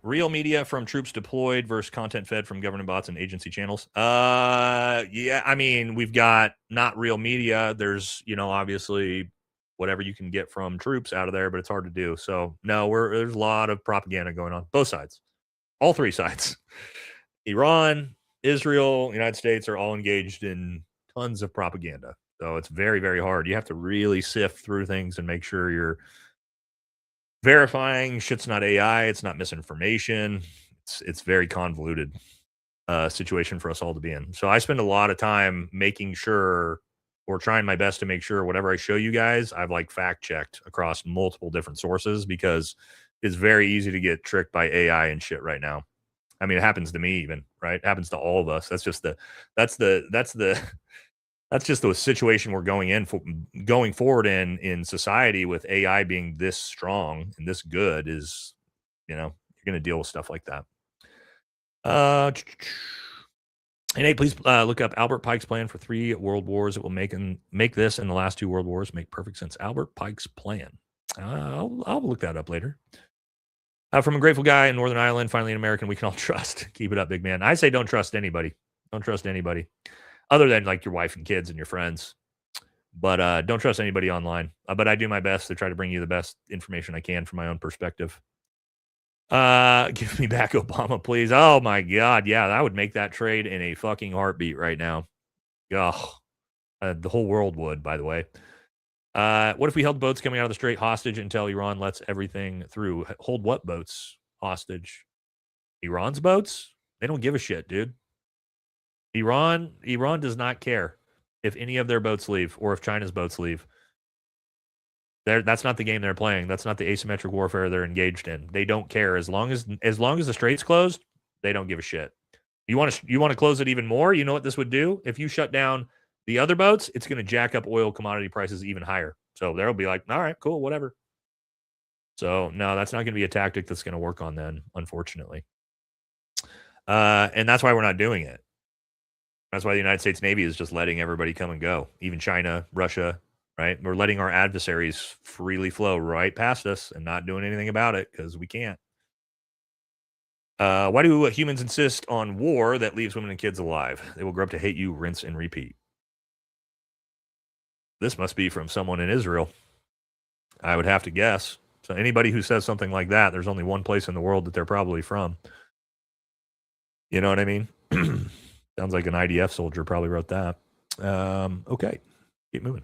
real media from troops deployed versus content fed from government bots and agency channels? Yeah, I mean, we've got not real media. There's, obviously whatever you can get from troops out of there, but it's hard to do. So no, there's a lot of propaganda going on. Both sides. All three sides. Iran, Israel, United States are all engaged in tons of propaganda. So it's very, very hard. You have to really sift through things and make sure you're verifying shit's not AI, it's not misinformation. It's very convoluted situation for us all to be in. So I spend a lot of time making sure, or trying my best to make sure whatever I show you guys, I've fact checked across multiple different sources, because it's very easy to get tricked by AI and shit right now. I mean, it happens to me even, right? It happens to all of us. That's just the situation we're going forward in society, with AI being this strong and this good, is, you're going to deal with stuff like that. And hey, please look up Albert Pike's plan for 3 world wars. It will make this and the last 2 world wars make perfect sense. Albert Pike's plan. I'll look that up later. From a grateful guy in Northern Ireland, finally an American we can all trust. Keep it up, big man. I say don't trust anybody. Don't trust anybody. Other than your wife and kids and your friends. But don't trust anybody online. But I do my best to try to bring you the best information I can from my own perspective. Give me back Obama, please. Oh my God. Yeah, I would make that trade in a fucking heartbeat right now. Oh, the whole world would, by the way. What if we held boats coming out of the Strait hostage until Iran lets everything through? Hold what boats hostage? Iran's boats? They don't give a shit, dude. Iran does not care if any of their boats leave, or if China's boats leave. That's not the game they're playing. That's not the asymmetric warfare they're engaged in. They don't care. As long as the strait's closed, they don't give a shit. You want to close it even more? You know what this would do? If you shut down the other boats, it's going to jack up oil commodity prices even higher. So they'll be like, all right, cool, whatever. So no, that's not going to be a tactic that's going to work on them, unfortunately. And that's why we're not doing it. That's why the United States Navy is just letting everybody come and go, even China, Russia, right? We're letting our adversaries freely flow right past us and not doing anything about it because we can't. Why do humans insist on war that leaves women and kids alive? They will grow up to hate you, rinse and repeat. This must be from someone in Israel, I would have to guess. So anybody who says something like that, there's only one place in the world that they're probably from. You know what I mean? Sounds like an IDF soldier probably wrote that. Okay, keep moving.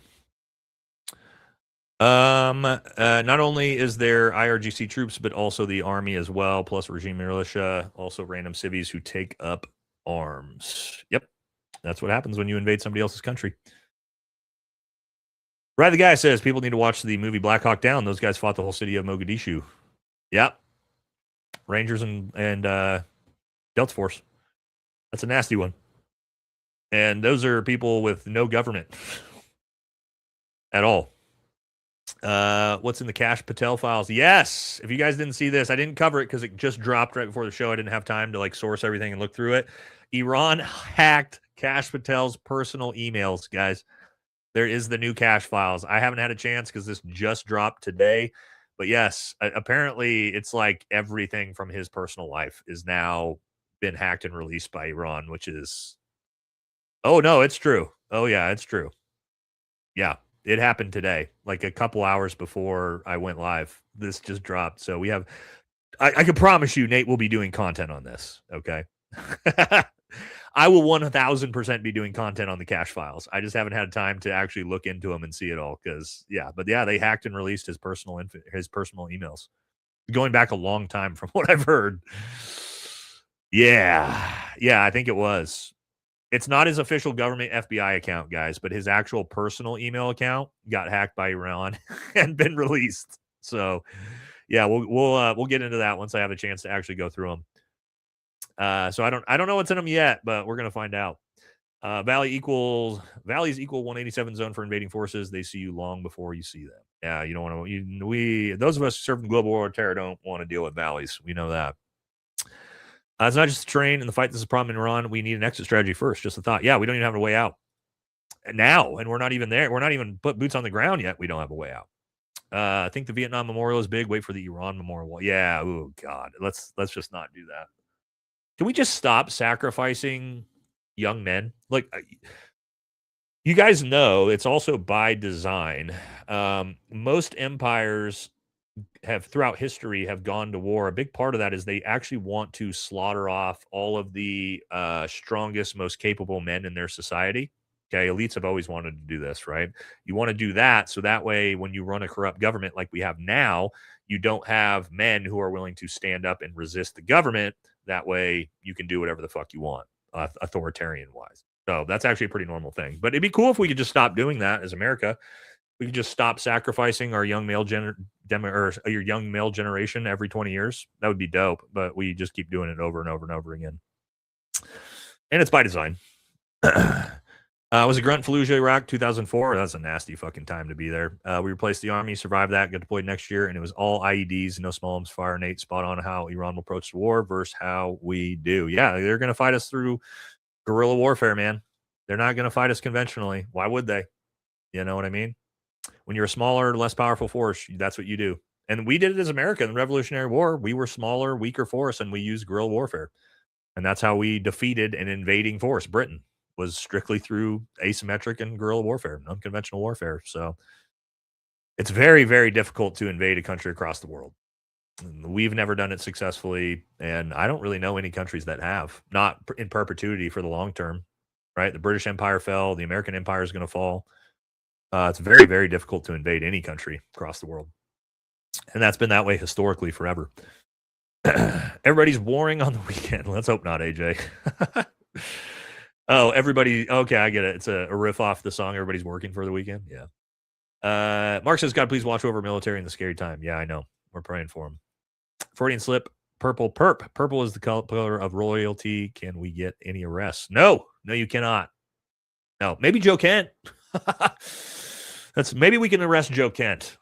Not only is there IRGC troops, but also the army as well, plus regime militia, also random civies who take up arms. Yep. That's what happens when you invade somebody else's country. Right, the guy says people need to watch the movie Black Hawk Down. Those guys fought the whole city of Mogadishu. Yep. Rangers and Delta Force. That's a nasty one. And those are people with no government at all. What's in the Kash Patel files? Yes. If you guys didn't see this, I didn't cover it because it just dropped right before the show. I didn't have time to like source everything and look through it. Iran hacked Kash Patel's personal emails, guys. There is the new Kash files. I haven't had a chance because this just dropped today. But yes, apparently it's like everything from his personal life is now been hacked and released by Iran, which is... Oh, no, it's true. Oh, yeah, it's true. Yeah, it happened today, like a couple hours before I went live. This just dropped. So we have... I can promise you Nate will be doing content on this, okay? I will 1000% be doing content on the Kash files. I just haven't had time to actually look into them and see it all because, yeah. But, yeah, they hacked and released his personal emails. Going back a long time from what I've heard. Yeah. Yeah, I think it was. It's not his official government FBI account, guys, but his actual personal email account got hacked by Iran and been released. So, yeah, we'll get into that once I have a chance to actually go through them. So I don't know what's in them yet, but we're gonna find out. Valleys equal 187 zone for invading forces. They see you long before you see them. Yeah, you don't want to. We those of us who serve in global war terror don't want to deal with valleys. We know that. It's not just a terrain in the fight. This is a problem in Iran. We need an exit strategy first. Just a thought. Yeah, we don't even have a way out now, and we're not even there. We're not even put boots on the ground yet. We don't have a way out. I think the Vietnam Memorial is big. Wait for the Iran Memorial. Yeah. Oh God. Let's just not do that. Can we just stop sacrificing young men? Like, you guys know it's also by design. Most empires have throughout history have gone to war. A big part of that is they actually want to slaughter off all of the strongest, most capable men in their society. Okay, elites have always wanted to do this, right? You want to do that so that way when you run a corrupt government like we have now, you don't have men who are willing to stand up and resist the government. That way you can do whatever the fuck you want, authoritarian-wise. So that's actually a pretty normal thing. But it'd be cool if we could just stop doing that as America. We could just stop sacrificing our young male your young male generation every 20 years. That would be dope. But we just keep doing it over and over and over again. And it's by design. Was a Grunt Fallujah, Iraq, 2004. That's a nasty fucking time to be there. We replaced the army, survived that, got deployed next year, and it was all IEDs, no small arms fire. Nate, spot on how Iran will approach the war versus how we do. Yeah, they're going to fight us through guerrilla warfare, man. They're not going to fight us conventionally. Why would they? You know what I mean? When you're a smaller, less powerful force, that's what you do. And we did it as America in the Revolutionary War. We were smaller, weaker force, and we used guerrilla warfare. And that's how we defeated an invading force, Britain. Was strictly through asymmetric and guerrilla warfare, unconventional warfare. So it's very, very difficult to invade a country across the world. We've never done it successfully, and I don't really know any countries that have, not in perpetuity for the long term, right? The British Empire fell. The American Empire is going to fall. It's very, very difficult to invade any country across the world. And that's been that way historically forever. Everybody's warring on the weekend. Let's hope not, AJ. Oh, everybody. Okay, I get it. It's a riff off the song. Everybody's working for the weekend. Yeah. Mark says, God, please watch over military in the scary time. Yeah, I know. We're praying for him. Freudian slip. Purple. Purple is the color of royalty. Can we get any arrests? No, you cannot. No, maybe Joe Kent. Maybe we can arrest Joe Kent.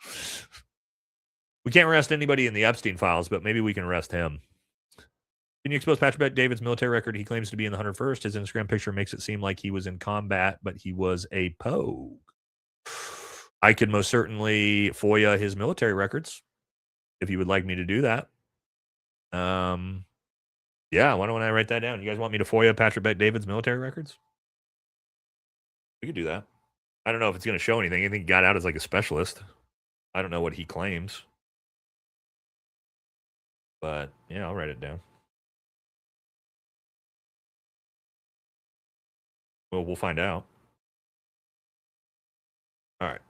We can't arrest anybody in the Epstein files, but maybe we can arrest him. Can you expose Patrick Bet David's military record? He claims to be in the 101st. His Instagram picture makes it seem like he was in combat, but he was a pogue. I could most certainly FOIA his military records if you would like me to do that. Yeah, why don't I write that down? You guys want me to FOIA Patrick Bet David's military records? We could do that. I don't know if it's going to show anything. I think he got out as like a specialist. I don't know what he claims. But, yeah, I'll write it down. Well, we'll find out. All right.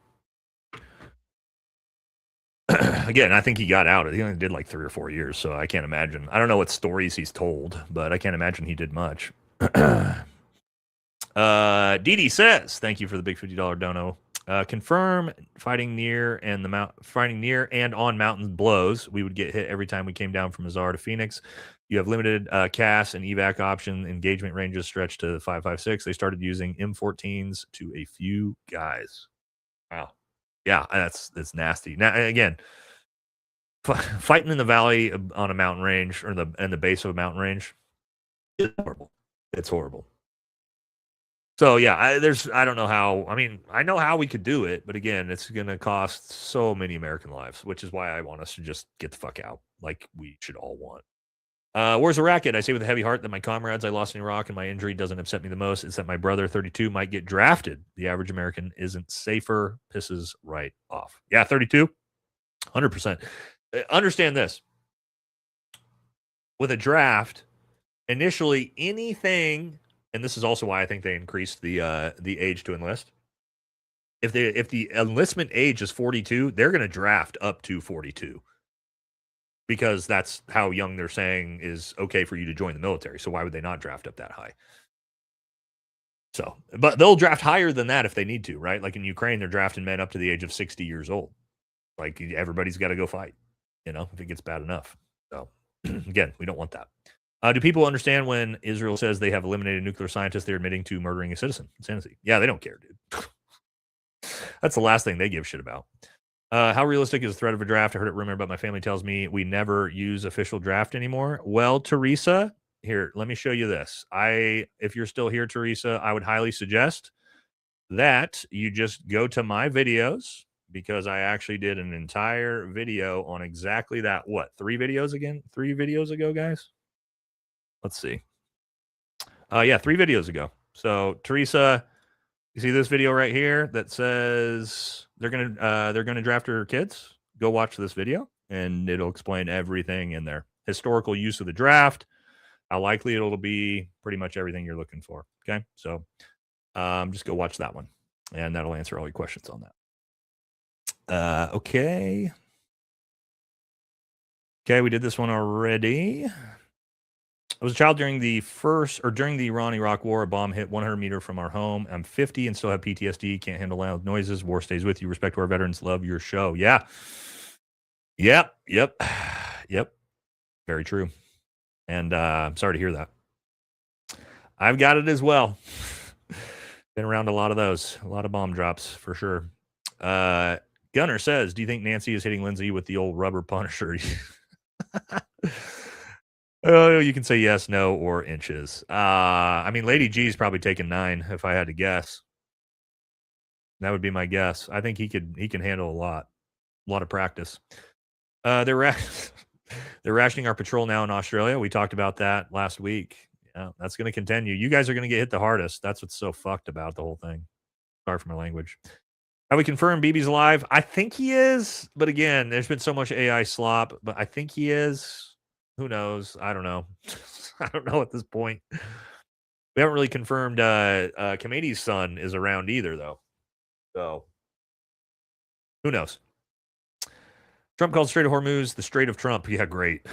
Again, I think he got out. He only did like 3 or 4 years, so I can't imagine. I don't know what stories he's told, but I can't imagine he did much. Dee says, thank you for the big $50 dono. Confirm fighting near and on mountain blows. We would get hit every time we came down from Azar to Phoenix. You have limited CAS and evac option. Engagement ranges stretch to 5.56. They started using M14s to a few guys. Wow. Yeah, that's nasty. Now again, fighting in the valley on a mountain range or in the base of a mountain range is horrible. It's horrible. So yeah, I don't know how. I mean, I know how we could do it, but again, it's going to cost so many American lives, which is why I want us to just get the fuck out, like we should all want. Where's the racket? I say with a heavy heart that my comrades I lost in Iraq and my injury doesn't upset me the most. It's that my brother, 32, might get drafted. The average American isn't safer. Pisses right off. Yeah, 32, 100%. Understand this. With a draft, initially anything. And this is also why I think they increased the age to enlist. If the enlistment age is 42, they're going to draft up to 42 because that's how young they're saying is okay for you to join the military. So why would they not draft up that high? So, but they'll draft higher than that if they need to, right? Like in Ukraine, they're drafting men up to the age of 60 years old. Like everybody's got to go fight, if it gets bad enough. So again, we don't want that. Do people understand when Israel says they have eliminated nuclear scientists, they're admitting to murdering a citizen? Insanity. Yeah, they don't care, dude. That's the last thing they give shit about. How realistic is the threat of a draft? I heard it rumored, but my family tells me we never use official draft anymore. Well, Teresa, here, let me show you this. If you're still here, Teresa, I would highly suggest that you just go to my videos because I actually did an entire video on exactly that. What, 3 videos ago, guys? Let's see. 3 videos ago. So Teresa, you see this video right here that says they're gonna draft her kids? Go watch this video, and it'll explain everything in there. Historical use of the draft, how likely it'll be, pretty much everything you're looking for. Okay, so just go watch that one, and that'll answer all your questions on that. Okay, we did this one already. I was a child during the Iran-Iraq war. A bomb hit 100 meters from our home. I'm 50 and still have PTSD. Can't handle loud noises. War stays with you. Respect to our veterans. Love your show. Yeah. Yep. Very true. And I'm sorry to hear that. I've got it as well. Been around a lot of those. A lot of bomb drops for sure. Gunner says, do you think Nancy is hitting Lindsay with the old rubber punisher? Oh, you can say yes, no, or inches. I mean, Lady G's probably taking 9 if I had to guess. That would be my guess. I think he can handle a lot of practice. They're rationing our patrol now in Australia. We talked about that last week. Yeah, that's going to continue. You guys are going to get hit the hardest. That's what's so fucked about the whole thing. Sorry for my language. Have we confirmed BB's alive? I think he is, but again, there's been so much AI slop, but I think he is. Who knows? I don't know. I don't know at this point. We haven't really confirmed Khamenei's son is around either, though. So, who knows? Trump called Strait of Hormuz the Strait of Trump. Yeah, great.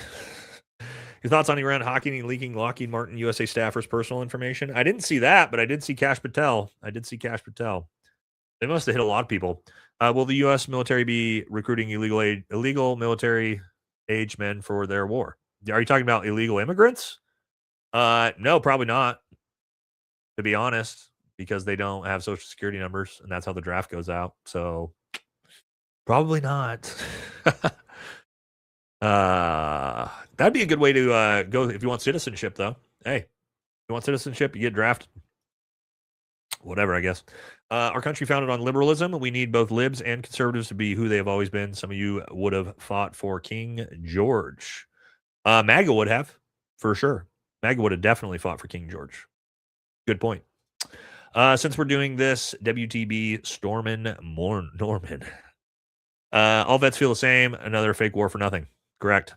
Your thoughts on Iran hacking and leaking Lockheed Martin USA staffers' personal information? I didn't see that, but I did see Kash Patel. They must have hit a lot of people. Will the U.S. military be recruiting illegal military age men for their war? Are you talking about illegal immigrants? No, probably not, to be honest, because they don't have social security numbers, and that's how the draft goes out. So probably not. That'd be a good way to go if you want citizenship, though. Hey, if you want citizenship, you get drafted. Whatever, I guess. Our country founded on liberalism. We need both libs and conservatives to be who they have always been. Some of you would have fought for King George. MAGA would have, for sure. MAGA would have definitely fought for King George. Good point. Since we're doing this, WTB Stormin Norman. All vets feel the same. Another fake war for nothing. Correct.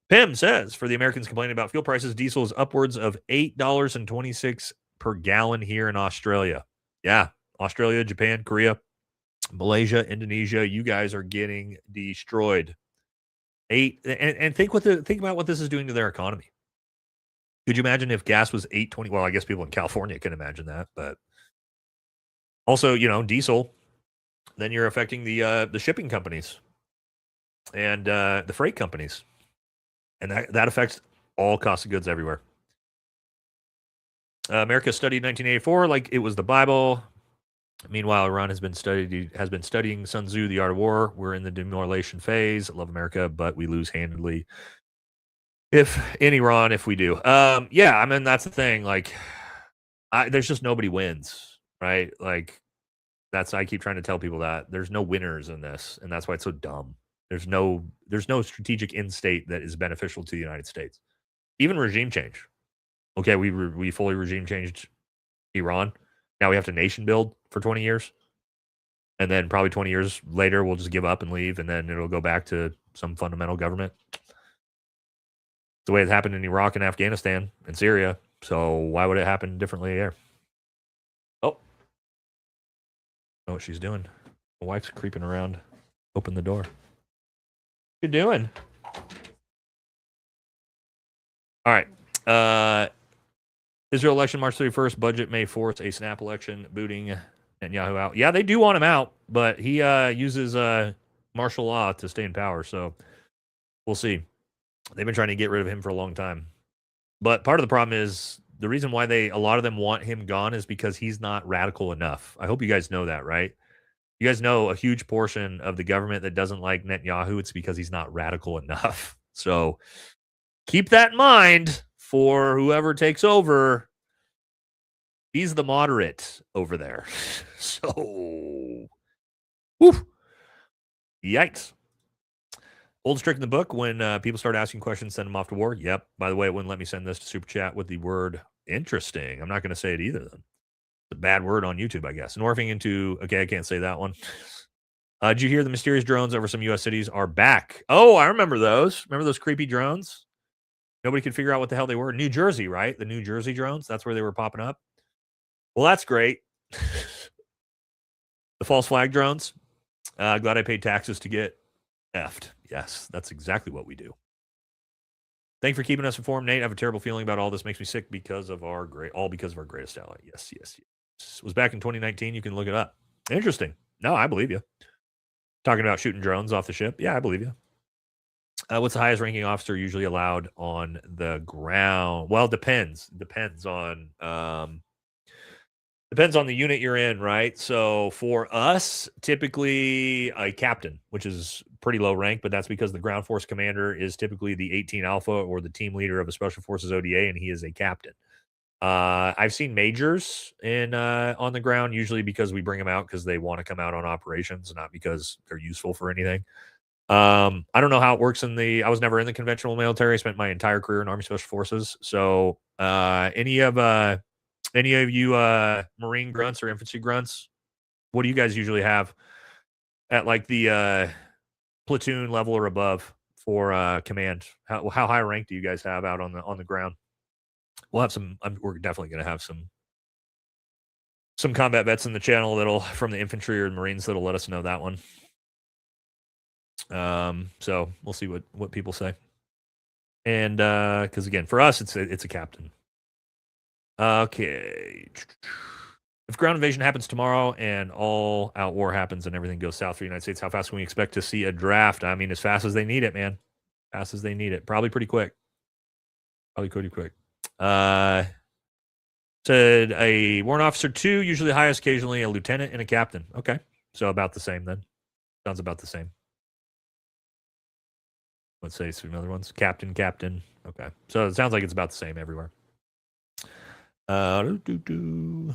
Pim says, for the Americans complaining about fuel prices, diesel is upwards of $8.26 per gallon here in Australia. Yeah, Australia, Japan, Korea, Malaysia, Indonesia, you guys are getting destroyed. And think about what this is doing to their economy. Could you imagine if gas was $8.20? Well, I guess people in California can imagine that, but also, diesel. Then you're affecting the shipping companies and the freight companies, and that affects all cost of goods everywhere. America studied 1984 like it was the Bible. Meanwhile, Iran has been studying Sun Tzu, The Art of War. We're in the demoralization phase. Love America, but we lose handedly in Iran if we do. Yeah, I mean that's the thing. Like, there's just nobody wins, right? Like, I keep trying to tell people that there's no winners in this, and that's why it's so dumb. There's no strategic end state that is beneficial to the United States. Even regime change. Okay, we fully regime changed Iran. Now we have to nation build for 20 years. And then probably 20 years later, we'll just give up and leave, and then it'll go back to some fundamental government. The way it happened in Iraq and Afghanistan and Syria. So why would it happen differently here? Oh. Know what she's doing. My wife's creeping around. Open the door. What you doing? All right. Israel election March 31st. Budget May 4th. A snap election. Booting Netanyahu out. Yeah, they do want him out, but he uses martial law to stay in power. So we'll see. They've been trying to get rid of him for a long time. But part of the problem is the reason why a lot of them want him gone is because he's not radical enough. I hope you guys know that, right? You guys know a huge portion of the government that doesn't like Netanyahu, it's because he's not radical enough. So keep that in mind for whoever takes over. He's the moderate over there. So, whew, yikes. Oldest trick in the book, when people start asking questions, send them off to war. Yep. By the way, it wouldn't let me send this to Super Chat with the word interesting. I'm not going to say it either, then. It's a bad word on YouTube, I guess. Morphing into, okay, I can't say that one. Did you hear the mysterious drones over some U.S. cities are back? Oh, I remember those. Remember those creepy drones? Nobody could figure out what the hell they were. New Jersey, right? The New Jersey drones. That's where they were popping up. Well, that's great. The false flag drones. Glad I paid taxes to get effed. Yes, that's exactly what we do. Thank you for keeping us informed, Nate. I have a terrible feeling about all this. Makes me sick because of our greatest ally. Yes. It was back in 2019. You can look it up. Interesting. No, I believe you. Talking about shooting drones off the ship. Yeah, I believe you. What's the highest ranking officer usually allowed on the ground? Well, depends. Depends on the unit you're in, right? So for us, typically a captain, which is pretty low rank, but that's because the ground force commander is typically the 18 Alpha or the team leader of a Special Forces ODA, and he is a captain. I've seen majors on the ground, usually because we bring them out because they want to come out on operations, not because they're useful for anything. I don't know how it works I was never in the conventional military. I spent my entire career in Army Special Forces. So any of you Marine grunts or infantry grunts, what do you guys usually have at like the platoon level or above for command? How high rank do you guys have out on the ground? We'll have some. We're definitely going to have some combat vets in the channel from the infantry or Marines that'll let us know that one. So we'll see what people say. And because again, for us, it's a captain. Okay. If ground invasion happens tomorrow and all out war happens and everything goes south for the United States, how fast can we expect to see a draft? I mean, as fast as they need it, man. Fast as they need it. Probably pretty quick. Said a warrant officer 2, usually the highest, occasionally a lieutenant and a captain. Okay. So about the same then. Sounds about the same. Let's say some other ones. Captain. Okay. So it sounds like it's about the same everywhere. Imagine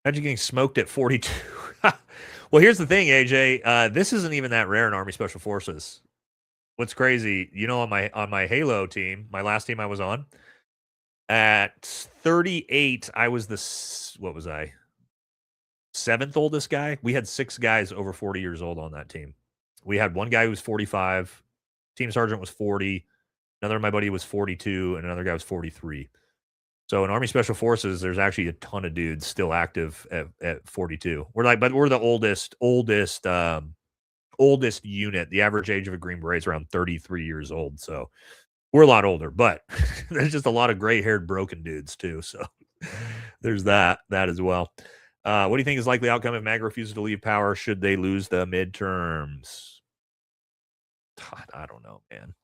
getting smoked at 42. Well, here's the thing, AJ. This isn't even that rare in Army Special Forces. What's crazy, on my Halo team, my last team I was on, at 38, I was what was I? 7th oldest guy. We had 6 guys over 40 years old on that team. We had one guy who was 45. Team sergeant was 40. Another of my buddy was 42, and another guy was 43. So in Army Special Forces, there's actually a ton of dudes still active at 42. We're the oldest unit. The average age of a Green Beret is around 33 years old. So We're a lot older, but there's just a lot of gray-haired broken dudes too. So there's that as well. What do you think is likely outcome if MAGA refuses to leave power? Should they lose the midterms? I don't know, man.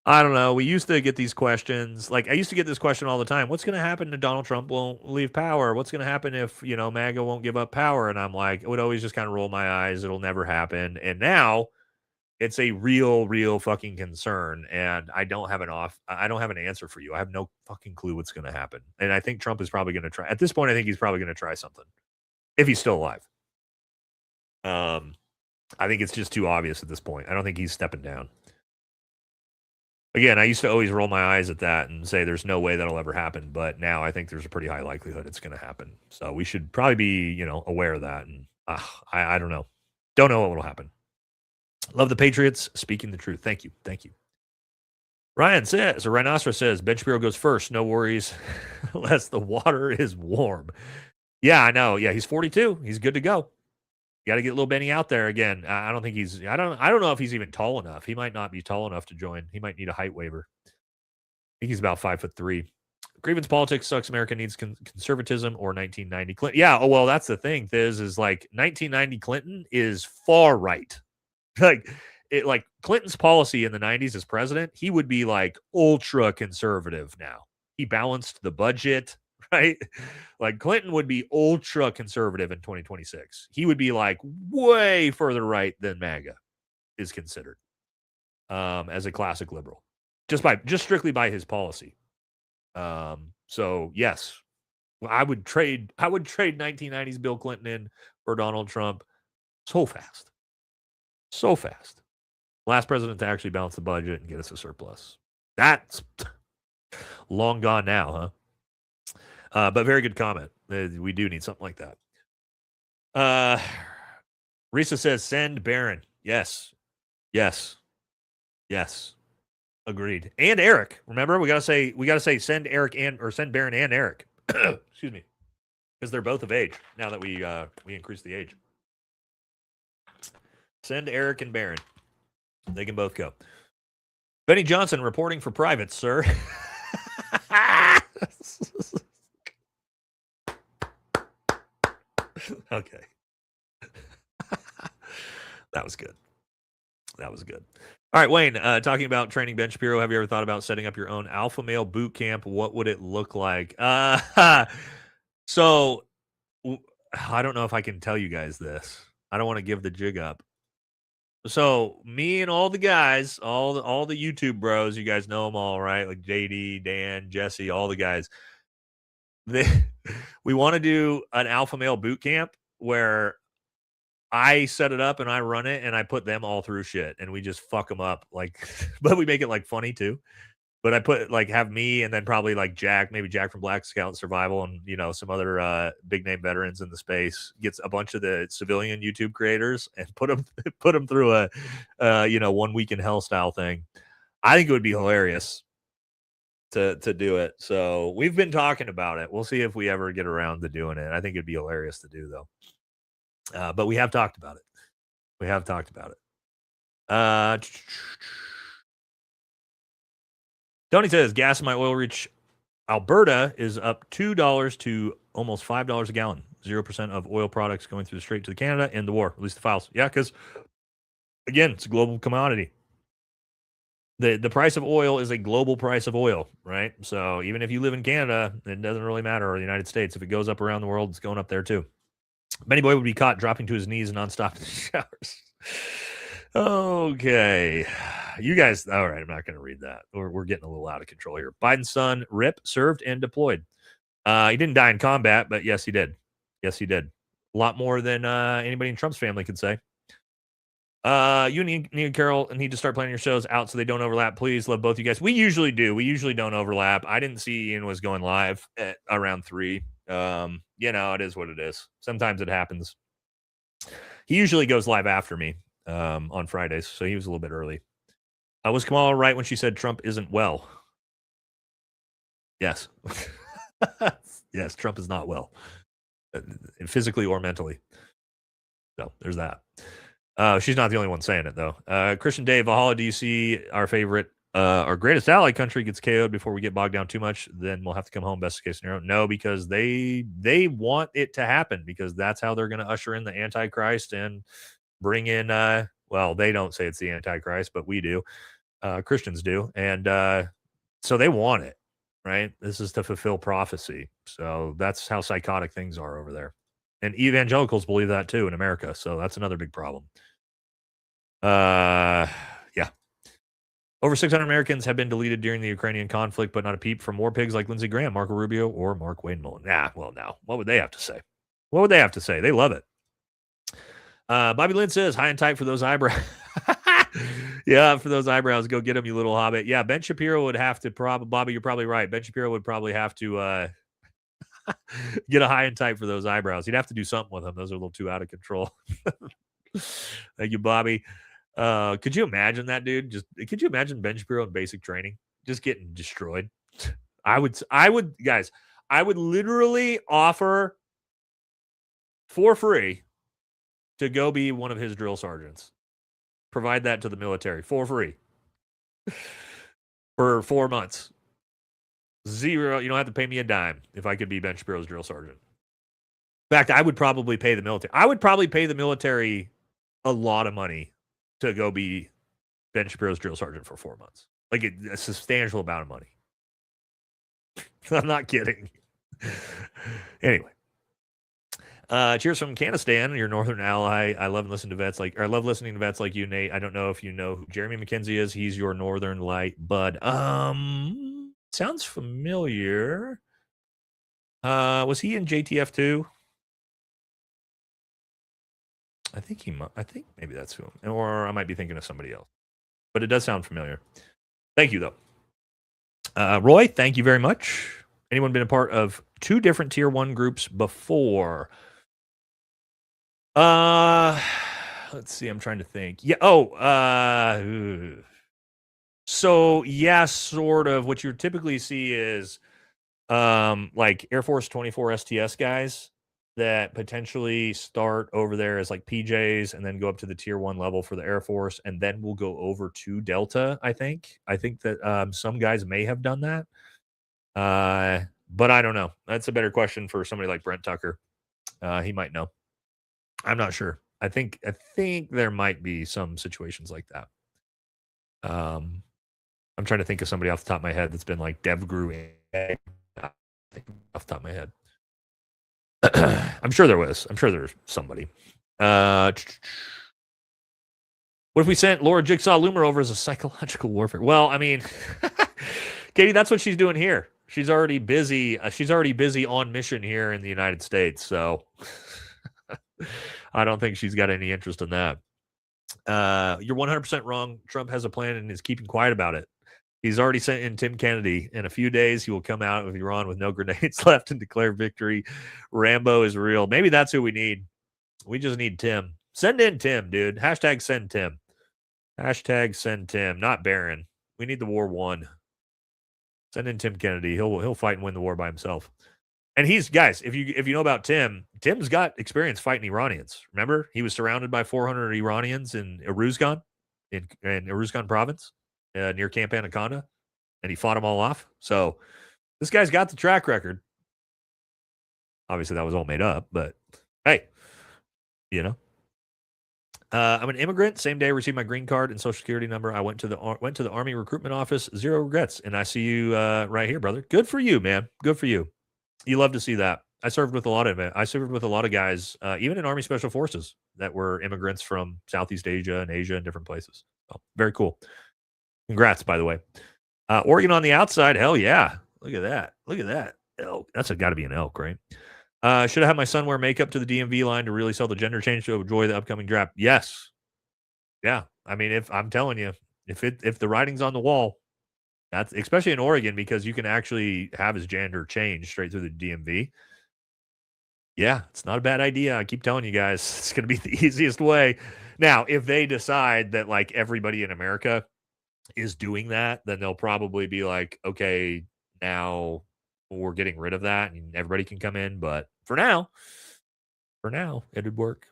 I don't know. We used to get these questions. Like, I used to get this question all the time. What's going to happen if Donald Trump won't leave power? What's going to happen if, MAGA won't give up power? And I'm like, I would always just kind of roll my eyes. It'll never happen. And now it's a real fucking concern. And I don't have an answer for you. I have no fucking clue what's going to happen. And I think Trump is probably going to try. At this point, I think he's probably going to try something if he's still alive. I think it's just too obvious at this point. I don't think he's stepping down. Again, I used to always roll my eyes at that and say there's no way that'll ever happen. But now I think there's a pretty high likelihood it's going to happen. So we should probably be, aware of that. And I don't know. Don't know what will happen. Love the Patriots. Speaking the truth. Thank you. Ryan says, or Rhinoceros says, Ben Shapiro goes first. No worries unless the water is warm. Yeah, I know. Yeah, he's 42. He's good to go. Got to get little Benny out there again. I don't think he's. I don't know if he's even tall enough. He might not be tall enough to join. He might need a height waiver. I think he's about 5'3". Grievance politics sucks. America needs conservatism or 1990 Clinton. Yeah. Oh well, that's the thing. This is like 1990 Clinton is far right. Like Clinton's policy in the 90s as president, he would be like ultra conservative now. He balanced the budget. Right? Like Clinton would be ultra conservative in 2026. He would be like way further right than MAGA is considered as a classic liberal, just strictly by his policy. So yes, I would trade 1990s Bill Clinton in for Donald Trump so fast. Last president to actually balance the budget and get us a surplus. That's long gone now, huh? But very good comment. We do need something like that. Risa says, send Barron. Yes. Agreed. And Eric. Remember, we gotta say send Eric or send Barron and Eric. Excuse me. Because they're both of age now that we increased the age. Send Eric and Barron. They can both go. Benny Johnson reporting for privates, sir. Okay. That was good. All right, Wayne, talking about training Ben Shapiro, have you ever thought about setting up your own alpha male boot camp? What would it look like? So I don't know if I can tell you guys this. I don't want to give the jig up. So me and all the guys, all the YouTube bros, you guys know them all, right? Like JD, Dan, Jesse, all the guys. We want to do an alpha male boot camp where I set it up and I run it and I put them all through shit and we just fuck them up, like, but we make it like funny too. But I put have me and then probably like maybe Jack from Black Scout and Survival and some other big name veterans in the space, gets a bunch of the civilian YouTube creators and put them through a 1 week in hell style thing. I think it would be hilarious to do it. So we've been talking about it. We'll see if we ever get around to doing it. I think it'd be hilarious to do though. But we have talked about it. Tony says gas in my oil rich Alberta is up $2 to almost $5 a gallon. 0% of oil products going through the Strait to the Canada. End the war. Release the files. Yeah, because again, it's a global commodity. The price of oil is a global price of oil, right? So even if you live in Canada, it doesn't really matter, or the United States. If it goes up around the world, it's going up there too. Benny Boy would be caught dropping to his knees nonstop in the showers. Okay. You guys, all right, I'm not going to read that. We're getting a little out of control here. Biden's son, Rip, served and deployed. He didn't die in combat, but yes, he did. A lot more than anybody in Trump's family could say. You and Carol need to start planning your shows out so they don't overlap. Please, love both you guys. We usually do. We usually don't overlap. I didn't see Ian was going live at around 3. It is what it is. Sometimes it happens. He usually goes live after me on Fridays, so he was a little bit early. Was Kamala right when she said Trump isn't well? Yes. Yes, Trump is not well, physically or mentally. So there's that. She's not the only one saying it, though. Christian Dave, Valhalla, do you see our favorite our greatest ally country gets KO'd before we get bogged down too much, then we'll have to come home. Best case scenario. No, because they want it to happen, because that's how they're going to usher in the Antichrist and bring in, well, they don't say it's the Antichrist, but we do. Christians do. And so they want it, right? This is to fulfill prophecy. So that's how psychotic things are over there. And evangelicals believe that too in America. So that's another big problem. Yeah. Over 600 Americans have been deleted during the Ukrainian conflict, but not a peep from more pigs like Lindsey Graham, Marco Rubio, or Mark Wayne Mullen. Well, now, what would they have to say? What would they have to say? They love it. Bobby Lynn says, high and tight for those eyebrows. Yeah, for those eyebrows, go get them, you little hobbit. Yeah, Ben Shapiro would have to Bobby, you're probably right. Ben Shapiro would probably have to get a high and tight for those eyebrows. He'd have to do something with them. Those are a little too out of control. Thank you, Bobby. Could you imagine that, dude? Could you imagine Ben Shapiro in basic training just getting destroyed? I would, guys, I would literally offer for free to go be one of his drill sergeants. Provide that to the military for free for 4 months. Zero. You don't have to pay me a dime if I could be Ben Shapiro's drill sergeant. In fact, I would probably pay the military. I would probably pay the military a lot of money to go be Ben Shapiro's drill sergeant for 4 months. Like a substantial amount of money. I'm not kidding. Anyway. Cheers from Canistan, your northern ally. I love listening to vets like you, Nate. I don't know if you know who Jeremy McKenzie is. He's your northern light bud. Sounds familiar. Was he in JTF too? I think maybe that's who, or I might be thinking of somebody else. But it does sound familiar. Thank you though. Roy, thank you very much. Anyone been a part of 2 different tier 1 groups before? Let's see. I'm trying to think. Yeah. So yeah, sort of. What you typically see is, like Air Force 24 STS guys that potentially start over there as like PJs and then go up to the tier 1 level for the Air Force, and then we'll go over to Delta. I think that some guys may have done that. But I don't know. That's a better question for somebody like Brent Tucker. He might know. I'm not sure. I think there might be some situations like that. I'm trying to think of somebody off the top of my head that's been like DevGru off the top of my head. I'm sure there was. I'm sure there's somebody. What if we sent Laura Jigsaw Loomer over as a psychological warfare? Well, I mean, Katie, that's what she's doing here. She's already busy. She's already busy on mission here in the United States. So I don't think she's got any interest in that. You're 100% wrong. Trump has a plan and is keeping quiet about it. He's already sent in Tim Kennedy. In a few days, he will come out of Iran with no grenades left and declare victory. Rambo is real. Maybe that's who we need. We just need Tim. Send in Tim, dude. Hashtag send Tim. Hashtag send Tim, not Barron. We need the war won. Send in Tim Kennedy. He'll fight and win the war by himself. And he's, guys, if you know about Tim, Tim's got experience fighting Iranians. Remember, he was surrounded by 400 Iranians in Uruzgan, in Uruzgan province, near Camp Anaconda, and he fought them all off. So this guy's got the track record. Obviously, that was all made up, but hey, you know. I'm an immigrant. Same day I received my green card and social security number. I went to the Army recruitment office. Zero regrets. And I see you right here, brother. Good for you, man. Good for you. You love to see that. I served with a lot of guys, even in Army Special Forces, that were immigrants from Southeast Asia and Asia and different places. So, very cool. Congrats, by the way. Oregon on the outside. Hell yeah. Look at that. Look at that. Elk. That's got to be an elk, right? Should I have my son wear makeup to the DMV line to really sell the gender change to enjoy the upcoming draft? Yes. Yeah. I mean, if I'm telling you, if the writing's on the wall, that's especially in Oregon, because you can actually have his gender changed straight through the DMV. Yeah, it's not a bad idea. I keep telling you guys, it's going to be the easiest way. Now, if they decide that like everybody in America is doing that, then they'll probably be like, okay, now we're getting rid of that and everybody can come in. But for now, it would work.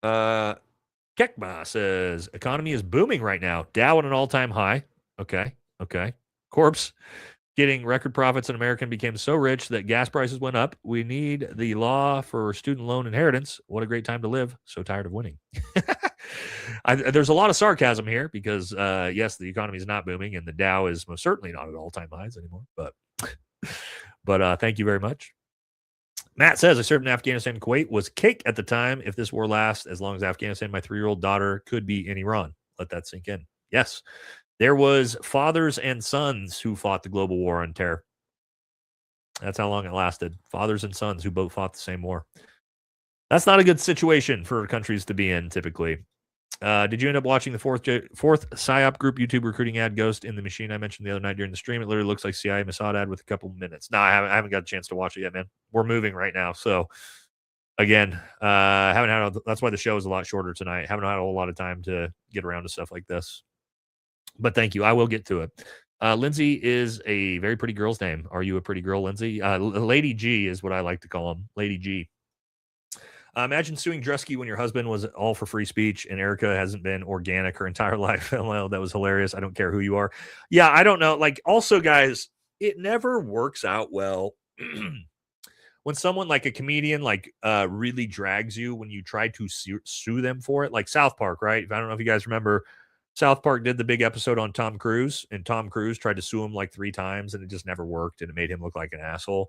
Kekma says, economy is booming right now. Dow at an all-time high. Okay. Okay. Corpse getting record profits in America and became so rich that gas prices went up. We need the law for student loan inheritance. What a great time to live. So tired of winning. There's a lot of sarcasm here because, yes, the economy is not booming and the Dow is most certainly not at all-time highs anymore. But thank you very much. Matt says, I served in Afghanistan and Kuwait, was cake at the time. If this war lasts as long as Afghanistan, my 3-year-old daughter could be in Iran. Let that sink in. Yes. There was fathers and sons who fought the global war on terror. That's how long it lasted. Fathers and sons who both fought the same war. That's not a good situation for countries to be in, typically. Did you end up watching the fourth PSYOP group YouTube recruiting ad Ghost in the Machine I mentioned the other night during the stream? It literally looks like CIA Mossad ad with a couple minutes. No, I haven't got a chance to watch it yet, man. We're moving right now. So, again, that's why the show is a lot shorter tonight. Haven't had a whole lot of time to get around to stuff like this. But thank you. I will get to it. Lindsay is a very pretty girl's name. Are you a pretty girl, Lindsay? Lady G is what I like to call him. Lady G. Imagine suing Drusky when your husband was all for free speech and Erica hasn't been organic her entire life. Well, that was hilarious. I don't care who you are. Yeah, I don't know. Like, also, guys, it never works out well when someone like a comedian really drags you when you try to sue them for it. Like South Park, right? I don't know if you guys remember. South Park did the big episode on Tom Cruise, and Tom Cruise tried to sue him like 3 times, and it just never worked, and it made him look like an asshole.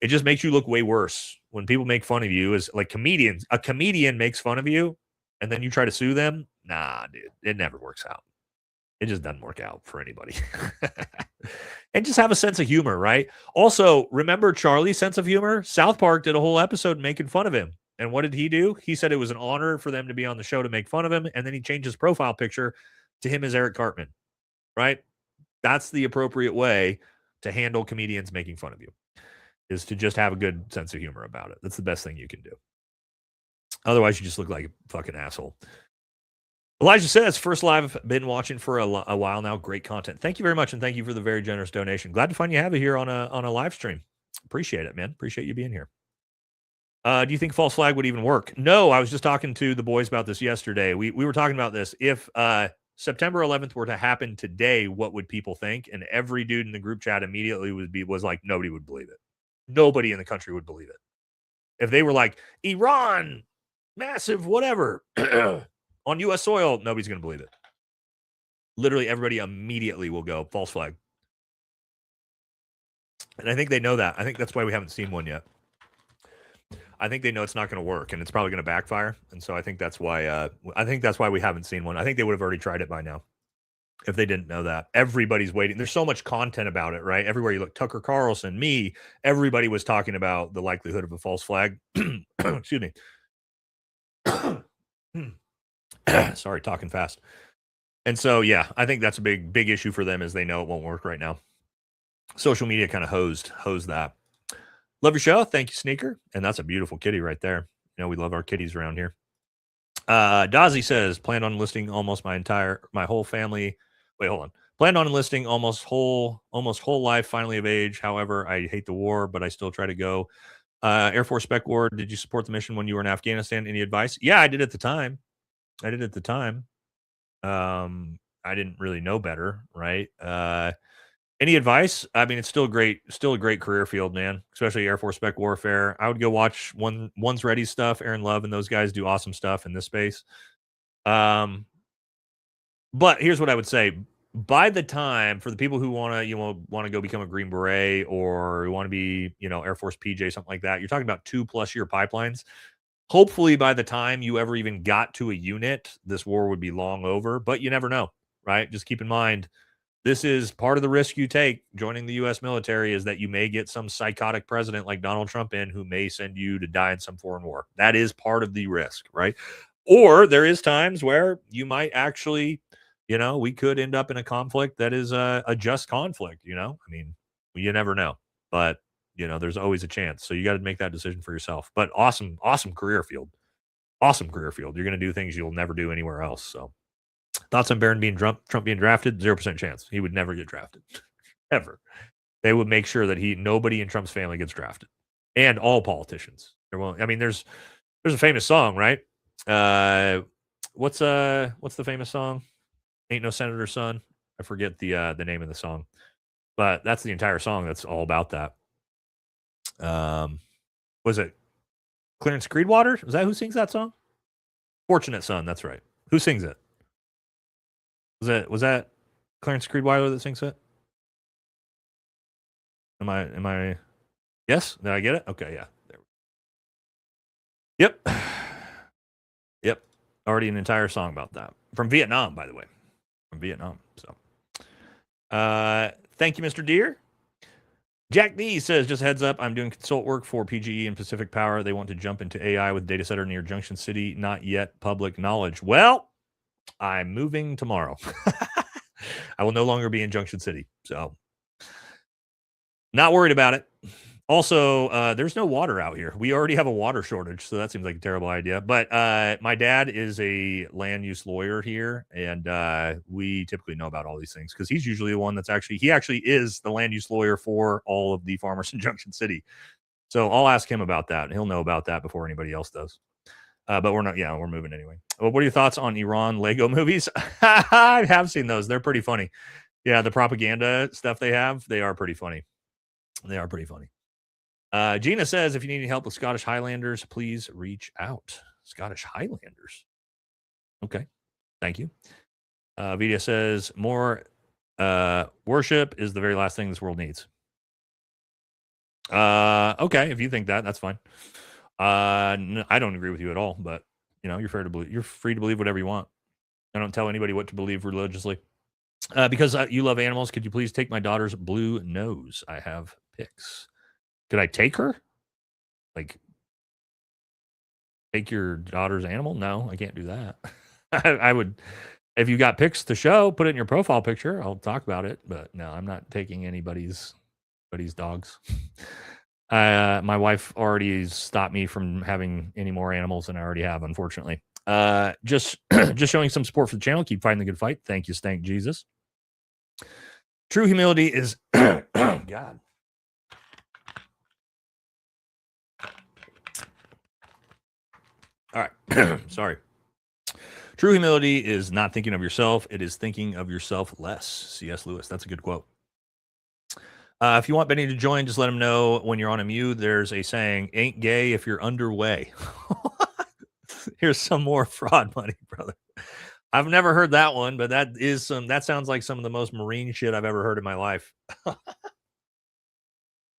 It just makes you look way worse when people make fun of you. Is like comedians. A comedian makes fun of you, and then you try to sue them. Nah, dude, it never works out. It just doesn't work out for anybody. And just have a sense of humor, right? Also, remember Charlie's sense of humor? South Park did a whole episode making fun of him. And what did he do? He said it was an honor for them to be on the show to make fun of him. And then he changed his profile picture to him as Eric Cartman, right? That's the appropriate way to handle comedians making fun of you, is to just have a good sense of humor about it. That's the best thing you can do. Otherwise, you just look like a fucking asshole. Elijah says, first live I've been watching for a while now. Great content. Thank you very much. And thank you for the very generous donation. Glad to find you have it here on a live stream. Appreciate it, man. Appreciate you being here. Do you think false flag would even work? No, I was just talking to the boys about this yesterday. We were talking about this. If September 11th were to happen today, what would people think? And every dude in the group chat immediately was like, nobody would believe it. Nobody in the country would believe it. If they were like, Iran, massive, whatever, on U.S. soil, nobody's going to believe it. Literally, everybody immediately will go, false flag. And I think they know that. I think that's why we haven't seen one yet. I think they know it's not going to work, and it's probably going to backfire. And so I think that's why. We haven't seen one. I think they would have already tried it by now if they didn't know that. Everybody's waiting. There's so much content about it, right? Everywhere you look, Tucker Carlson, me, everybody was talking about the likelihood of a false flag. Excuse me. Sorry, talking fast. And so, yeah, I think that's a big issue for them, is they know it won't work right now. Social media kind of hosed that. Love your show. Thank you, Sneaker. And that's a beautiful kitty right there. You know, we love our kitties around here. Dazzy says, planned on enlisting almost my whole family. Wait, hold on. Planned on enlisting almost whole life, finally of age. However, I hate the war, but I still try to go. Air Force Spec War, did you support the mission when you were in Afghanistan? Any advice? Yeah, I did at the time. I didn't really know better, right? Any advice? I mean, it's still a great career field, man, especially Air Force Spec Warfare. I would go watch One's Ready stuff. Aaron Love and those guys do awesome stuff in this space. But here's what I would say. By the time, for the people who want to go become a Green Beret, or want to be, Air Force PJ, something like that, you're talking about 2+ year pipelines. Hopefully by the time you ever even got to a unit, this war would be long over, but you never know, right? Just keep in mind, this is part of the risk you take joining the U.S. military, is that you may get some psychotic president like Donald Trump in who may send you to die in some foreign war. That is part of the risk, right? Or there is times where you might actually, we could end up in a conflict that is a just conflict, I mean, you never know. But, there's always a chance. So you got to make that decision for yourself. But awesome career field. Awesome career field. You're going to do things you'll never do anywhere else. So thoughts on Barron Trump being drafted? 0% chance. He would never get drafted. Ever. They would make sure that nobody in Trump's family gets drafted. And all politicians. There's a famous song, right? What's the famous song? Ain't No Senator's Son. I forget the name of the song, but that's the entire song. That's all about that. Was it Clarence Creedwater? Is that who sings that song? Fortunate Son. That's right. Who sings it? Was that Clarence Creedwater that sings it? Am I? Yes. Did I get it? Okay. Yeah. There. Yep. Yep. Already an entire song about that from Vietnam, by the way. From Vietnam. So, thank you, Mr. Deere. Jack D says, just heads up, I'm doing consult work for PGE and Pacific Power. They want to jump into AI with data center near Junction City. Not yet public knowledge. Well, I'm moving tomorrow. I will no longer be in Junction City. So, not worried about it. Also, there's no water out here. We already have a water shortage, so that seems like a terrible idea. But my dad is a land use lawyer here, and we typically know about all these things because he's usually the one that's he actually is the land use lawyer for all of the farmers in Junction City. So I'll ask him about that. He'll know about that before anybody else does. But we're not. Yeah, we're moving anyway. Well, what are your thoughts on Iran Lego movies? I have seen those. They're pretty funny. Yeah, the propaganda stuff they have, they are pretty funny. They are pretty funny. Gina says, if you need any help with Scottish Highlanders, please reach out. Scottish Highlanders. Okay. Thank you. Vidya says, more worship is the very last thing this world needs. Okay. If you think that, that's fine. No, I don't agree with you at all, but you're free to believe whatever you want. I don't tell anybody what to believe religiously. Because you love animals, could you please take my daughter's blue nose? I have pics. Could I take her? Like, take your daughter's animal? No, I can't do that. I would, if you got pics to show, put it in your profile picture. I'll talk about it. But no, I'm not taking anybody's dogs. My wife already stopped me from having any more animals than I already have, unfortunately. Just showing some support for the channel. Keep fighting the good fight. Thank you, Stank Jesus. True humility is God. All right. Sorry. True humility is not thinking of yourself. It is thinking of yourself less. C.S. Lewis. That's a good quote. If you want Benny to join, just let him know when you're on a mute. There's a saying, ain't gay if you're underway. Here's some more fraud money, brother. I've never heard that one, but that sounds like some of the most marine shit I've ever heard in my life.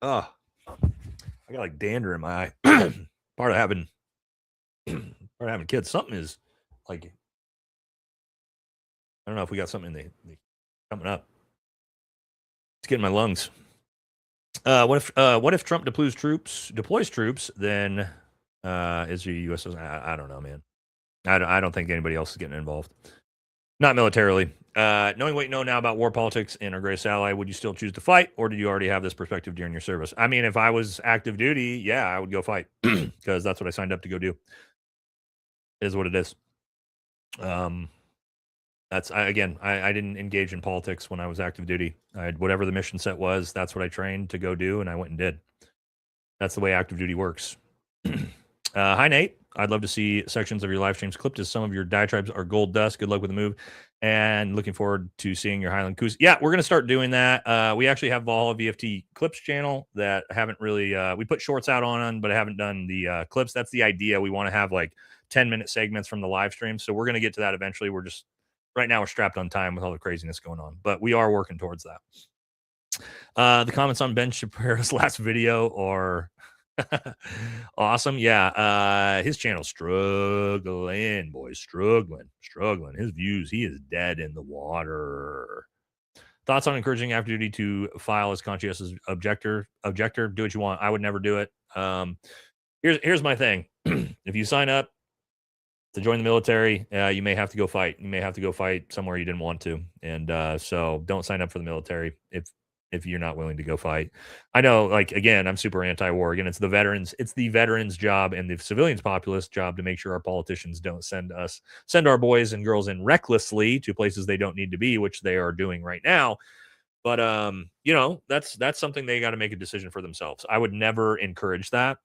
Oh, I got like dander in my eye. Part of having kids. Something is like, I don't know if we got something in the coming up. It's getting my lungs. What if Trump deploys troops? Then is the U.S. I don't know, man. I don't think anybody else is getting involved. Not militarily. Knowing what you know now about war politics and our greatest ally, would you still choose to fight, or did you already have this perspective during your service? I mean, if I was active duty, yeah, I would go fight because that's what I signed up to go do. It is what it is. I didn't engage in politics when I was active duty. I had whatever the mission set was. That's what I trained to go do, and I went and did. That's the way active duty works. Hi, Nate. I'd love to see sections of your live streams clipped as some of your diatribes are gold dust. Good luck with the move, and looking forward to seeing your Highland coups. Yeah, we're going to start doing that. We actually have Valhalla VFT clips channel that haven't really, we put shorts out on, but I haven't done the clips. That's the idea. We want to have like 10-minute segments from the live stream. So we're going to get to that eventually. Right now we're strapped on time with all the craziness going on, but we are working towards that. The comments on Ben Shapiro's last video are awesome. Yeah. His channel's struggling, boys. Struggling. His views, he is dead in the water. Thoughts on encouraging active duty to file as conscientious objector? Do what you want. I would never do it. Here's my thing. If you sign up to join the military, you may have to go fight. You may have to go fight somewhere you didn't want to. And so don't sign up for the military if you're not willing to go fight. I know, like, again, I'm super anti-war. Again, it's the veterans' job and the civilians' populace job to make sure our politicians don't send our boys and girls in recklessly to places they don't need to be, which they are doing right now. But that's something they got to make a decision for themselves. I would never encourage that.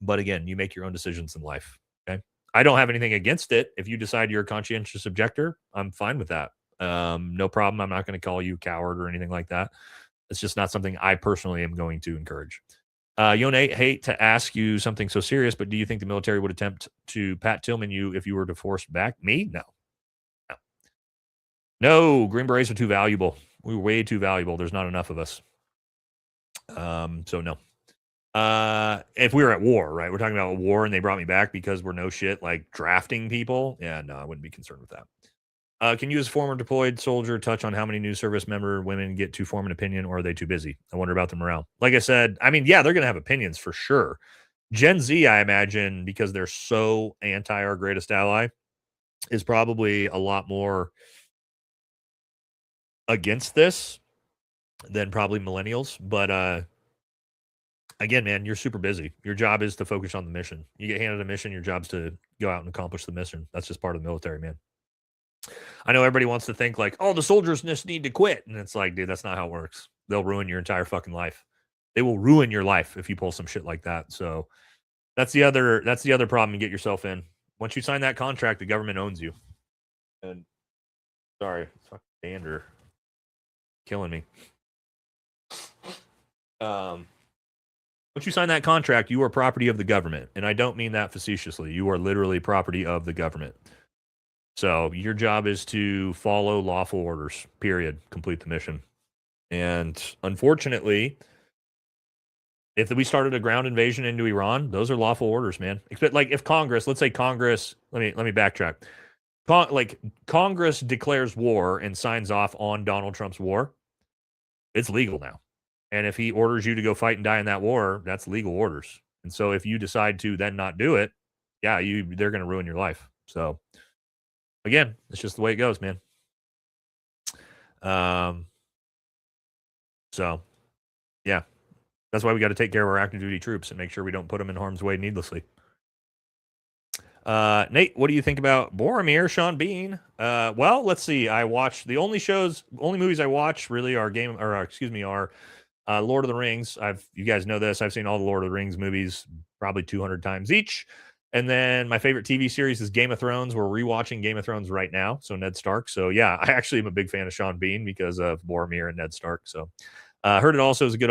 But again, you make your own decisions in life. Okay. I don't have anything against it. If you decide you're a conscientious objector, I'm fine with that. No problem. I'm not going to call you coward or anything like that. It's just not something I personally am going to encourage. Yone, hate to ask you something so serious, but do you think the military would attempt to Pat Tillman you if you were to force back? Me? No, Green Berets are too valuable. We were way too valuable. There's not enough of us. So no. If we were at war, right? We're talking about a war and they brought me back because we're no shit like drafting people. Yeah, no, I wouldn't be concerned with that. Can you, as a former deployed soldier, touch on how many news service member women get to form an opinion, or are they too busy? I wonder about the morale. Like I said, I mean, yeah, they're going to have opinions for sure. Gen Z, I imagine, because they're so anti our greatest ally, is probably a lot more against this than probably millennials. But again, man, you're super busy. Your job is to focus on the mission. You get handed a mission, your job's to go out and accomplish the mission. That's just part of the military, man. I know everybody wants to think like, oh, the soldiers just need to quit. And it's like, dude, that's not how it works. They'll ruin your entire fucking life. They will ruin your life if you pull some shit like that. So that's the other problem you get yourself in. Once you sign that contract, the government owns you. And sorry, fucking dander killing me. Once you sign that contract, you are property of the government. And I don't mean that facetiously. You are literally property of the government. So your job is to follow lawful orders, period, complete the mission. And unfortunately, if we started a ground invasion into Iran, those are lawful orders, man. Like if Congress, let's say Congress, let me backtrack. Congress declares war and signs off on Donald Trump's war, it's legal now. And if he orders you to go fight and die in that war, that's legal orders. And so if you decide to then not do it, yeah, they're going to ruin your life. So again, it's just the way it goes, man. So yeah, that's why we got to take care of our active duty troops and make sure we don't put them in harm's way needlessly. Nate, what do you think about Boromir, Sean Bean? Well, let's see. I watched the only movies I watch really are Lord of the Rings. You guys know this. I've seen all the Lord of the Rings movies probably 200 times each. And then my favorite TV series is Game of Thrones. We're rewatching Game of Thrones right now. So Ned Stark. So yeah, I actually am a big fan of Sean Bean because of Boromir and Ned Stark. So heard it also is a good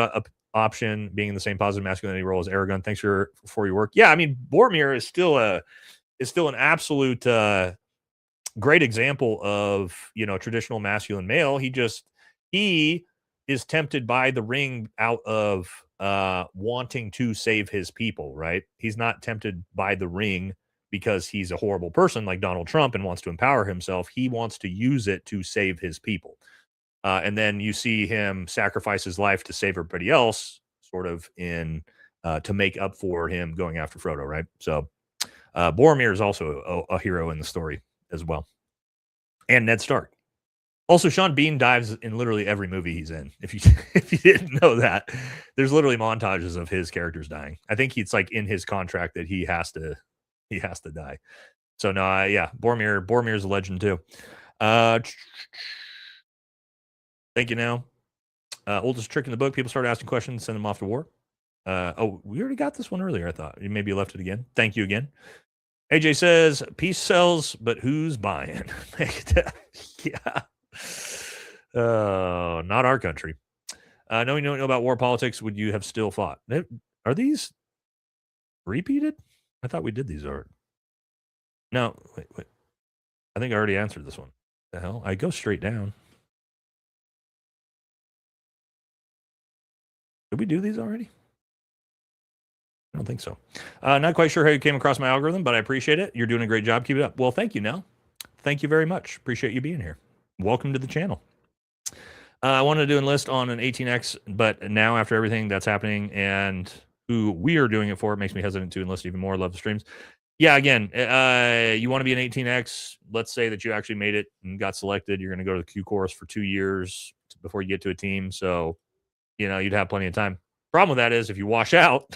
option being in the same positive masculinity role as Aragorn. Thanks for your work. Yeah, I mean, Boromir is still an absolute great example of, traditional masculine male. He is tempted by the ring out of wanting to save his people, right? He's not tempted by the ring because he's a horrible person like Donald Trump and wants to empower himself. He wants to use it to save his people. And then you see him sacrifice his life to save everybody else, sort of to make up for him going after Frodo, right? So Boromir is also a hero in the story as well. And Ned Stark. Also, Sean Bean dives in literally every movie he's in. If you didn't know that, there's literally montages of his characters dying. I think it's like in his contract that he has to die. So no, yeah, Boromir's a legend too. Thank you. Now, oldest trick in the book. People start asking questions, send them off to war. We already got this one earlier. I thought you maybe left it again. Thank you again. AJ says peace sells, but who's buying? Yeah. Not our country. Knowing you don't know about war politics, would you have still fought? Are these repeated? I thought we did these already. No, wait. I think I already answered this one. The hell? I go straight down. Did we do these already? I don't think so. Not quite sure how you came across my algorithm, but I appreciate it. You're doing a great job. Keep it up. Well, thank you, Nell. Thank you very much. Appreciate you being here. Welcome to the channel. I wanted to enlist on an 18X, but now after everything that's happening and who we are doing it for, it makes me hesitant to enlist even more. Love the streams. Yeah, again, you want to be an 18X. Let's say that you actually made it and got selected. You're going to go to the Q course for 2 years before you get to a team. So, you'd have plenty of time. Problem with that is if you wash out,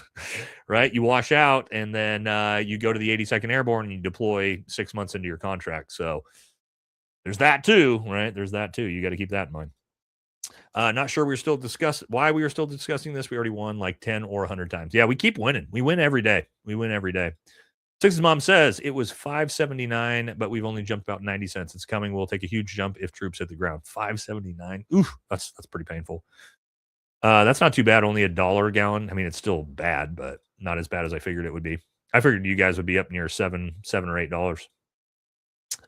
right? You wash out and then you go to the 82nd Airborne and you deploy 6 months into your contract. So there's that too, right? There's that too. You got to keep that in mind. Not sure why we were still discussing this. We already won like 10 or 100 times. Yeah, we keep winning. We win every day. Six's mom says it was $5.79, but we've only jumped about 90 cents. It's coming. We'll take a huge jump if troops hit the ground. $5.79. Oof, that's pretty painful. That's not too bad. Only $1 a gallon. I mean, it's still bad, but not as bad as I figured it would be. I figured you guys would be up near $7 or $8.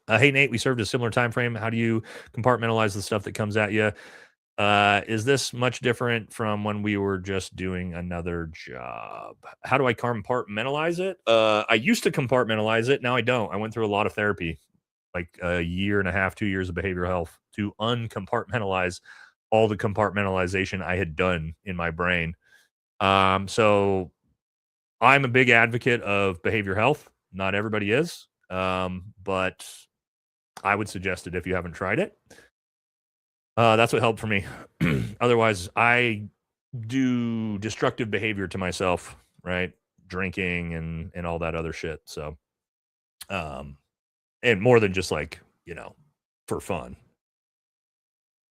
Hey Nate, we served a similar time frame. How do you compartmentalize the stuff that comes at you? Is this much different from when we were just doing another job? How do I compartmentalize it? I used to compartmentalize it. Now I don't. I went through a lot of therapy, like a year and a half, 2 years of behavioral health to uncompartmentalize all the compartmentalization I had done in my brain. So I'm a big advocate of behavioral health. Not everybody is, but I would suggest it if you haven't tried it. That's what helped for me. Otherwise, I do destructive behavior to myself, right? Drinking and all that other shit. So, and more than just like, for fun.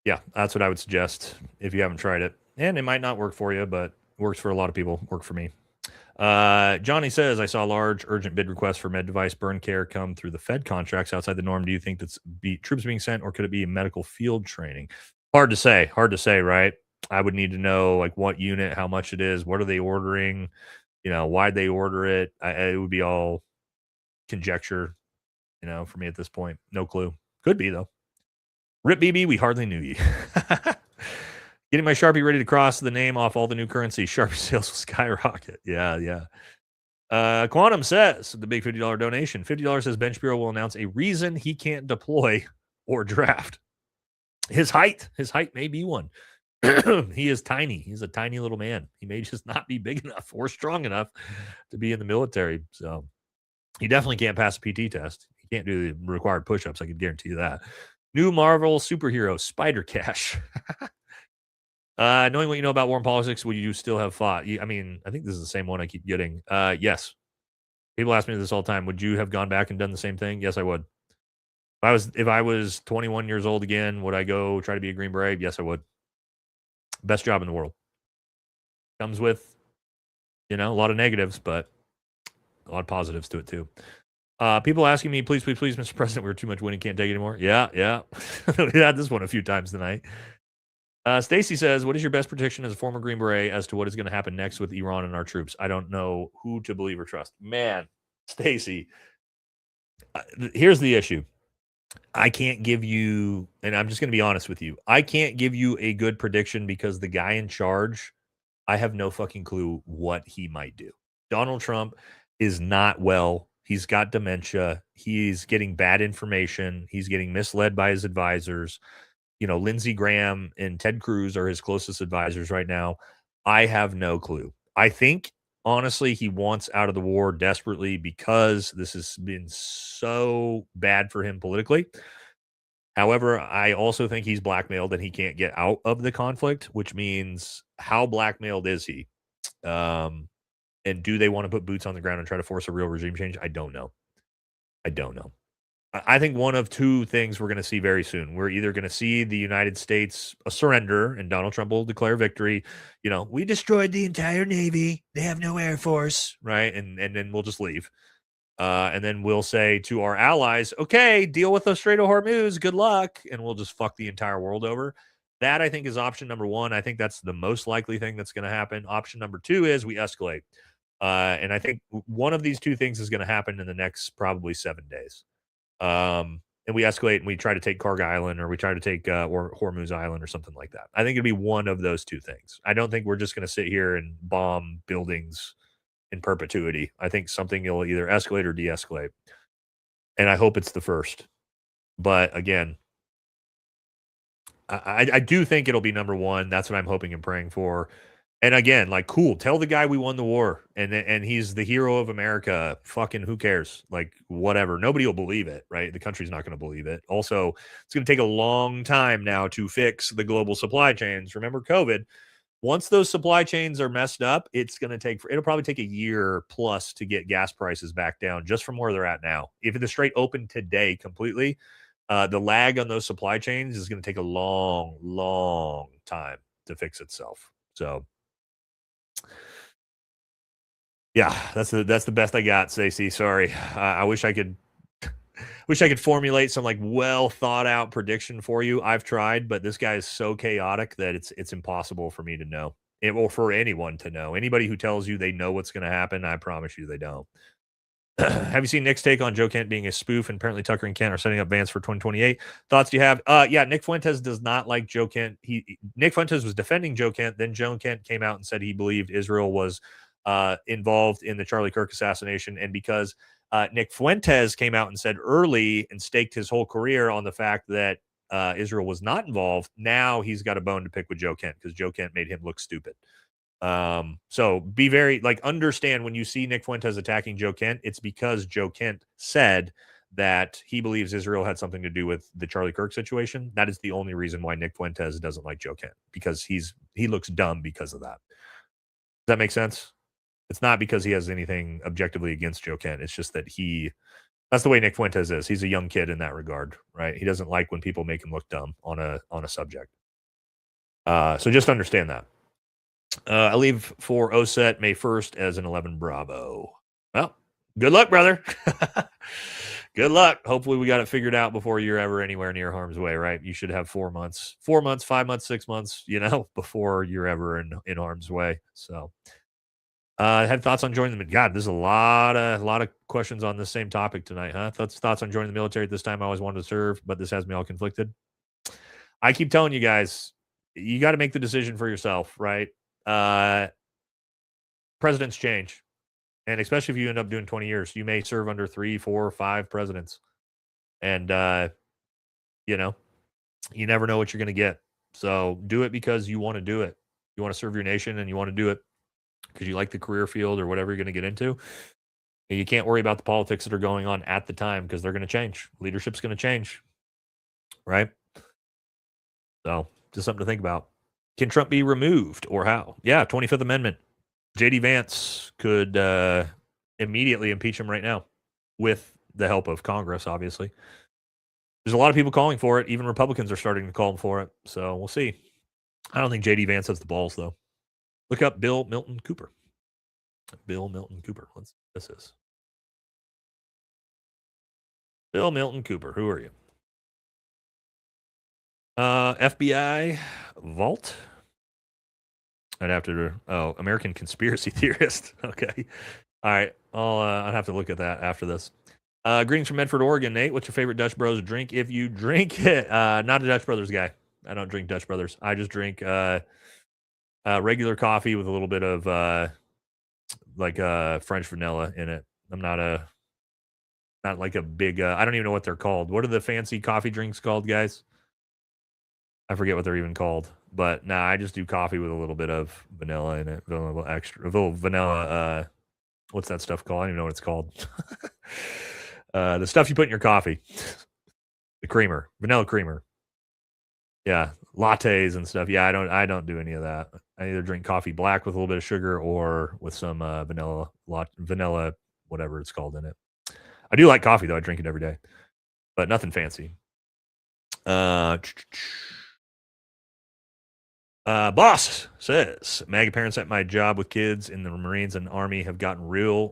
Yeah, that's what I would suggest if you haven't tried it. And it might not work for you, but it works for a lot of people. Worked for me. Johnny says, I saw a large urgent bid request for med device burn care come through the Fed contracts outside the norm. Do you think that's troops being sent, or could it be medical field training? Hard to say, right? I would need to know like what unit, how much it is, what are they ordering, why'd they order it? It would be all conjecture, for me at this point. No clue. Could be though. Rip BB, we hardly knew you. Getting my Sharpie ready to cross the name off all the new currency. Sharpie sales will skyrocket. Yeah. Quantum says, the big $50 donation. $50 says Bench Bureau will announce a reason he can't deploy or draft. His height may be one. He is tiny. He's a tiny little man. He may just not be big enough or strong enough to be in the military. So he definitely can't pass a PT test. He can't do the required push-ups. I can guarantee you that. New Marvel superhero, Spider Cash. Knowing what you know about war and politics, would you still have fought? I mean, I think this is the same one I keep getting. Yes. People ask me this all the time. Would you have gone back and done the same thing? Yes, I would. If I was 21 years old again, would I go try to be a Green Beret? Yes, I would. Best job in the world. Comes with, a lot of negatives, but a lot of positives to it too. People asking me, please, Mr. President, we're too much winning, can't take it anymore. Yeah. We had this one a few times tonight. Stacy says, what is your best prediction as a former Green Beret as to what is going to happen next with Iran and our troops? I don't know who to believe or trust. Man, Stacy, here's the issue. I can't give you, and I'm just going to be honest with you, I can't give you a good prediction because the guy in charge, I have no fucking clue what he might do. Donald Trump is not well. He's got dementia. He's getting bad information. He's getting misled by his advisors. Lindsey Graham and Ted Cruz are his closest advisors right now. I have no clue. I think, honestly, he wants out of the war desperately because this has been so bad for him politically. However, I also think he's blackmailed and he can't get out of the conflict, which means how blackmailed is he? And do they want to put boots on the ground and try to force a real regime change? I don't know. I think one of two things we're going to see very soon. We're either going to see the United States surrender and Donald Trump will declare victory. We destroyed the entire Navy. They have no Air Force, right? And then we'll just leave. And then we'll say to our allies, okay, deal with the Strait of Hormuz. Good luck. And we'll just fuck the entire world over. That, I think, is option number one. I think that's the most likely thing that's going to happen. Option number two is we escalate. And I think one of these two things is going to happen in the next probably 7 days. And we escalate and we try to take Kharg Island or we try to take or Hormuz Island or something like that. I think it'd be one of those two things. I don't think we're just going to sit here and bomb buildings in perpetuity. I think something will either escalate or de-escalate. And I hope it's the first. But again, I do think it'll be number one. That's what I'm hoping and praying for. And again, like, cool, tell the guy we won the war and he's the hero of America. Fucking who cares? Like, whatever. Nobody will believe it, right? The country's not going to believe it. Also, it's going to take a long time now to fix the global supply chains. Remember COVID? Once those supply chains are messed up, it'll probably take a year plus to get gas prices back down just from where they're at now. If the Strait opened today completely, the lag on those supply chains is going to take a long, long time to fix itself. So, Yeah, that's the best I got, Stacey. Sorry. I wish I could formulate some like well thought out prediction for you. I've tried, but this guy is so chaotic that it's impossible for me to know. Or for anyone to know. Anybody who tells you they know what's going to happen, I promise you they don't. Have you seen Nick's take on Joe Kent being a spoof? And apparently Tucker and Kent are setting up Vance for 2028. Thoughts do you have? Yeah, Nick Fuentes does not like Joe Kent. Nick Fuentes was defending Joe Kent. Then Joe Kent came out and said he believed Israel was involved in the Charlie Kirk assassination. And because Nick Fuentes came out and said early and staked his whole career on the fact that Israel was not involved, now he's got a bone to pick with Joe Kent because Joe Kent made him look stupid. So be very understand when you see Nick Fuentes attacking Joe Kent, it's because Joe Kent said that he believes Israel had something to do with the Charlie Kirk situation. That is the only reason why Nick Fuentes doesn't like Joe Kent, because he looks dumb because of that. Does that make sense? It's not because he has anything objectively against Joe Kent. It's just that that's the way Nick Fuentes is. He's a young kid in that regard, right? He doesn't like when people make him look dumb on a subject. So just understand that. I leave for OSET May 1st as an 11 Bravo. Well, good luck, brother. Good luck. Hopefully we got it figured out before you're ever anywhere near harm's way, right? You should have 4 months, 5 months, 6 months, before you're ever in harm's way. So I had thoughts on joining the God, there's a lot of questions on this same topic tonight, huh? Thoughts on joining the military at this time. I always wanted to serve, but this has me all conflicted. I keep telling you guys, you got to make the decision for yourself, right? Presidents change, and especially if you end up doing 20 years, you may serve under 3, 4, 5 presidents, and you never know what you're going to get. So do it because you want to do it. You want to serve your nation, and you want to do it because you like the career field or whatever you're going to get into. And you can't worry about the politics that are going on at the time because they're going to change. Leadership's going to change, right? So just something to think about. Can Trump be removed or how? Yeah, 25th Amendment. J.D. Vance could immediately impeach him right now with the help of Congress, obviously. There's a lot of people calling for it. Even Republicans are starting to call for it. So we'll see. I don't think J.D. Vance has the balls, though. Look up Bill Milton Cooper. Bill Milton Cooper. Let's see what this is. Bill Milton Cooper. Who are you? FBI Vault. I'd have to. American conspiracy theorist. Okay. All right. I'd have to look at that after this. Greetings from Medford, Oregon. Nate, what's your favorite Dutch Bros drink? If you drink it, not a Dutch Brothers guy. I don't drink Dutch Brothers. I just drink regular coffee with a little bit of French vanilla in it. I'm not like a big. I don't even know what they're called. What are the fancy coffee drinks called, guys? I forget what they're even called, but I just do coffee with a little bit of vanilla in it, a little vanilla. What's that stuff called? I don't even know what it's called. The stuff you put in your coffee, the creamer, vanilla creamer. Yeah, lattes and stuff. Yeah, I don't do any of that. I either drink coffee black with a little bit of sugar or with some vanilla, whatever it's called in it. I do like coffee though. I drink it every day, but nothing fancy. Boss says, MAGA parents at my job with kids in the Marines and Army have gotten real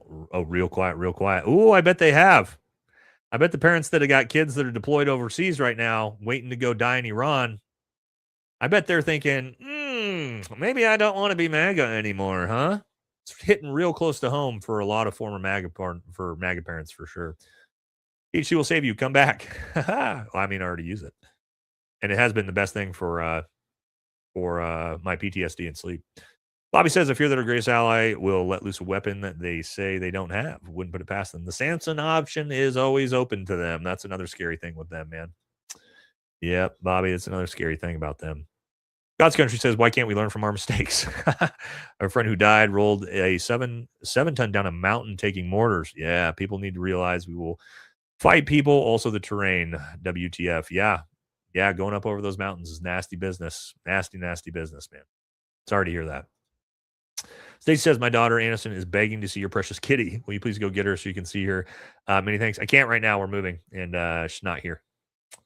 quiet. Ooh, I bet they have. I bet the parents that have got kids that are deployed overseas right now, waiting to go die in Iran, I bet they're thinking, maybe I don't want to be MAGA anymore, huh? It's hitting real close to home for a lot of former MAGA parents for sure. HC will save you. Come back. Well, I already use it. And it has been the best thing for my PTSD and sleep. Bobby says, I fear that our greatest ally will let loose a weapon that they say they don't have. Wouldn't put it past them. The Samson option is always open to them. That's another scary thing with them, man. Yep, Bobby, it's another scary thing about them. God's Country says, why can't we learn from our mistakes? Our friend who died rolled a 7-ton down a mountain taking mortars. Yeah, people need to realize we will fight people. Also the terrain. WTF. Yeah, going up over those mountains is nasty business. Nasty business, man. Sorry to hear that. Stacey says, my daughter, Anderson, is begging to see your precious kitty. Will you please go get her so you can see her? Many thanks. I can't right now. We're moving, and she's not here.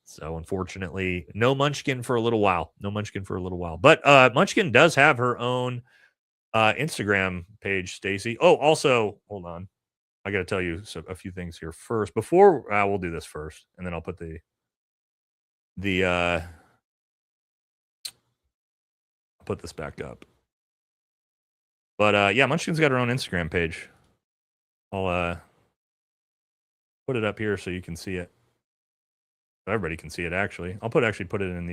So, unfortunately, no Munchkin for a little while. But Munchkin does have her own Instagram page, Stacy. Oh, also, hold on. I got to tell you a few things here first. Before we'll do this first, and then I'll put put this back up. But yeah, Munchkin's got her own Instagram page. I'll put it up here so you can see it. Everybody can see it. Actually, I'll put it in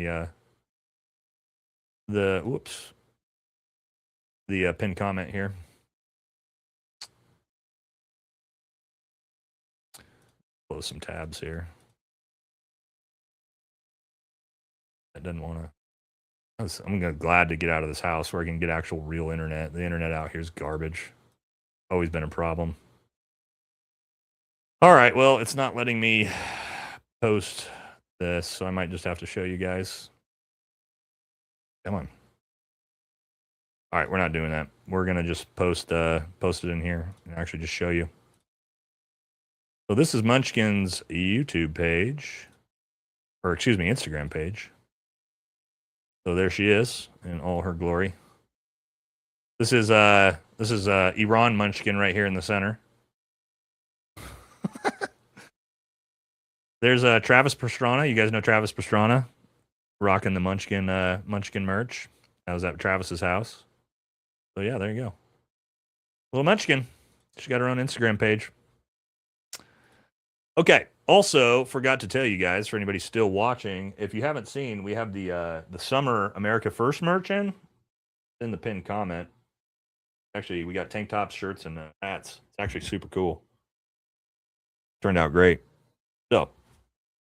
the pinned comment here. Close some tabs here. I didn't want to. I'm glad to get out of this house where I can get actual real internet. The internet out here is garbage. Always been a problem. All right, well, it's not letting me post this, so I might just have to show you guys. Come on. All right, we're not doing that. We're gonna just post it in here and actually just show you. So this is Munchkin's YouTube page, or excuse me, Instagram page. So there she is in all her glory. This is Iran Munchkin right here in the center. There's Travis Pastrana. You guys know Travis Pastrana, rocking the Munchkin merch. That was at Travis's house. So yeah, there you go. Little Munchkin. She got her own Instagram page. Okay. Also, forgot to tell you guys, for anybody still watching, if you haven't seen, we have the Summer America First merch in the pinned comment. Actually, we got tank tops, shirts, and hats. It's actually super cool. Turned out great. So, if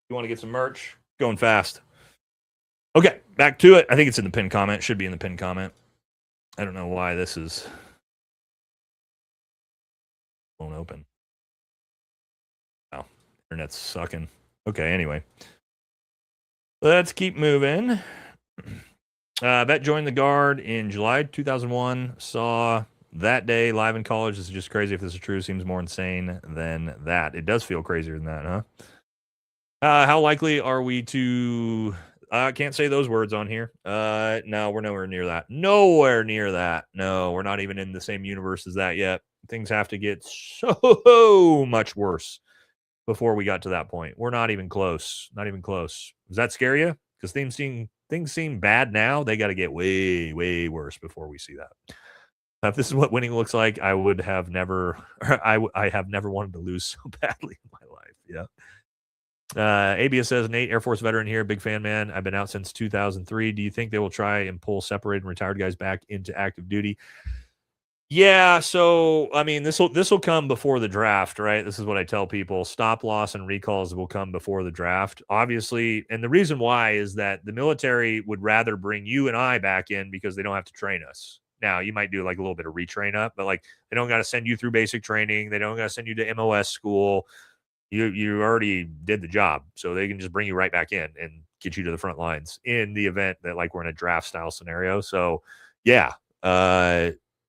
you want to get some merch, going fast. Okay, back to it. I think it's in the pinned comment. Should be in the pinned comment. I don't know why this is won't open. Oh, internet's sucking. Okay, anyway. Let's keep moving. Vet joined the Guard in July 2001. Saw that day live in college. This is just crazy. If this is true, seems more insane than that. It does feel crazier than that, huh? How likely are we to... I can't say those words on here. No, we're nowhere near that. Nowhere near that. No, we're not even in the same universe as that yet. Things have to get so much worse before we got to that point. We're not even close. Not even close. Does that scare you? Because things seem bad now. They got to get way, way worse before we see that. If this is what winning looks like, I would have never... I have never wanted to lose so badly in my life. Yeah. ABS says, Nate, Air Force veteran here, big fan, man. I've been out since 2003. Do you think they will try and pull separated and retired guys back into active duty? Yeah, so I mean, this will come before the draft, right? This is what I tell people: stop loss and recalls will come before the draft, obviously. And the reason why is that the military would rather bring you and I back in because they don't have to train us. Now, you might do like a little bit of retrain up, but like they don't got to send you through basic training. They don't got to send you to MOS school. You already did the job, so they can just bring you right back in and get you to the front lines in the event that like we're in a draft style scenario. So yeah,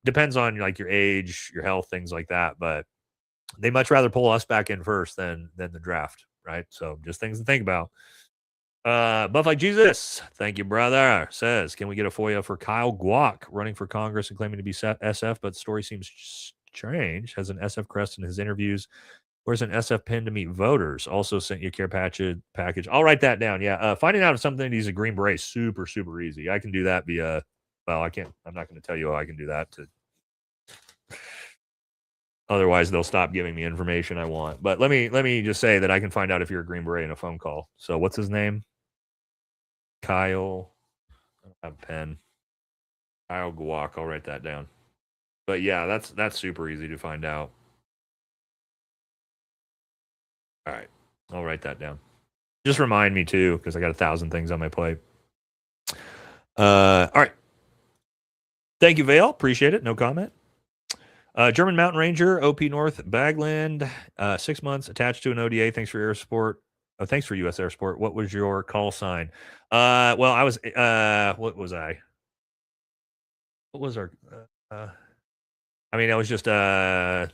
depends on like your age, your health, things like that. But they much rather pull us back in first than the draft, right? So just things to think about. Buff like Jesus, thank you, brother. Says, can we get a FOIA for Kyle Guak running for Congress and claiming to be SF, but the story seems strange. Has an SF crest in his interviews. Where's an SF pin to meet voters? Also sent you a care package. I'll write that down. Yeah. Finding out if something needs a green beret, super, super easy. I can do that via, well, I can't, I'm not going to tell you how I can do that. Otherwise, they'll stop giving me information I want. But let me just say that I can find out if you're a green beret in a phone call. So what's his name? Kyle. I don't have a pen. Kyle Guak. I'll write that down. But yeah, that's super easy to find out. All right. I'll write that down. Just remind me too, because I got 1,000 things on my plate. All right. Thank you, Vale. Appreciate it. No comment. German Mountain Ranger, OP North, Bagland, 6 months, attached to an ODA. Thanks for air support. Thanks for U.S. Air Support. What was your call sign? Well, I was, what was I? What was our, I mean, I was just, I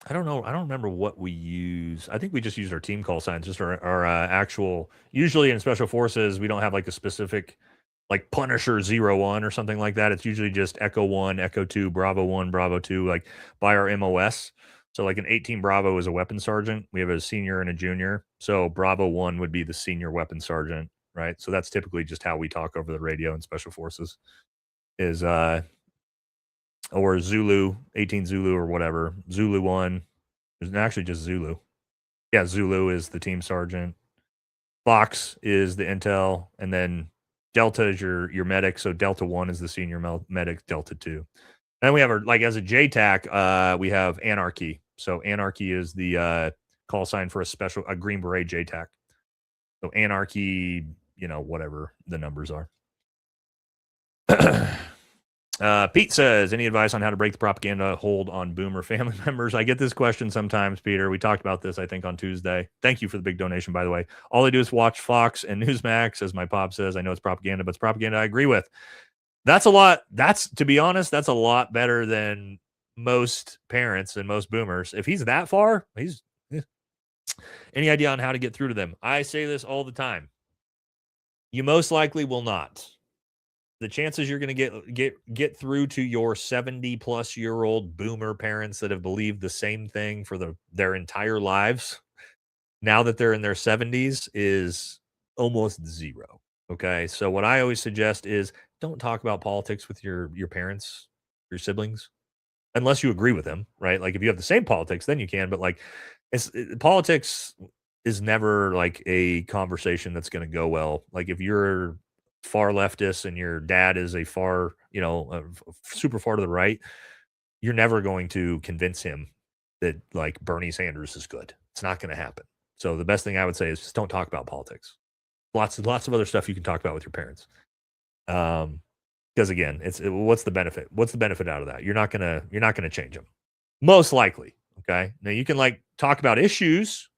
don't know. I don't remember what we use. I think we just used our team call signs, just our actual, usually in special forces, we don't have like a specific like Punisher 01 or something like that. It's usually just Echo 1, Echo 2, Bravo 1, Bravo 2, like by our MOS. So like an 18 Bravo is a weapons sergeant. We have a senior and a junior. So Bravo 1 would be the senior weapons sergeant, right? So that's typically just how we talk over the radio in Special Forces is or Zulu, 18 Zulu or whatever. Zulu 1 is actually just Zulu. Yeah, Zulu is the team sergeant. Fox is the intel, and then Delta is your medic. So Delta 1 is the senior medic, Delta 2. And then we have our, like as a JTAC, we have Anarchy. So Anarchy is the call sign for a Green Beret JTAC. So Anarchy, whatever the numbers are. Pete says, any advice on how to break the propaganda hold on boomer family members? I get this question sometimes, Peter. We talked about this, I think, on Tuesday. Thank you for the big donation, by the way. All they do is watch Fox and Newsmax, as my pop says. I know it's propaganda, but it's propaganda I agree with. That's a lot. To be honest, that's a lot better than most parents and most boomers. If he's that far, any idea on how to get through to them? I say this all the time. You most likely will not. The chances you're going to get through to your 70-plus-year-old boomer parents that have believed the same thing for their entire lives, now that they're in their 70s, is almost zero. Okay, so what I always suggest is don't talk about politics with your parents, your siblings, unless you agree with them, right? Like if you have the same politics, then you can. But like, politics is never like a conversation that's going to go well. Like if you're far leftist and your dad is a far, super far to the right, you're never going to convince him that like Bernie Sanders is good. It's not going to happen. So the best thing I would say is just don't talk about politics. Lots of other stuff you can talk about with your parents. Because again, what's the benefit? What's the benefit out of that? You're not gonna change them, most likely. Okay. Now you can like talk about issues,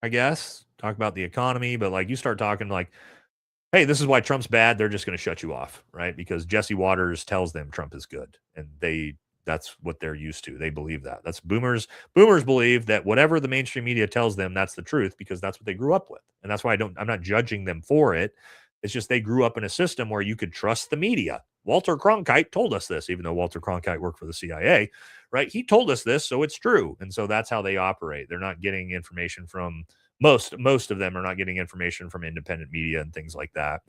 I guess, talk about the economy, but like you start talking like, hey, this is why Trump's bad. They're just going to shut you off, right? Because Jesse Waters tells them Trump is good, and that's what they're used to. They believe that. That's boomers. Boomers believe that whatever the mainstream media tells them, that's the truth because that's what they grew up with, and that's why I'm not judging them for it. It's just they grew up in a system where you could trust the media. Walter Cronkite told us this, even though Walter Cronkite worked for the CIA, right? He told us this, so it's true, and so that's how they operate. They're not getting information from. Most of them are not getting information from independent media and things like that.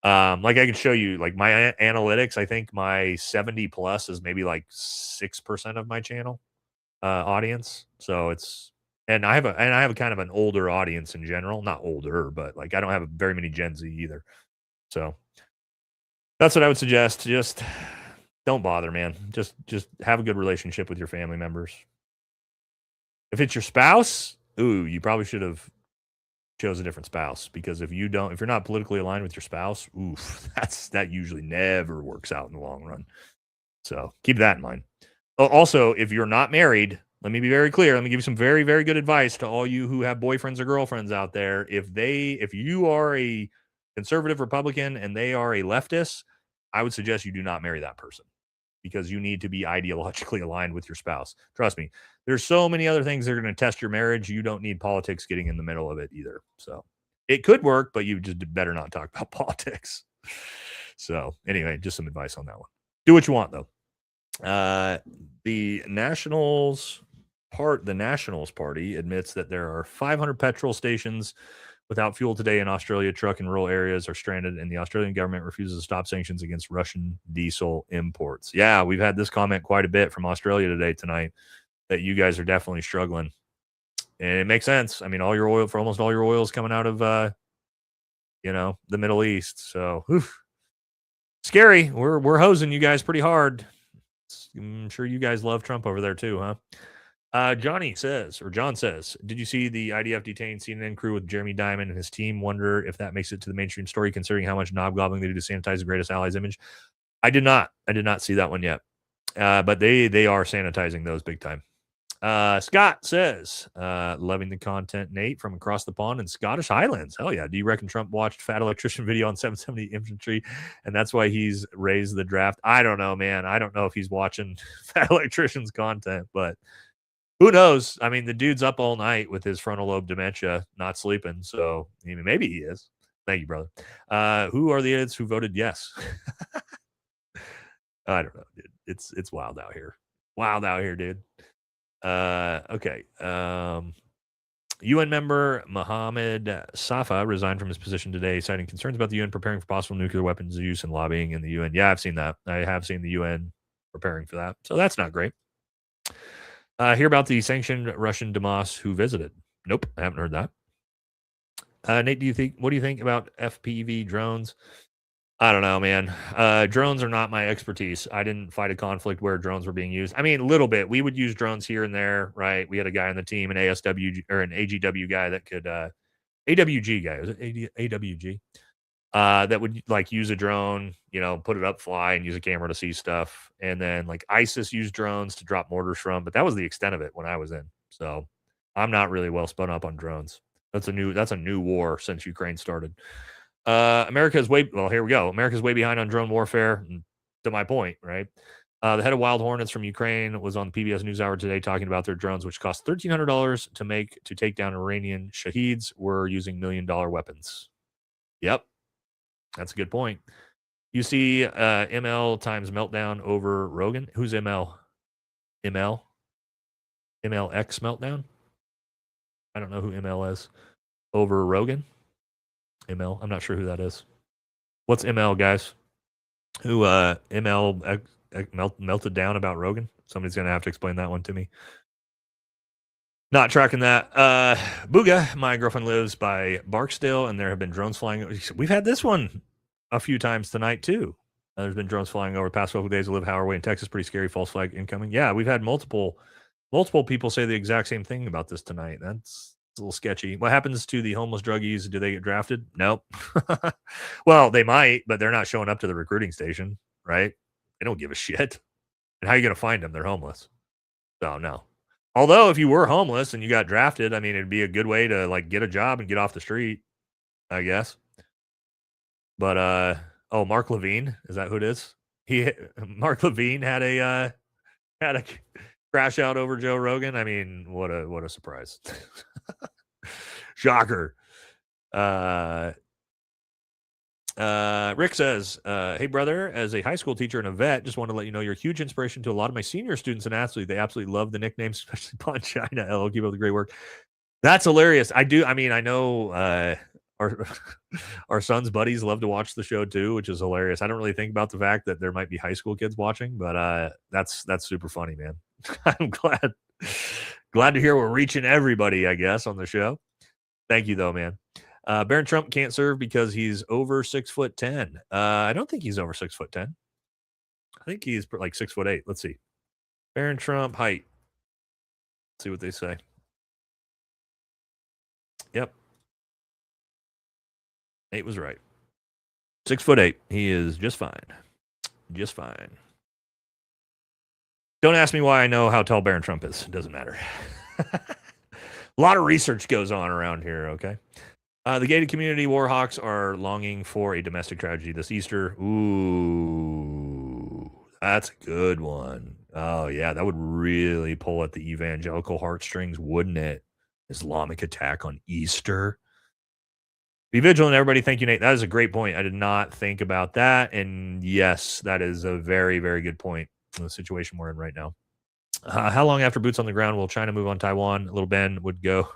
Like I can show you like my analytics. I think my 70 plus is maybe like 6% of my channel audience. So and I have a kind of an older audience in general, not older, but like I don't have very many Gen Z either. So that's what I would suggest. Just don't bother, man. Just have a good relationship with your family members. If it's your spouse, you probably should have chose a different spouse because if you're not politically aligned with your spouse, that usually never works out in the long run. So keep that in mind. Also, if you're not married, let me be very clear. Let me give you some very, very good advice to all you who have boyfriends or girlfriends out there. If you are a conservative Republican and they are a leftist, I would suggest you do not marry that person because you need to be ideologically aligned with your spouse. Trust me, there's so many other things that are going to test your marriage. You don't need politics getting in the middle of it either. So it could work, but you just better not talk about politics. So anyway, just some advice on that one. Do what you want though. The Nationals Party admits that there are 500 petrol stations without fuel today in Australia. Truck and rural areas are stranded, and the Australian government refuses to stop sanctions against Russian diesel imports. Yeah, we've had this comment quite a bit from Australia tonight, that you guys are definitely struggling. And it makes sense. I mean, almost all your oil is coming out of, the Middle East. So, scary. We're hosing you guys pretty hard. I'm sure you guys love Trump over there too, huh? John says, did you see the IDF detained CNN crew with Jeremy Diamond and his team? Wonder if that makes it to the mainstream story, considering how much knob gobbling they do to sanitize the greatest allies image. I did not see that one yet. But they are sanitizing those big time. Scott says, loving the content, Nate, from across the pond in Scottish Highlands. Hell yeah. Do you reckon Trump watched Fat Electrician video on 770 infantry and that's why he's raised the draft? I don't know, man. I don't know if he's watching Fat Electrician's content, but who knows? I mean, the dude's up all night with his frontal lobe dementia, not sleeping. So maybe he is. Thank you, brother. Who are the idiots who voted yes? I don't know, dude. It's wild out here. Wild out here, dude. Okay. UN member Mohammed Safa resigned from his position today, citing concerns about the UN preparing for possible nuclear weapons use and lobbying in the UN. Yeah, I've seen that. I have seen the UN preparing for that. So that's not great. Hear about the sanctioned Russian Damas who visited. Nope, I haven't heard that. Nate, what do you think about FPV drones? I don't know, man. Drones are not my expertise. I didn't fight a conflict where drones were being used. I mean, a little bit. We would use drones here and there, right? We had a guy on the team, an ASW or an AGW guy that could, AWG guy, was it AWG? That would like use a drone, put it up, fly, and use a camera to see stuff. And then like ISIS used drones to drop mortars from, but that was the extent of it when I was in. So I'm not really well spun up on drones. That's a new war since Ukraine started. America's here we go. America's way behind on drone warfare. To my point, right? The head of Wild Hornets from Ukraine was on the PBS NewsHour today talking about their drones, which cost $1,300 to take down Iranian shaheeds, were using $1 million weapons. Yep, that's a good point. You see, ML times meltdown over Rogan. Who's ML? MLX meltdown. I don't know who ML is. Over Rogan. ML. I'm not sure who that is. What's ML, guys? Who ML melted down about Rogan? Somebody's gonna have to explain that one to me. Not tracking that. Booga, my girlfriend lives by Barksdale, and there have been drones flying. We've had this one a few times tonight too. There's been drones flying over the past couple of days. I live Howard Way in Texas. Pretty scary. False flag incoming. Yeah, we've had multiple people say the exact same thing about this tonight. That's a little sketchy. What happens to the homeless druggies? Do they get drafted? Nope. Well, they might, but they're not showing up to the recruiting station, right? They don't give a shit. And how are you going to find them? They're homeless. So no. Although if you were homeless and you got drafted, I mean, it'd be a good way to like get a job and get off the street, I guess. But Mark Levine, is that who it is? Mark Levine had a crash out over Joe Rogan. I mean, what a surprise. Shocker. Rick says, hey brother, as a high school teacher and a vet, just want to let you know you're a huge inspiration to a lot of my senior students and athletes. They absolutely love the nicknames, especially Pon China. Hello, keep up the great work. That's hilarious. I know our son's buddies love to watch the show too, which is hilarious. I don't really think about the fact that there might be high school kids watching, but that's super funny, man. I'm glad to hear we're reaching everybody, I guess, on the show. Thank you though, man. Barron Trump can't serve because he's over 6'10". I don't think he's over 6'10". I think he's like 6'8". Let's see. Barron Trump height. Let's see what they say. Yep. Nate was right. 6'8". He is just fine. Just fine. Don't ask me why I know how tall Barron Trump is. It doesn't matter. A lot of research goes on around here, okay? The gated community Warhawks are longing for a domestic tragedy this Easter. Ooh, that's a good one. Oh, yeah, that would really pull at the evangelical heartstrings, wouldn't it? Islamic attack on Easter. Be vigilant, everybody. Thank you, Nate. That is a great point. I did not think about that. And yes, that is a very, very good point in the situation we're in right now. How long after boots on the ground will China move on Taiwan? Little Ben would go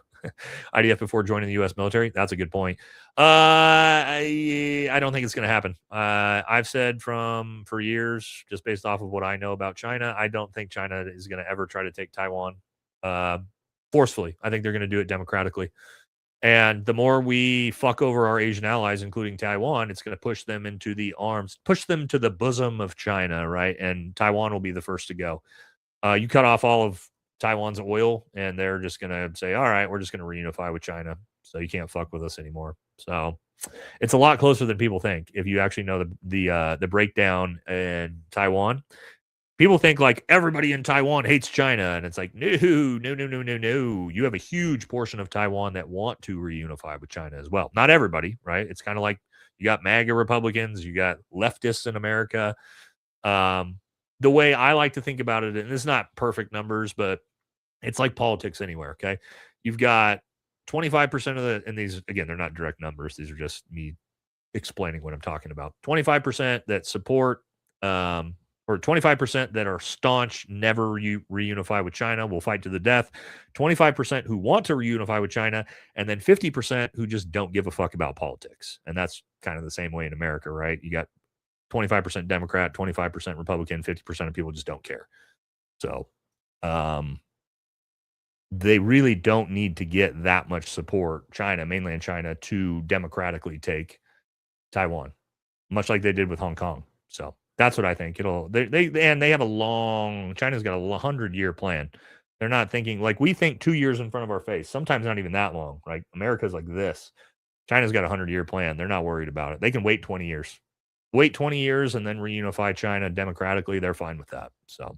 IDF before joining the U.S. military? That's a good point. I don't think it's going to happen. I've said for years, just based off of what I know about China, I don't think China is going to ever try to take Taiwan forcefully. I think they're going to do it democratically. And the more we fuck over our Asian allies, including Taiwan, it's going to push them into the arms, push them to the bosom of China, right? And Taiwan will be the first to go. You cut off all of Taiwan's oil, and they're just going to say, all right, we're just going to reunify with China. So you can't fuck with us anymore. So it's a lot closer than people think. If you actually know the breakdown in Taiwan, people think like everybody in Taiwan hates China. And it's like, no. You have a huge portion of Taiwan that want to reunify with China as well. Not everybody, right? It's kind of like you got MAGA Republicans, you got leftists in America. The way I like to think about it, and it's not perfect numbers, but it's like politics anywhere, okay? You've got 25% of the, and these, again, they're not direct numbers. These are just me explaining what I'm talking about. 25% that support, or 25% that are staunch, never reunify with China, will fight to the death. 25% who want to reunify with China, and then 50% who just don't give a fuck about politics. And that's kind of the same way in America, right? You got 25% Democrat, 25% Republican, 50% of people just don't care. So, they really don't need to get that much support, China, mainland China, to democratically take Taiwan, much like they did with Hong Kong. So that's what I think. They have a long, China's got a 100-year plan. They're not thinking like we think 2 years in front of our face, sometimes not even that long. Like America's like this. China's got a 100-year plan. They're not worried about it. They can wait 20 years. Wait 20 years and then reunify China democratically. They're fine with that. So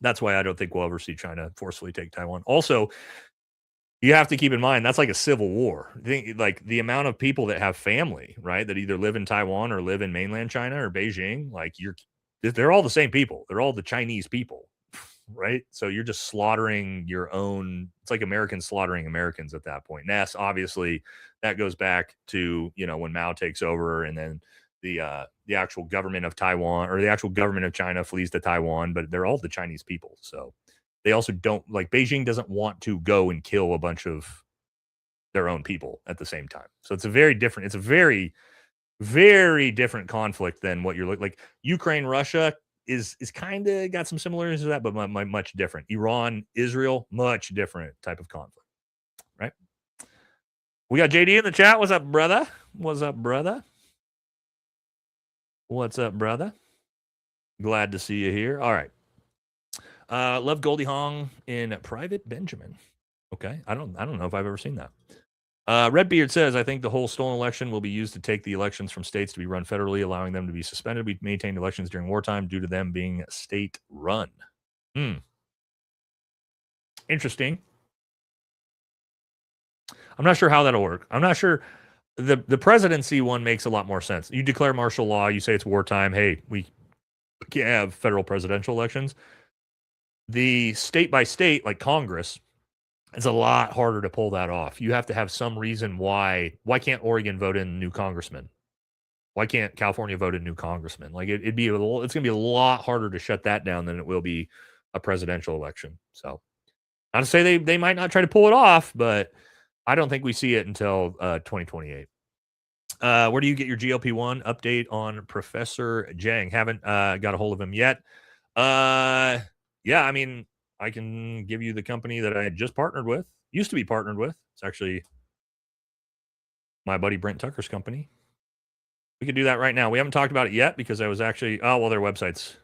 that's why I don't think we'll ever see China forcefully take Taiwan. Also, you have to keep in mind that's like a civil war. Like the amount of people that have family, right, that either live in Taiwan or live in mainland China or Beijing, like they're all the same people. They're all the Chinese people, right? So you're just slaughtering your own. It's like Americans slaughtering Americans at that point. And yes, obviously, that goes back to when Mao takes over, and then the actual government of Taiwan or the actual government of China flees to Taiwan, but they're all the Chinese people. So they also don't like Beijing doesn't want to go and kill a bunch of their own people at the same time. So it's a very, very different conflict than what you're like Ukraine, Russia is kind of got some similarities to that, but much different. Iran, Israel, much different type of conflict, right? We got JD in the chat. What's up, brother? What's up, brother? What's up, brother? Glad to see you here. All right. Love Goldie Hawn in Private Benjamin. Okay. I don't know if I've ever seen that. Redbeard says, I think the whole stolen election will be used to take the elections from states to be run federally, allowing them to be suspended. We maintained elections during wartime due to them being state run. Interesting. I'm not sure how that'll work. I'm not sure. The presidency one makes a lot more sense. You declare martial law, you say it's wartime. Hey, we can't have federal presidential elections. The state by state, like Congress, it's a lot harder to pull that off. You have to have some reason why. Why can't Oregon vote in new congressmen? Why can't California vote in new congressmen? Like it's going to be a lot harder to shut that down than it will be a presidential election. So, not to say they might not try to pull it off, but I don't think we see it until 2028. Where do you get your GLP-1 update on Professor Jiang? Haven't got a hold of him yet. Yeah, I mean, I can give you the company that I had just partnered with, used to be partnered with. It's actually my buddy Brent Tucker's company. We could do that right now. We haven't talked about it yet because I was actually, their website's,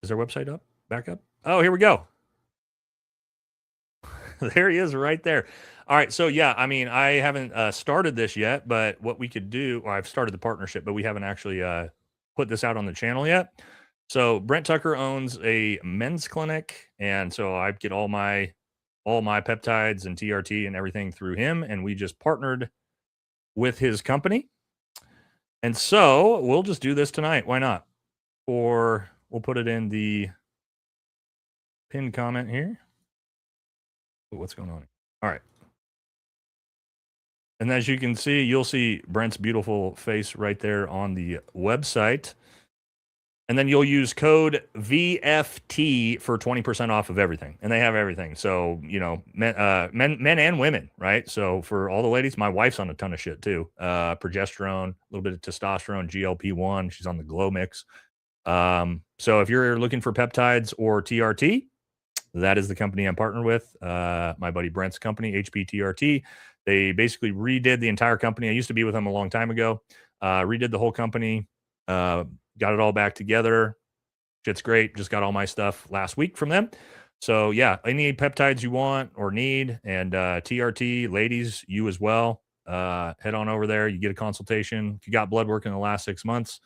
is their website up? Back up? Oh, here we go. There he is right there. All right. So, yeah, I mean, I haven't started this yet, but what we could do, I've started the partnership, but we haven't actually put this out on the channel yet. So Brent Tucker owns a men's clinic, and so I get all my peptides and TRT and everything through him, and we just partnered with his company. And so we'll just do this tonight. Why not? Or we'll put it in the pinned comment here. What's going on? All right. And as you can see, you'll see Brent's beautiful face right there on the website. And then you'll use code VFT for 20% off of everything. And they have everything. So, men and women, right? So for all the ladies, my wife's on a ton of shit too. Progesterone, a little bit of testosterone, GLP-1. She's on the Glow Mix. So if you're looking for peptides or TRT, that is the company I'm partnered with. My buddy Brent's company, HPTRT. They basically redid the entire company. I used to be with them a long time ago. Redid the whole company. Got it all back together. Shit's great. Just got all my stuff last week from them. So yeah, any peptides you want or need, and TRT, ladies, you as well. Head on over there. You get a consultation. If you got blood work in the last 6 months,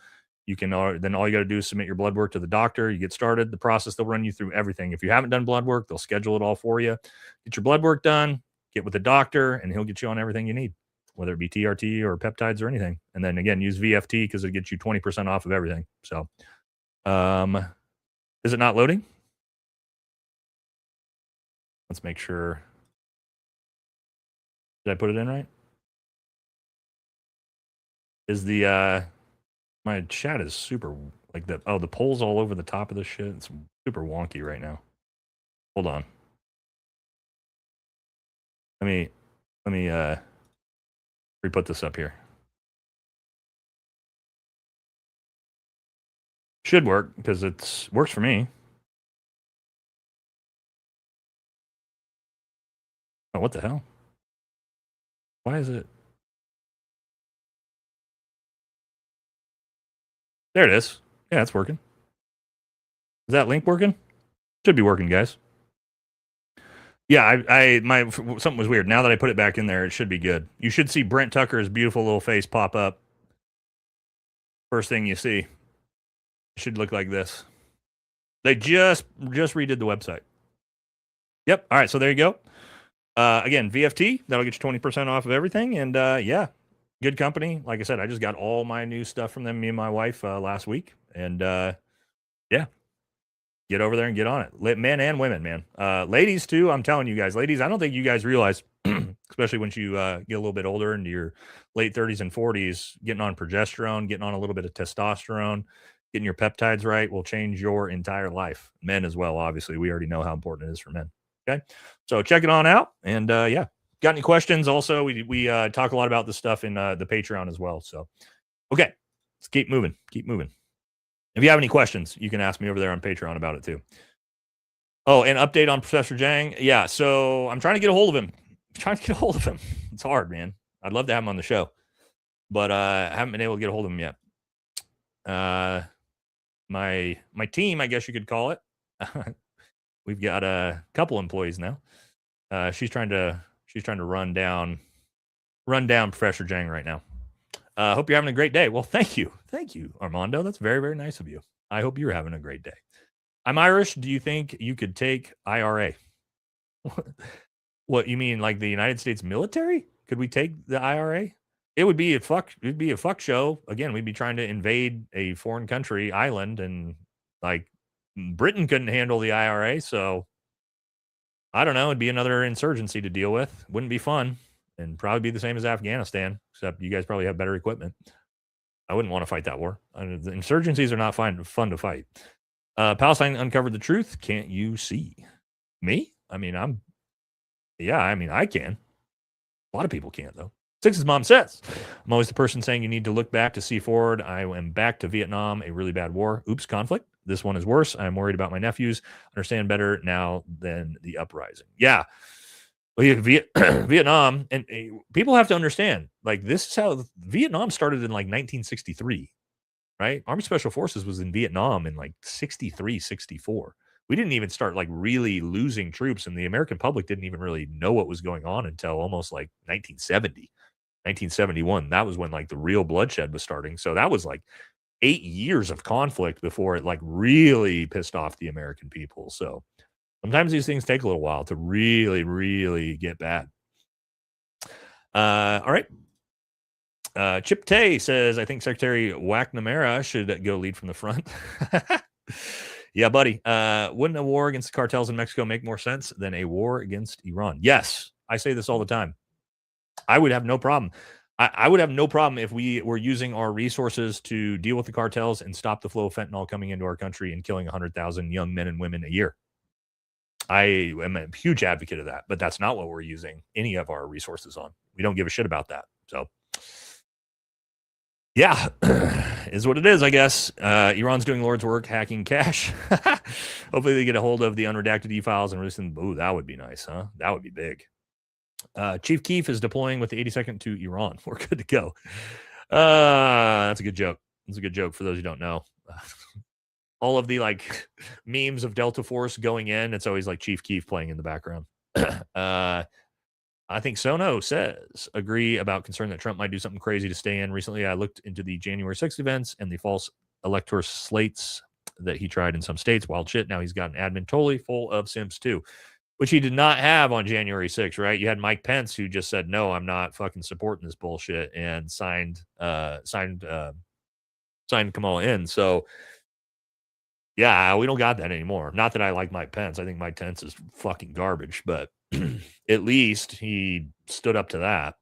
you can then all you got to do is submit your blood work to the doctor. You get started. The process, they'll run you through everything. If you haven't done blood work, they'll schedule it all for you. Get your blood work done. Get with the doctor, and he'll get you on everything you need, whether it be TRT or peptides or anything. And then again, use VFT because it gets you 20% off of everything. So, is it not loading? Let's make sure. Did I put it in right? Is the my chat is super like the the polls all over the top of this shit. It's super wonky right now. Hold on. Let me re-put this up here. Should work because it's works for me. Oh, what the hell? Why is it? There it is. Yeah, it's working. Is that link working? Should be working, guys. Yeah, my something was weird. Now that I put it back in there, it should be good. You should see Brent Tucker's beautiful little face pop up. First thing you see. It should look like this. They just redid the website. Yep. All right, so there you go. Again, VFT, that'll get you 20% off of everything. And yeah, good company. Like I said, I just got all my new stuff from them, me and my wife, last week. And yeah, get over there and get on it. Men and women, man. Ladies, too. I'm telling you guys, ladies, I don't think you guys realize, especially once you get a little bit older into your late 30s and 40s, getting on progesterone, getting on a little bit of testosterone, getting your peptides right will change your entire life. Men as well, obviously. We already know how important it is for men. Okay, so check it on out. And yeah, got any questions? Also, we talk a lot about this stuff in the Patreon as well. So, okay, let's keep moving. Keep moving. If you have any questions, you can ask me over there on Patreon about it too. Oh, and update on Professor Zhang. Yeah, so I'm trying to get a hold of him. It's hard, man. I'd love to have him on the show, but I haven't been able to get a hold of him yet. My team, I guess you could call it. We've got a couple employees now. She's trying to run down Professor Zhang right now. Hope you're having a great day. Well, thank you, Armando. That's very, very nice of you. I hope you're having a great day. I'm Irish. Do you think you could take IRA? What you mean, like the United States military? Could we take the IRA? It would be a fuck show. Again, we'd be trying to invade a foreign country island, and like Britain couldn't handle the IRA, so I don't know. It'd be another insurgency to deal with. Wouldn't be fun, and probably be the same as Afghanistan, except you guys probably have better equipment. I wouldn't want to fight that war. The insurgencies are not fun to fight. Palestine uncovered the truth. Can't you see? Me? I mean, I can. A lot of people can't, though. Six's mom says, I'm always the person saying you need to look back to see forward. I am back to Vietnam, a really bad war. Oops, conflict. This one is worse. I'm worried about my nephews. Understand better now than the uprising. Yeah. Well, Vietnam, and people have to understand, like, this is how Vietnam started in like 1963, right? Army Special Forces was in Vietnam in like 63, 64. We didn't even start like really losing troops, and the American public didn't even really know what was going on until almost like 1970. 1971, that was when like the real bloodshed was starting. So that was like 8 years of conflict before it like really pissed off the American people. So sometimes these things take a little while to really, really get bad. All right. Chip Tay says, I think Secretary McNamara should go lead from the front. Yeah, buddy. Wouldn't a war against the cartels in Mexico make more sense than a war against Iran? Yes. I say this all the time. I would have no problem. I would have no problem if we were using our resources to deal with the cartels and stop the flow of fentanyl coming into our country and killing 100,000 young men and women a year. I am a huge advocate of that, but that's not what we're using any of our resources on. We don't give a shit about that. So, yeah, is what it is, I guess. Iran's doing Lord's work, hacking cash. Hopefully they get a hold of the unredacted e-files and release them. Ooh, that would be nice, huh? That would be big. Chief Keef is deploying with the 82nd to Iran. We're good to go. That's a good joke. That's a good joke for those who don't know. All of the like memes of Delta Force going in, it's always like Chief Keef playing in the background. I think Sono says, agree about concern that Trump might do something crazy to stay in. Recently, I looked into the January 6th events and the false elector slates that he tried in some states. Wild shit. Now he's got an admin totally full of simps too, which he did not have on January 6th, right? You had Mike Pence who just said, no, I'm not fucking supporting this bullshit, and signed Kamala in. So, yeah, we don't got that anymore. Not that I like Mike Pence. I think Mike Pence is fucking garbage, but at least he stood up to that.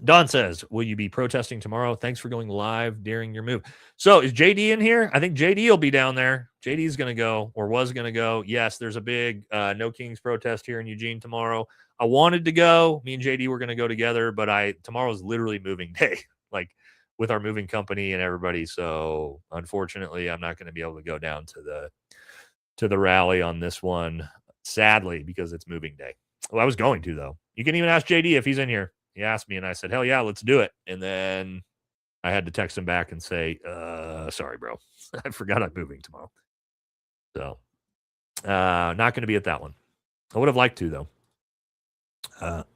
Don says, will you be protesting tomorrow? Thanks for going live during your move. So is JD in here? I think JD will be down there. JD's going to go or was going to go. Yes, there's a big No Kings protest here in Eugene tomorrow. I wanted to go. Me and JD were going to go together, but tomorrow's literally moving day, like with our moving company and everybody. So unfortunately, I'm not going to be able to go down to the rally on this one, sadly, because it's moving day. Well, I was going to, though. You can even ask JD if he's in here. He asked me, and I said, hell yeah, let's do it. And then I had to text him back and say, sorry, bro. I forgot I'm moving tomorrow. So, not going to be at that one. I would have liked to, though.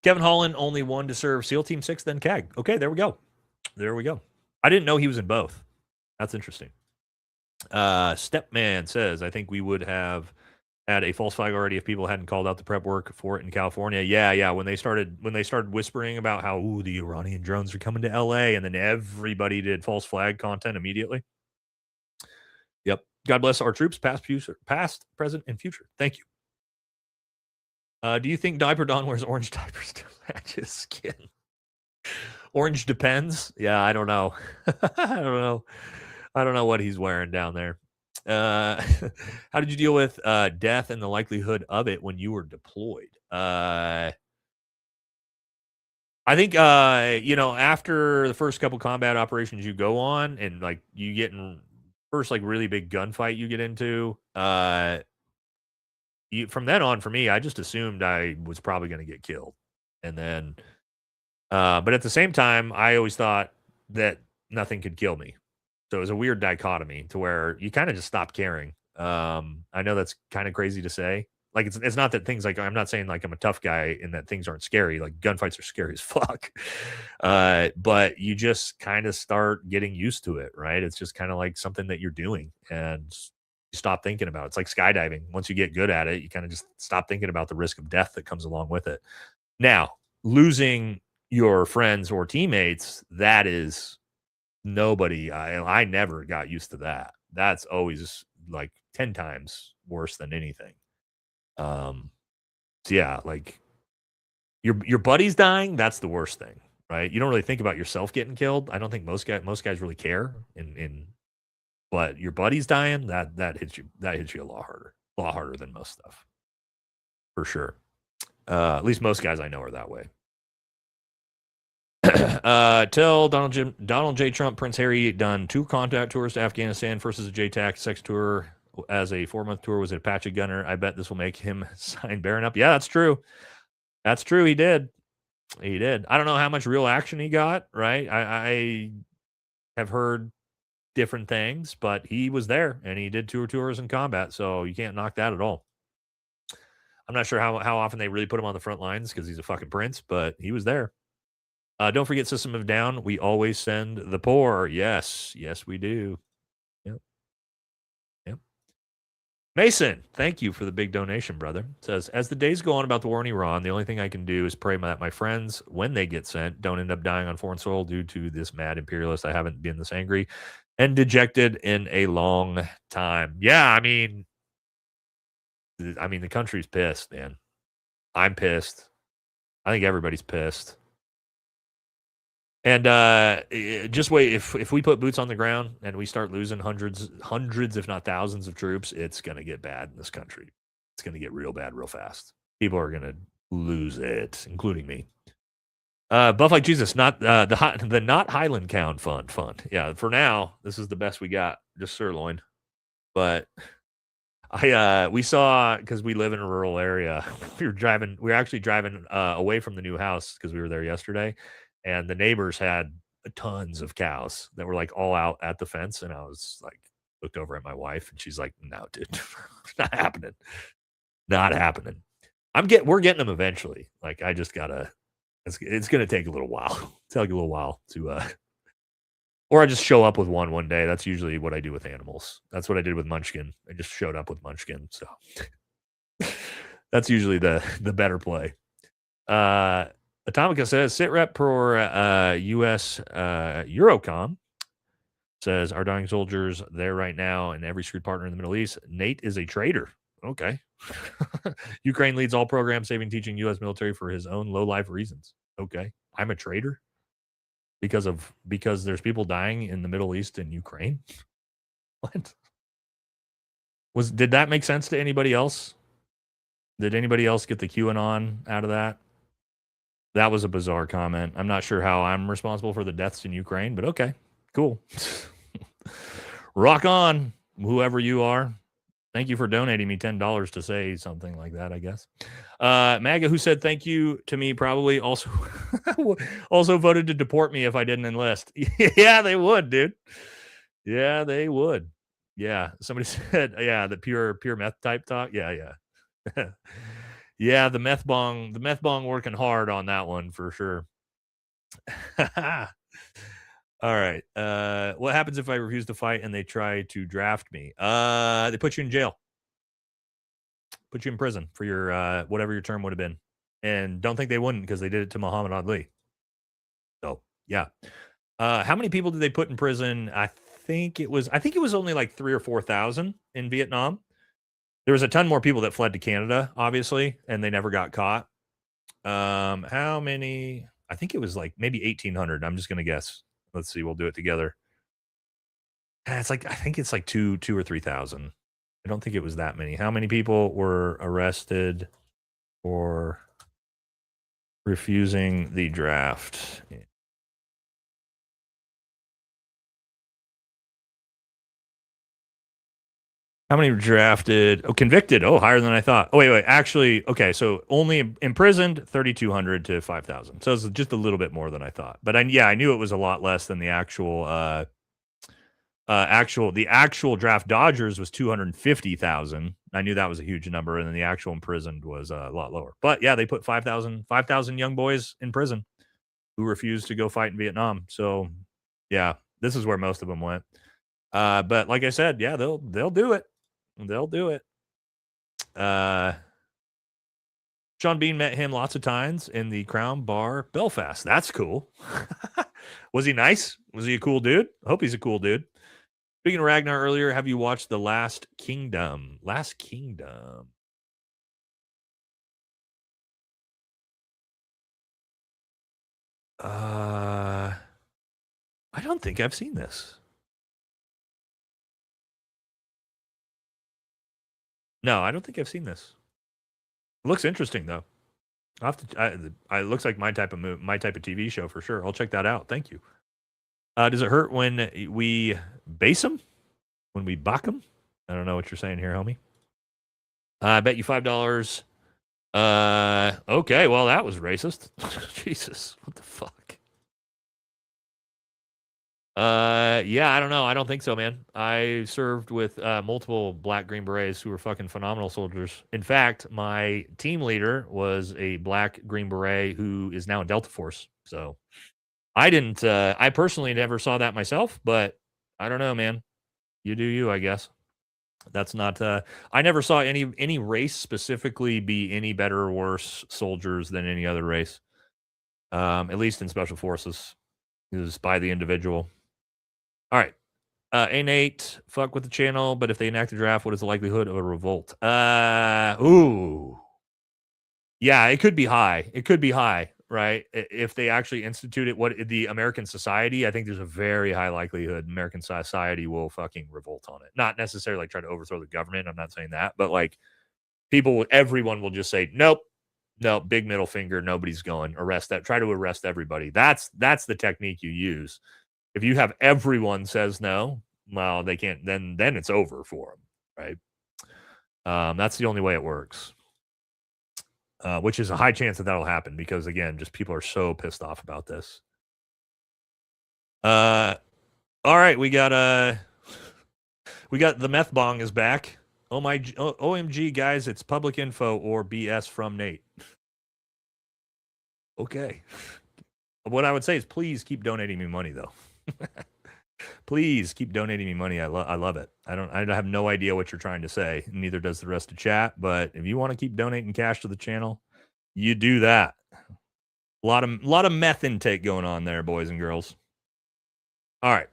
Kevin Holland, only one to serve SEAL Team 6, then CAG. Okay, there we go. There we go. I didn't know he was in both. That's interesting. Stepman says, I think we would have had a false flag already if people hadn't called out the prep work for it in California. Yeah. When they started whispering about how the Iranian drones are coming to LA, and then everybody did false flag content immediately. Yep. God bless our troops, past, present, and future. Thank you. Do you think Diaper Don wears orange diapers to match his skin? Orange depends. Yeah, I don't know. I don't know what he's wearing down there. How did you deal with death and the likelihood of it when you were deployed? I think after the first couple combat operations you go on, and like you get in first like really big gunfight you get into, from then on, for me, I just assumed I was probably going to get killed, and then but at the same time, I always thought that nothing could kill me. So it was a weird dichotomy to where you kind of just stop caring. I know that's kind of crazy to say. Like, it's not that things, like, I'm not saying like I'm a tough guy and that things aren't scary. Like, gunfights are scary as fuck. But you just kind of start getting used to it, right? It's just kind of like something that you're doing, and you stop thinking about it. It's like skydiving. Once you get good at it, you kind of just stop thinking about the risk of death that comes along with it. Now, losing your friends or teammates, that is nobody. I never got used to that. That's always like 10 times worse than anything. So yeah, like your buddy's dying, that's the worst thing, right? You don't really think about yourself getting killed. I don't think most guys really care. But your buddy's dying, that hits you a lot harder than most stuff, for sure. At least most guys I know are that way. Tell Donald J. Trump, Prince Harry done 2 contact tours to Afghanistan versus a JTAC 6 tour as a 4-month tour. Was it Apache Gunner? I bet this will make him sign Baron up. Yeah, that's true. That's true. He did. I don't know how much real action he got, right? I have heard different things, but he was there and he did 2 tours in combat, so you can't knock that at all. I'm not sure how often they really put him on the front lines because he's a fucking prince, but he was there. Don't forget System of Down. We always send the poor. Yes, we do. Yep. Mason, thank you for the big donation, brother. It says, as the days go on about the war in Iran, the only thing I can do is pray that my friends, when they get sent, don't end up dying on foreign soil due to this mad imperialist. I haven't been this angry and dejected in a long time. Yeah, I mean, the country's pissed, man. I'm pissed. I think everybody's pissed. And just wait, if we put boots on the ground and we start losing hundreds, if not thousands of troops, it's going to get bad in this country. It's going to get real bad real fast. People are going to lose it, including me. Buff like Jesus, not the not Highland Count fund. Yeah, for now, this is the best we got, just sirloin. But we saw, because we live in a rural area, we were actually driving away from the new house because we were there yesterday. And the neighbors had tons of cows that were like all out at the fence. And I was like, looked over at my wife and she's like, no, dude, not happening. Not happening. We're getting them eventually. Like, I just gotta, it's going to take a little while. Take a little while to, or I just show up with one day. That's usually what I do with animals. That's what I did with Munchkin. I just showed up with Munchkin. So that's usually the better play. Atomica says, sit rep for U.S. Eurocom says, our dying soldiers there right now and every screwed partner in the Middle East. Nate is a traitor. Okay. Ukraine leads all programs saving teaching U.S. military for his own low-life reasons. Okay. I'm a traitor because there's people dying in the Middle East and Ukraine. What? Did that make sense to anybody else? Did anybody else get the QAnon out of that? That was a bizarre comment. I'm not sure how I'm responsible for the deaths in Ukraine, but okay, cool. Rock on, whoever you are. Thank you for donating me $10 to say something like that, I guess. MAGA, who said thank you to me, probably also voted to deport me if I didn't enlist. Yeah, they would, dude. Yeah, they would. Yeah, somebody said, yeah, the pure meth type talk. Yeah. Yeah, the meth bong working hard on that one for sure. All right. What happens if I refuse to fight and they try to draft me? They put you in jail. Put you in prison for your whatever your term would have been. And don't think they wouldn't, because they did it to Muhammad Ali. So yeah. How many people did they put in prison? I think it was only like 3,000 or 4,000 in Vietnam. There was a ton more people that fled to Canada, obviously, and they never got caught. How many? I think it was like maybe 1,800. I'm just gonna guess. Let's see. We'll do it together. I think it's like 2,000 or 3,000. I don't think it was that many. How many people were arrested for refusing the draft? How many were drafted? Oh, convicted. Oh, higher than I thought. Oh, wait. Actually, okay. So only imprisoned 3,200 to 5,000. So it's just a little bit more than I thought. But I knew it was a lot less than the actual draft Dodgers was 250,000. I knew that was a huge number, and then the actual imprisoned was a lot lower. But yeah, they put 5,000 young boys in prison who refused to go fight in Vietnam. So yeah, this is where most of them went. But like I said, yeah, they'll do it. They'll do it. Sean Bean met him lots of times in the Crown Bar, Belfast. That's cool. Was he nice? Was he a cool dude? I hope he's a cool dude. Speaking of Ragnar earlier, have you watched The Last Kingdom? Last Kingdom. I don't think I've seen this. No, I don't think I've seen this. It looks interesting though. It looks like my type of TV show for sure. I'll check that out. Thank you. Does it hurt when we base them? When we buck them? I don't know what you're saying here, homie. I bet you $5. Okay, well that was racist. Jesus, what the fuck? Yeah, I don't know. I don't think so, man. I served with multiple black Green Berets who were fucking phenomenal soldiers. In fact, my team leader was a black Green Beret who is now in Delta Force. So I personally never saw that myself, but I don't know, man. You do you, I guess. That's not, I never saw any race specifically be any better or worse soldiers than any other race. At least in Special Forces. It was by the individual. All right. A8, fuck with the channel, but if they enact a draft, what is the likelihood of a revolt? Ooh. Yeah, it could be high. It could be high, right? If they actually institute it, the American society, I think there's a very high likelihood American society will fucking revolt on it. Not necessarily like try to overthrow the government. I'm not saying that, but like everyone will just say, nope, big middle finger, nobody's going. Arrest that. Try to arrest everybody. That's the technique you use. If you have everyone says no, well, they can't. Then it's over for them, right? That's the only way it works. Which is a high chance that'll happen because again, just people are so pissed off about this. All right, we got the meth bong is back. Oh my, OMG, guys, it's public info or BS from Nate. Okay. What I would say is please keep donating me money though. Please keep donating me money. I love it. I have no idea what you're trying to say. Neither does the rest of chat. But if you want to keep donating cash to the channel, you do that. A lot of meth intake going on there, boys and girls. All right.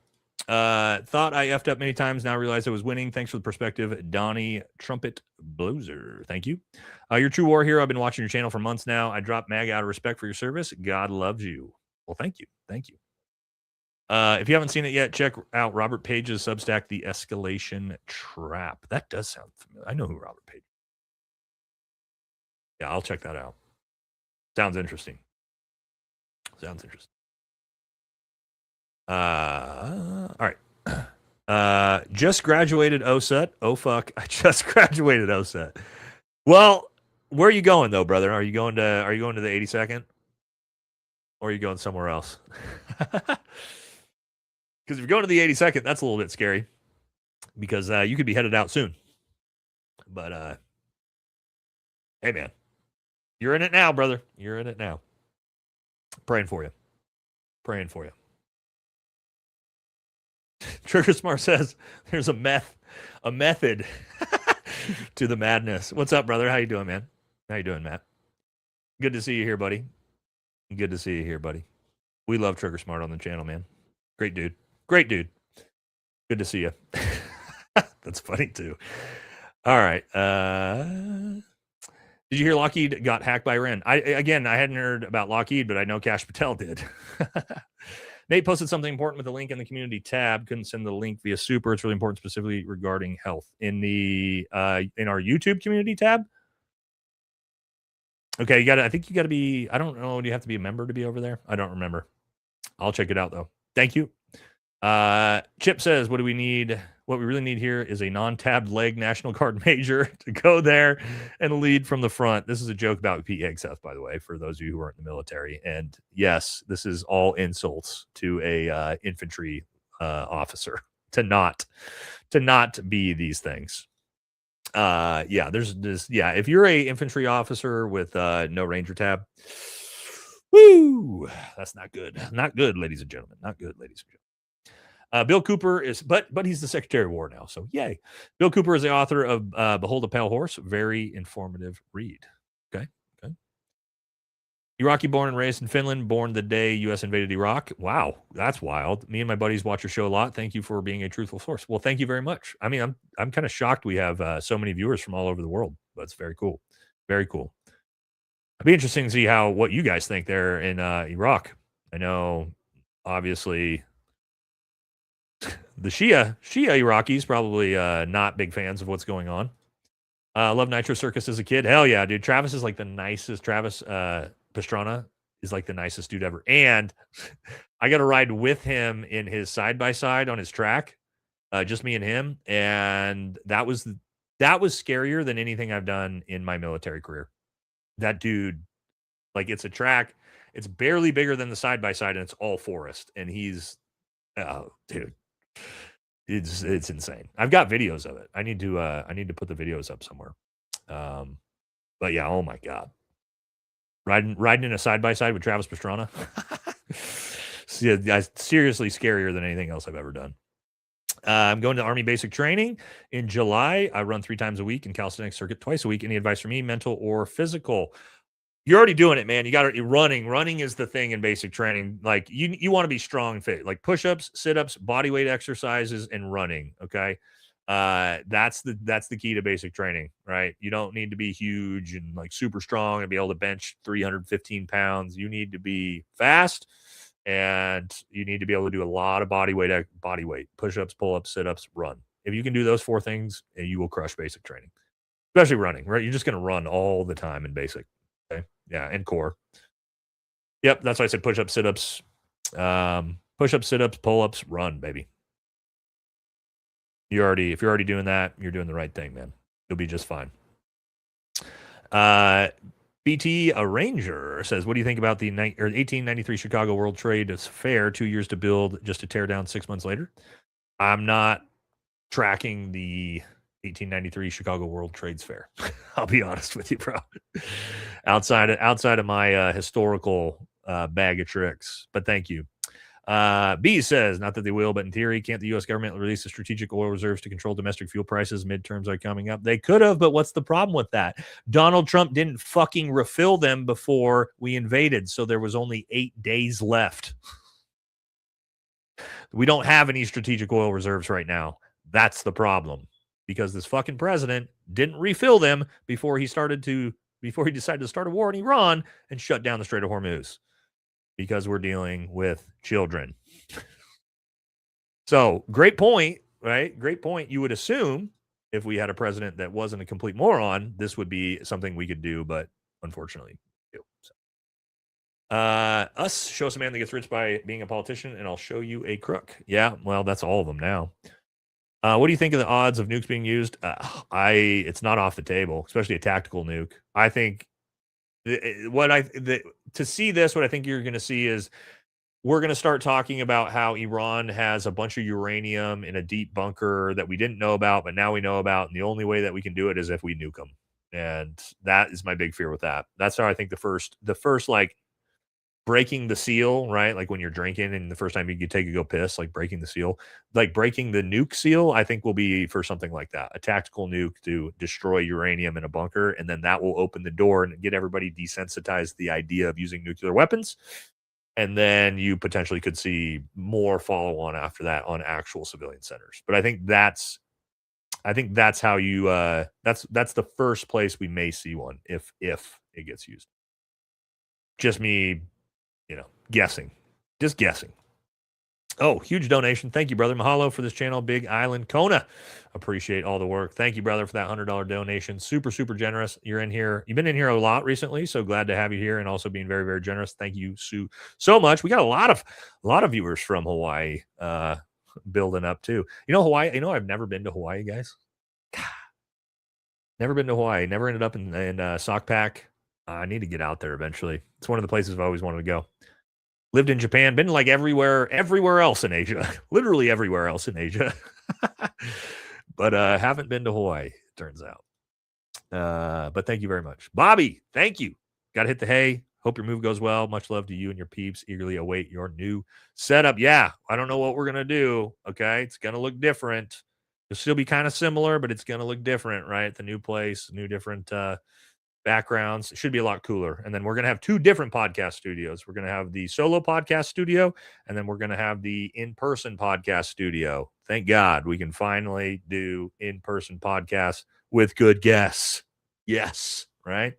Thought I effed up many times. Now realize I was winning. Thanks for the perspective, Donnie Trumpet Blozer. Thank you. You're a true war hero. I've been watching your channel for months now. I dropped MAG out of respect for your service. God loves you. Well, thank you. Thank you. If you haven't seen it yet, check out Robert Page's Substack, The Escalation Trap. That does sound familiar. I know who Robert Page is. Yeah, I'll check that out. Sounds interesting. Sounds interesting. All right. Just graduated OSET. Oh fuck. I just graduated OSET. Well, where are you going though, brother? Are you going to the 82nd? Or are you going somewhere else? Because if you're going to the 82nd, that's a little bit scary. Because you could be headed out soon. But hey man. You're in it now, brother. You're in it now. Praying for you. Praying for you. Trigger Smart says there's a method to the madness. What's up, brother? How you doing, man? How you doing, Matt? Good to see you here, buddy. Good to see you here, buddy. We love Trigger Smart on the channel, man. Great dude. Great dude. Good to see you. That's funny too. All right. Did you hear Lockheed got hacked by Iran? I hadn't heard about Lockheed, but I know Kash Patel did. Nate posted something important with the link in the community tab. Couldn't send the link via Super. It's really important, specifically regarding health in the in our YouTube community tab. Okay, you got to. I think you got to be. I don't know. Do you have to be a member to be over there? I don't remember. I'll check it out though. Thank you. Chip says, "What do we need? What we really need here is a non-tabbed leg National Guard major to go there and lead from the front." This is a joke about Pete Hegseth, by the way, for those of you who aren't in the military. And yes, this is all insults to a infantry officer to not be these things. Yeah, there's this. Yeah, if you're a infantry officer with no Ranger tab, woo, that's not good. Not good, ladies and gentlemen. Not good, ladies and gentlemen. Bill Cooper is, but he's the Secretary of War now, so yay. Bill Cooper is the author of Behold a Pale Horse. Very informative read. Okay. Iraqi born and raised in Finland, born the day U.S. invaded Iraq. Wow, that's wild. Me and my buddies watch your show a lot. Thank you for being a truthful source. Well, thank you very much. I mean, I'm kind of shocked we have so many viewers from all over the world. That's very cool. Very cool. It'd be interesting to see what you guys think there in Iraq. I know, obviously, the Shia Iraqis probably not big fans of what's going on. Love Nitro Circus as a kid. Hell yeah, dude. Travis is like the nicest. Travis Pastrana is like the nicest dude ever. And I got to ride with him in his side-by-side on his track. Just me and him. And that was scarier than anything I've done in my military career. That dude, like, it's a track. It's barely bigger than the side-by-side, and it's all forest. And he's, oh, dude. It's insane. I've got videos of it. I need to put the videos up somewhere. But yeah, oh my god, riding in a side by side with Travis Pastrana. Yeah, seriously scarier than anything else I've ever done. I'm going to Army basic training in July. I run 3 times a week and calisthenics circuit twice a week. Any advice for me, mental or physical? You're already doing it, man. You got to running. Running is the thing in basic training. Like you want to be strong, fit, like push-ups, sit-ups, body weight exercises, and running. Okay, that's the key to basic training, right? You don't need to be huge and like super strong and be able to bench 315 pounds. You need to be fast, and you need to be able to do a lot of body weight, push-ups, pull-ups, sit-ups, run. If you can do those 4 things, you will crush basic training, especially running. Right? You're just going to run all the time in basic. Okay. Yeah, and core. Yep, that's why I said push-ups, sit-ups, push-ups, sit-ups, pull-ups, run, baby. If you're already doing that, you're doing the right thing, man. You'll be just fine. BT Arranger says, "What do you think about the 1893 Chicago World Trade Fair? 2 years to build, just to tear down 6 months later." I'm not tracking the 1893 Chicago World Trades Fair. I'll be honest with you, bro. outside of my historical bag of tricks, but thank you. B says, not that they will, but in theory, can't the U.S. government release the strategic oil reserves to control domestic fuel prices? Midterms are coming up. They could have, but what's the problem with that? Donald Trump didn't fucking refill them before we invaded, so there was only 8 days left. We don't have any strategic oil reserves right now. That's the problem, because this fucking president didn't refill them before he decided to start a war in Iran and shut down the Strait of Hormuz, because we're dealing with children. So great point, right? Great point. You would assume if we had a president that wasn't a complete moron, this would be something we could do, but unfortunately, we do. So. Show us a man that gets rich by being a politician, and I'll show you a crook. Yeah, well, that's all of them now. What do you think of the odds of nukes being used? It's not off the table, especially a tactical nuke. I think to see this, what I think you're going to see is we're going to start talking about how Iran has a bunch of uranium in a deep bunker that we didn't know about, but now we know about. And the only way that we can do it is if we nuke them. And that is my big fear with that. That's how I think the first like breaking the seal, right? Like when you're drinking and the first time you take a go piss, like breaking the seal, like breaking the nuke seal, I think will be for something like that, a tactical nuke to destroy uranium in a bunker. And then that will open the door and get everybody desensitized to the idea of using nuclear weapons. And then you potentially could see more follow on after that on actual civilian centers. But I think that's how you that's the first place we may see one if it gets used. Just me, guessing. Just guessing. Oh, huge donation. Thank you, brother. Mahalo for this channel. Big Island Kona. Appreciate all the work. Thank you, brother, for that $100 donation. Super, super generous. You're in here. You've been in here a lot recently, so glad to have you here and also being very, very generous. Thank you so much. We got a lot of viewers from Hawaii building up too. Hawaii, I've never been to Hawaii, guys. Never been to Hawaii. Never ended up in Sock Pack. I need to get out there eventually. It's one of the places I've always wanted to go. Lived in Japan, been like everywhere else in Asia, literally everywhere else in Asia, but haven't been to Hawaii, it turns out. But thank you very much. Bobby, thank you. Got to hit the hay. Hope your move goes well. Much love to you and your peeps. Eagerly await your new setup. Yeah, I don't know what we're going to do. Okay, it's going to look different. It'll still be kind of similar, but it's going to look different, right? The new place, new different backgrounds. It should be a lot cooler. And then we're going to have two different podcast studios. We're going to have the solo podcast studio, and then we're going to have the in-person podcast studio. Thank God we can finally do in-person podcasts with good guests. Yes, right?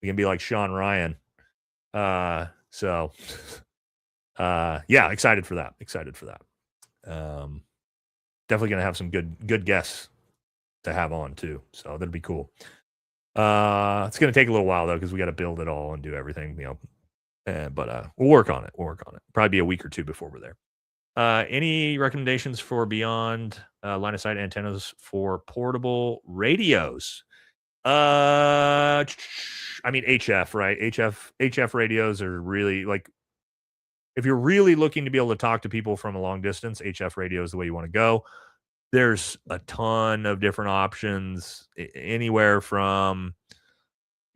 We can be like Sean Ryan. Yeah, excited for that. Definitely going to have some good guests to have on too. So that'd be cool. It's going to take a little while though, because we got to build it all and do everything, but we'll work on it. Probably be a week or two before we're there. Any recommendations for beyond line of sight antennas for portable radios? HF, right? HF radios are really like, if you're really looking to be able to talk to people from a long distance, HF radio is the way you want to go. There's a ton of different options, anywhere from,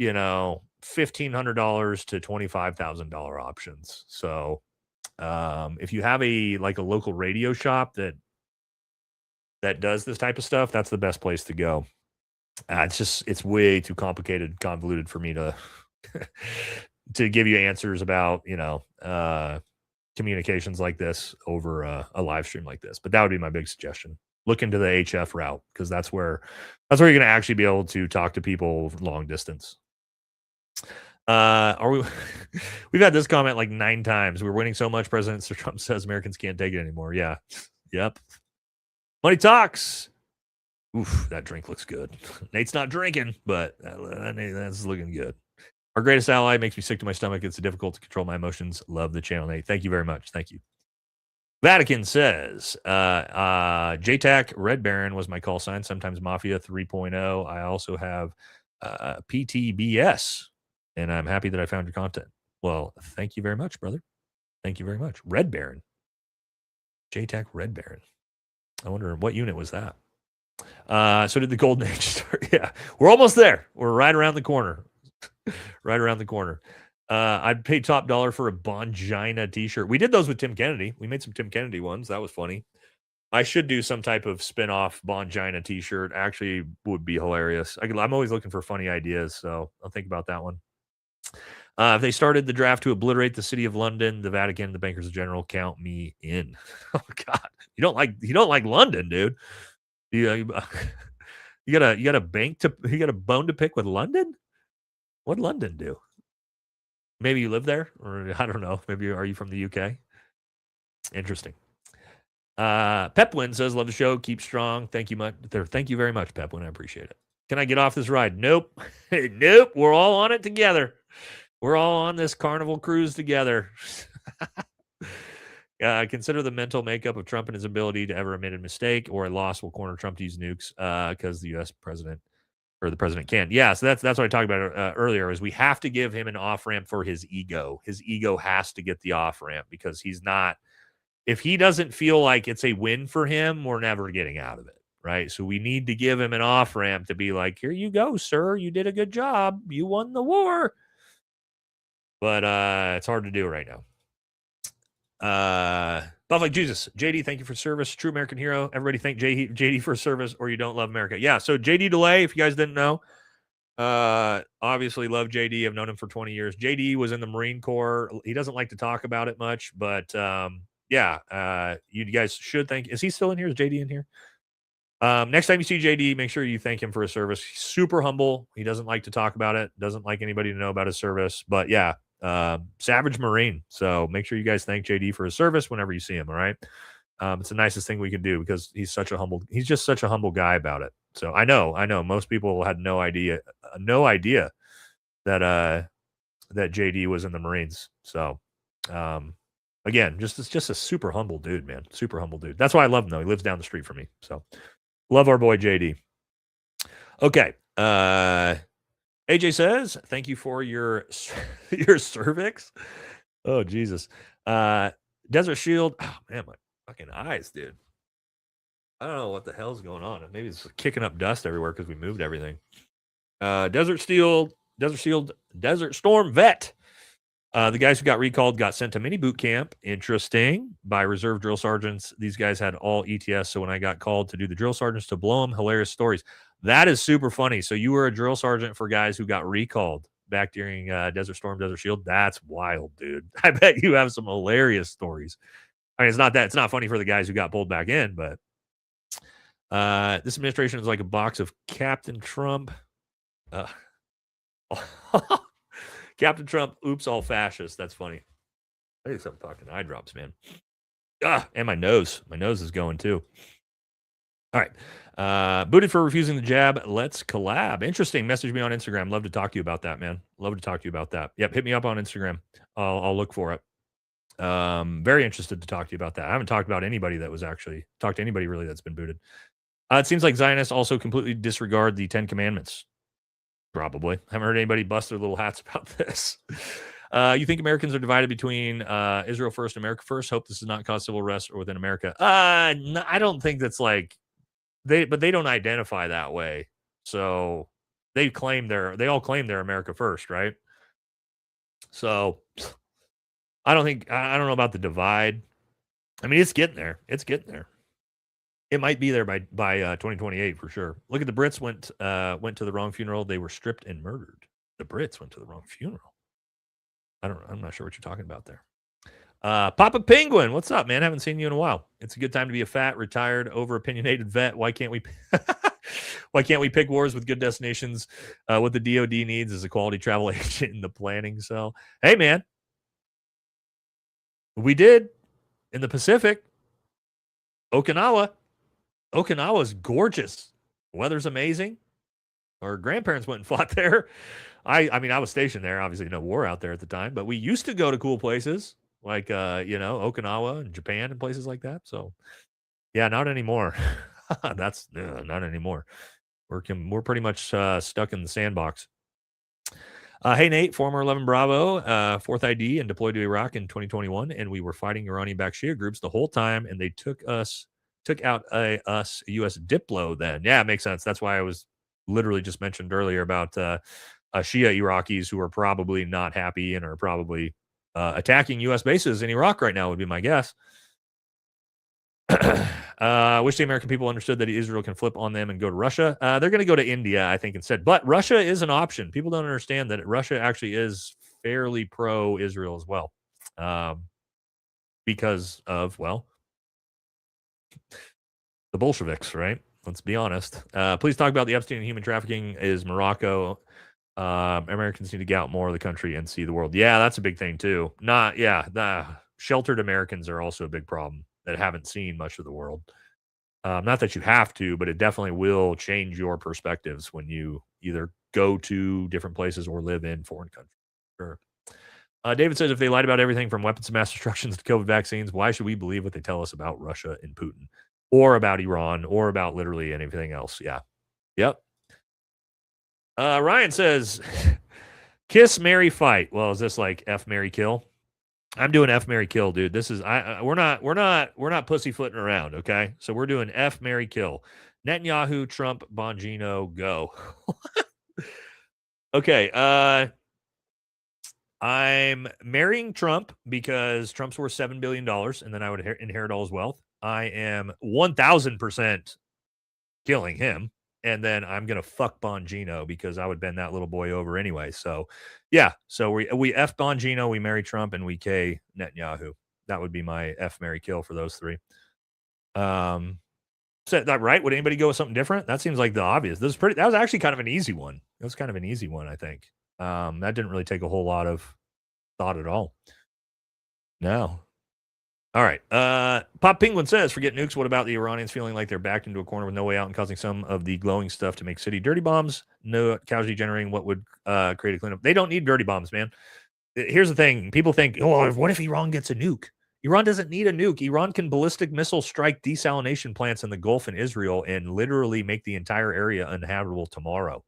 $1,500 to $25,000 options. So if you have a local radio shop that does this type of stuff, that's the best place to go. It's way too complicated, convoluted for me to to give you answers about, communications like this over a live stream like this. But that would be my big suggestion. Look into the HF route, because that's where you're going to actually be able to talk to people long distance. We've had this comment like 9 times. We're winning so much. President Trump says Americans can't take it anymore. Yeah. Yep. Money talks. Oof, that drink looks good. Nate's not drinking, but that's looking good. Our greatest ally makes me sick to my stomach. It's difficult to control my emotions. Love the channel, Nate. Thank you very much. Thank you. Vatican says, JTAC Red Baron was my call sign, sometimes Mafia 3.0. I also have PTBS, and I'm happy that I found your content. Well, thank you very much, brother. Thank you very much. Red Baron. JTAC Red Baron. I wonder what unit was that? So did the Golden Age start? Yeah, we're almost there. We're right around the corner. I'd pay top dollar for a Bongina t-shirt. We did those with Tim Kennedy. We made some Tim Kennedy ones. That was funny. I should do some type of spin-off Bongina t-shirt. Actually would be hilarious. I'm always looking for funny ideas, so I'll think about that one. If they started the draft to obliterate the city of London, the Vatican, the bankers general, count me in. Oh God, you don't like London, dude. You got a bone to pick with London? What'd London do? Maybe you live there, or I don't know. Maybe are you from the UK? Interesting. Pepwin says, love the show. Keep strong. Thank you much. Thank you very much, Pepwin. I appreciate it. Can I get off this ride? Nope. Nope. We're all on it together. We're all on this carnival cruise together. Consider the mental makeup of Trump and his ability to ever admit a mistake or a loss will corner Trump to use nukes because the U.S. president or the president can. Yeah, so that's what I talked about earlier is we have to give him an off-ramp for his ego. His ego has to get the off-ramp because he's not – if he doesn't feel like it's a win for him, we're never getting out of it, right? So we need to give him an off-ramp to be like, here you go, sir. You did a good job. You won the war. But it's hard to do right now. Buff like Jesus. JD, thank you for service. True American hero. Everybody thank JD for service or you don't love America. Yeah, so JD DeLay, if you guys didn't know, obviously love JD. I've known him for 20 years. JD was in the Marine Corps. He doesn't like to talk about it much, but yeah, you guys should thank. Is he still in here? Is JD in here? Next time you see JD, make sure you thank him for his service. He's super humble. He doesn't like to talk about it. Doesn't like anybody to know about his service. But yeah, Savage Marine. So make sure you guys thank JD for his service whenever you see him. All right. It's the nicest thing we can do because he's just such a humble guy about it. So I know most people had no idea that JD was in the Marines. So, again, just a super humble dude, man. Super humble dude. That's why I love him though. He lives down the street from me. So love our boy JD. Okay. AJ says, thank you for your cervix. Oh, Jesus. Desert Shield. Oh, man, my fucking eyes, dude. I don't know what the hell's going on. Maybe it's kicking up dust everywhere because we moved everything. Desert Shield, Desert Storm Vet. The guys who got recalled got sent to mini boot camp. Interesting. By reserve drill sergeants. These guys had all ETS. So when I got called to do the drill sergeants to blow them, hilarious stories. That is super funny. So you were a drill sergeant for guys who got recalled back during Desert Storm, Desert Shield. That's wild, dude. I bet you have some hilarious stories. I mean, it's not funny for the guys who got pulled back in, but this administration is like a box of Captain Trump. Captain Trump, oops, all fascists. That's funny. I need some fucking eye drops, man. And my nose. My nose is going too. All right. Booted for refusing the jab. Let's collab. Interesting. Message me on Instagram. Love to talk to you about that, man. Love to talk to you about that. Yep. Hit me up on Instagram. I'll look for it. Very interested to talk to you about that. I haven't talked to anybody really that's been booted. It seems like Zionists also completely disregard the 10 Commandments. Probably. Haven't heard anybody bust their little hats about this. You think Americans are divided between Israel first and America first? Hope this does not cause civil unrest or within America. No, I don't think that's like they don't identify that way. So they all claim they're America first, right? So I don't know about the divide. I mean, it's getting there. It might be there by 2028 for sure. Look at the Brits went to the wrong funeral. They were stripped and murdered. The Brits went to the wrong funeral. I'm not sure what you're talking about there. Papa Penguin, what's up, man? Haven't seen you in a while. It's a good time to be a fat, retired, over-opinionated vet. Why can't we pick wars with good destinations? What the DoD needs is a quality travel agent in the planning cell. Hey, man, we did in the Pacific. Okinawa's gorgeous. Weather's amazing. Our grandparents went and fought there. I mean, I was stationed there. Obviously, no war out there at the time, but we used to go to cool places like, Okinawa and Japan and places like that. So, yeah, not anymore. That's not anymore. We're pretty much stuck in the sandbox. Hey, Nate, former 11 Bravo, 4th ID and deployed to Iraq in 2021. And we were fighting Iranian-backed Shia groups the whole time. And they took out a U.S. Diplo then. Yeah, it makes sense. That's why I was literally just mentioned earlier about Shia Iraqis who are probably not happy and are probably attacking U.S. bases in Iraq right now would be my guess. Wish the American people understood that Israel can flip on them and go to Russia. They're going to go to India, I think, instead. But Russia is an option. People don't understand that Russia actually is fairly pro-Israel as well, because of, well, the Bolsheviks, right? Let's be honest. Please talk about the Epstein and human trafficking is Morocco. Americans need to get out more of the country and see the world. Yeah, that's a big thing too. The sheltered Americans are also a big problem that haven't seen much of the world. Not that you have to, but it definitely will change your perspectives when you either go to different places or live in foreign countries. Sure. David says, if they lied about everything from weapons of mass destruction to COVID vaccines, why should we believe what they tell us about Russia and Putin or about Iran or about literally anything else? Yeah. Yep. Ryan says, kiss, marry, fight. Well, is this like F, marry, kill? I'm doing F, marry, kill, dude. This is we're not pussyfooting around, okay? So we're doing F, marry, kill. Netanyahu, Trump, Bongino, go. Okay. I'm marrying Trump because Trump's worth $7 billion, and then I would inherit all his wealth. I am 1,000% killing him, and then I'm gonna fuck Bongino because I would bend that little boy over anyway. So, yeah. So we F Bongino, we marry Trump, and we K Netanyahu. That would be my F, marry, kill for those three. Is that right? Would anybody go with something different? That seems like the obvious. That was actually kind of an easy one. It was kind of an easy one, I think. That didn't really take a whole lot of thought at all. No. All right. Pop Penguin says, forget nukes. What about the Iranians feeling like they're backed into a corner with no way out and causing some of the glowing stuff to make city dirty bombs? No casualty generating what would create a cleanup. They don't need dirty bombs, man. Here's the thing. People think, oh, what if Iran gets a nuke? Iran doesn't need a nuke. Iran can ballistic missile strike desalination plants in the Gulf and Israel and literally make the entire area uninhabitable tomorrow.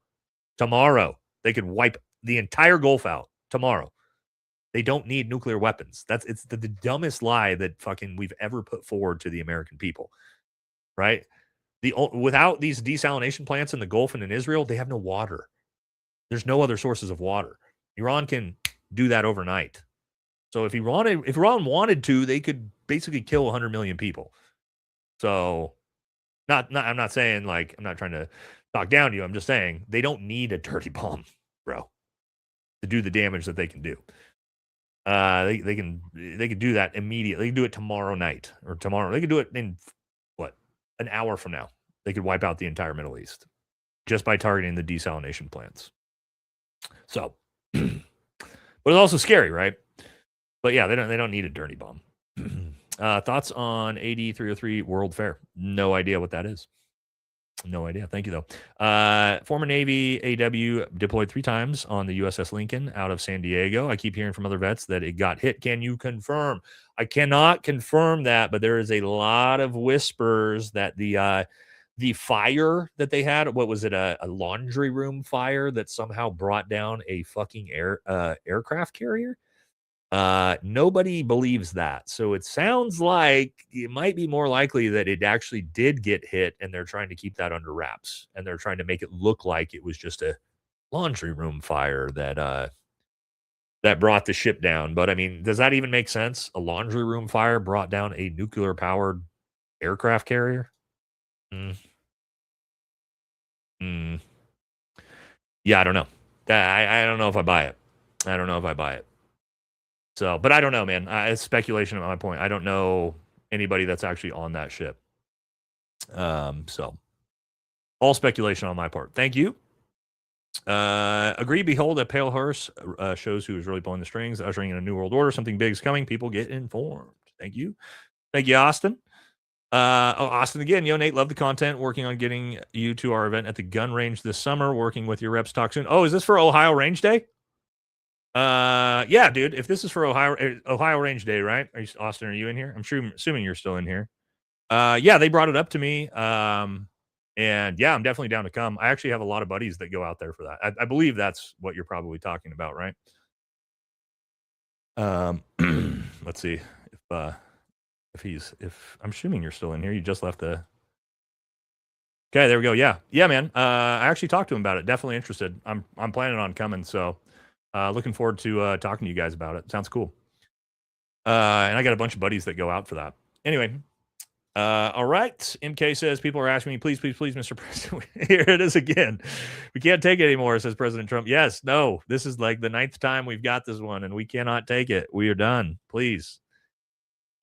Tomorrow. They could wipe the entire Gulf out tomorrow. They don't need nuclear weapons. It's the dumbest lie that fucking we've ever put forward to the American people, right? Without these desalination plants in the Gulf and in Israel, they have no water. There's no other sources of water. Iran can do that overnight. So if Iran wanted to, they could basically kill 100 million people. So, I'm not saying like I'm not trying to talk down to you. I'm just saying they don't need a dirty bomb, bro, to do the damage that they can do. They can do that immediately. They can do it tomorrow night or tomorrow. They could do it in an hour from now. They could wipe out the entire Middle East just by targeting the desalination plants. So, but it's also scary, right? But yeah, they don't need a dirty bomb. Thoughts on AD 303 World Fair? No idea what that is. No idea. Thank you, though. Former Navy AW deployed 3 times on the USS Lincoln out of San Diego. I keep hearing from other vets that it got hit. Can you confirm? I cannot confirm that, but there is a lot of whispers that the fire that they had, what was it, a laundry room fire that somehow brought down a fucking aircraft carrier? Nobody believes that. So it sounds like it might be more likely that it actually did get hit and they're trying to keep that under wraps and they're trying to make it look like it was just a laundry room fire that brought the ship down. But I mean, does that even make sense? A laundry room fire brought down a nuclear powered aircraft carrier? Yeah, I don't know. I don't know if I buy it. I don't know if I buy it. So, but I don't know, man. It's speculation at my point. I don't know anybody that's actually on that ship. So all speculation on my part. Thank you. Agree. Behold, a pale horse shows who is really pulling the strings, ushering in a new world order. Something big is coming. People get informed. Thank you. Thank you, Austin. Austin again. Yo, Nate, love the content. Working on getting you to our event at the gun range this summer. Working with your reps. Talk soon. Oh, is this for Ohio Range Day? Yeah, dude. If this is for Ohio Range Day, right? Austin, are you in here? Assuming you're still in here. Yeah, they brought it up to me. And yeah, I'm definitely down to come. I actually have a lot of buddies that go out there for that. I believe that's what you're probably talking about, right? Let's see if I'm assuming you're still in here. You just left the. Okay, there we go. Yeah, man. I actually talked to him about it. Definitely interested. I'm planning on coming. So. Looking forward to talking to you guys about it. Sounds cool. And I got a bunch of buddies that go out for that. Anyway, All right. MK says, people are asking me, please, please, please, Mr. President. Here it is again. We can't take it anymore, says President Trump. Yes, no. This is like the 9th time we've got this one, and we cannot take it. We are done. Please.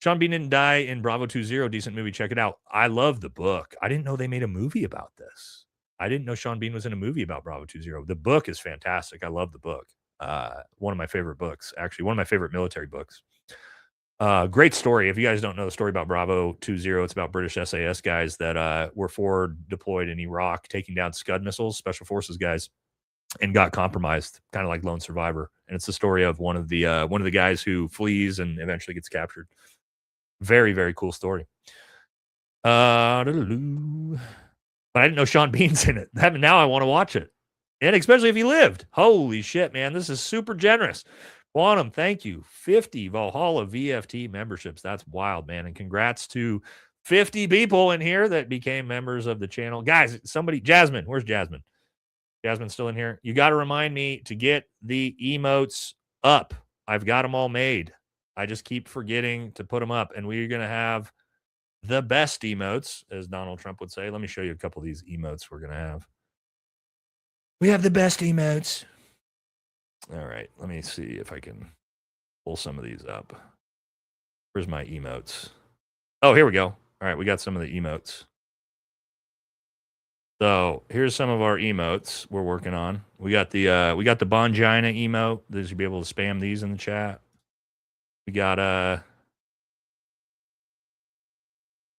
Sean Bean didn't die in Bravo 20. Decent movie. Check it out. I love the book. I didn't know they made a movie about this. I didn't know Sean Bean was in a movie about Bravo 20. The book is fantastic. I love the book. One of my favorite books, actually. One of my favorite military books. Great story. If you guys don't know the story about Bravo 20, it's about British SAS guys that were forward deployed in Iraq, taking down Scud missiles, special forces guys, and got compromised, kind of like Lone Survivor. And it's the story of one of the guys who flees and eventually gets captured. Very, very cool story. But I didn't know Sean Bean's in it. Now I want to watch it, and especially if he lived. Holy shit, man! This is super generous. Quantum, thank you. 50 Valhalla VFT memberships. That's wild, man. And congrats to 50 people in here that became members of the channel. Guys, somebody, Jasmine, where's Jasmine? Jasmine's still in here. You got to remind me to get the emotes up. I've got them all made. I just keep forgetting to put them up. And we're going to have the best emotes, as Donald Trump would say. Let me show you a couple of these emotes we're going to have. We have the best emotes. All right, let me see if I can pull some of these up. Where's my emotes? Oh, here we go. All right, we got some of the emotes. So here's some of our emotes we're working on. We got the Bongina emote. You should be able to spam these in the chat. We got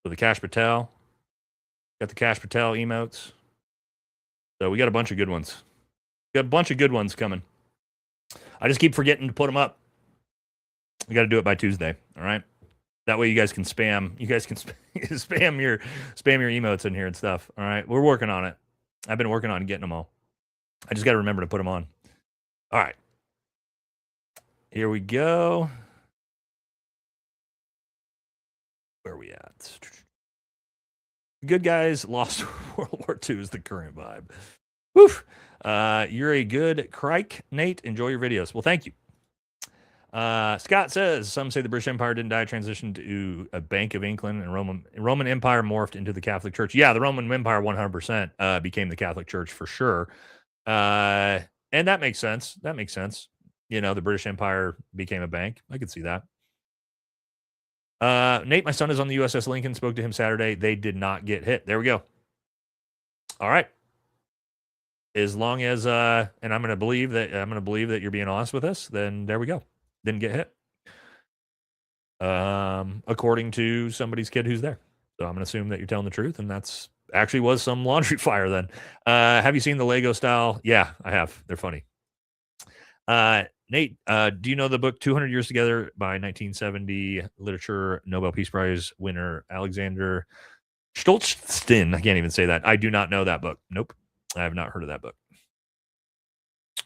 the Cash Patel. Got the Cash Patel emotes. So we got a bunch of good ones. We got a bunch of good ones coming. I just keep forgetting to put them up. We got to do it by Tuesday. All right. That way you guys can spam. You guys can spam your emotes in here and stuff. All right. We're working on it. I've been working on getting them all. I just got to remember to put them on. All right. Here we go. Where are we at? Good guys lost World War II is the current vibe. Woof. You're a good crike, Nate. Enjoy your videos. Well, thank you. Scott says, some say the British Empire didn't die, transitioned to a Bank of England, and Roman Empire morphed into the Catholic Church. Yeah, the Roman Empire 100% became the Catholic Church for sure. And that makes sense. That makes sense. You know, the British Empire became a bank. I could see that. Nate, my son is on the USS Lincoln. Spoke to him Saturday. They did not get hit. There we go. All right. As long as and I'm going to believe that you're being honest with us, then there we go. Didn't get hit. According to somebody's kid who's there. So I'm going to assume that you're telling the truth, and that's actually was some laundry fire then. Have you seen the Lego style? Yeah, I have. They're funny. Nate, do you know the book 200 Years Together by 1970 literature Nobel Peace Prize winner Alexander Stolzstein? I can't even say that. I do not know that book. Nope. I have not heard of that book.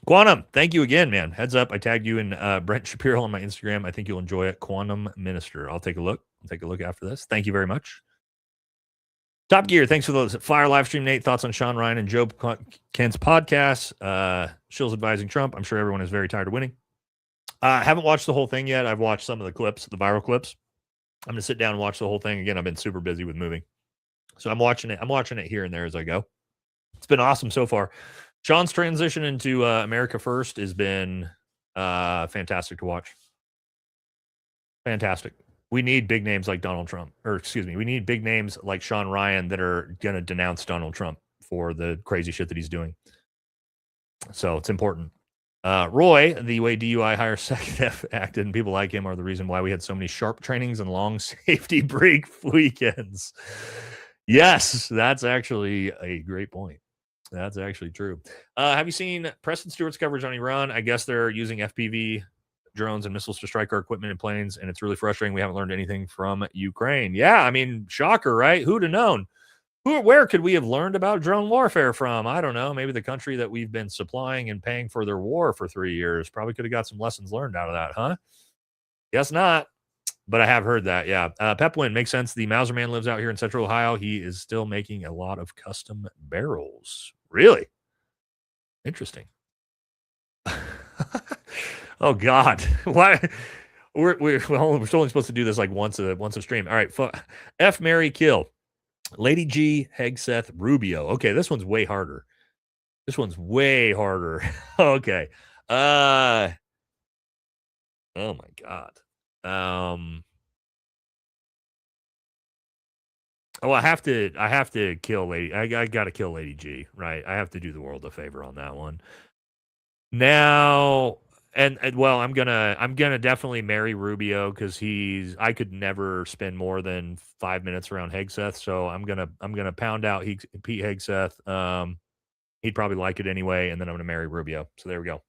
Quantum, thank you again, man. Heads up, I tagged you in Brent Shapiro on my Instagram. I think you'll enjoy it. Quantum Minister. I'll take a look. I'll take a look after this. Thank you very much. Top Gear, thanks for the fire live stream, Nate. Thoughts on Sean Ryan and Joe Kent's podcast. Shill's advising Trump. I'm sure everyone is very tired of winning. I haven't watched the whole thing yet. I've watched some of the clips, the viral clips. I'm going to sit down and watch the whole thing. Again, I've been super busy with moving. So I'm watching it. I'm watching it here and there as I go. It's been awesome so far. Sean's transition into America First has been fantastic to watch. Fantastic. We need big names like Donald Trump, or excuse me, we need big names like Sean Ryan that are going to denounce Donald Trump for the crazy shit that he's doing. So it's important. Roy, the way DUI higher second acted and people like him are the reason why we had so many sharp trainings and long safety break weekends. Yes, that's actually a great point. That's actually true. Have you seen Preston Stewart's coverage on Iran? I guess they're using FPV drones and missiles to strike our equipment and planes, and it's really frustrating. We haven't learned anything from Ukraine. Yeah, I mean, shocker, right? Who'd have known? Where could we have learned about drone warfare from? I don't know. Maybe the country that we've been supplying and paying for their war for 3 years. Probably could have got some lessons learned out of that, huh? Guess not. But I have heard that, yeah. Pepwin, makes sense. The Mauser man lives out here in Central Ohio. He is still making a lot of custom barrels. Really? Interesting. Oh, God. Why we're only supposed to do this like once a stream. All right, F, Mary, kill. Lady G, Hegseth, Rubio. Okay, this one's way harder. Okay. Oh my God. Oh, I have to kill Lady. I got to kill Lady G, right? I have to do the world a favor on that one. Now, and well, I'm gonna definitely marry Rubio because I could never spend more than 5 minutes around Hegseth, so I'm gonna pound out Pete Hegseth. He'd probably like it anyway, and then I'm gonna marry Rubio. So there we go.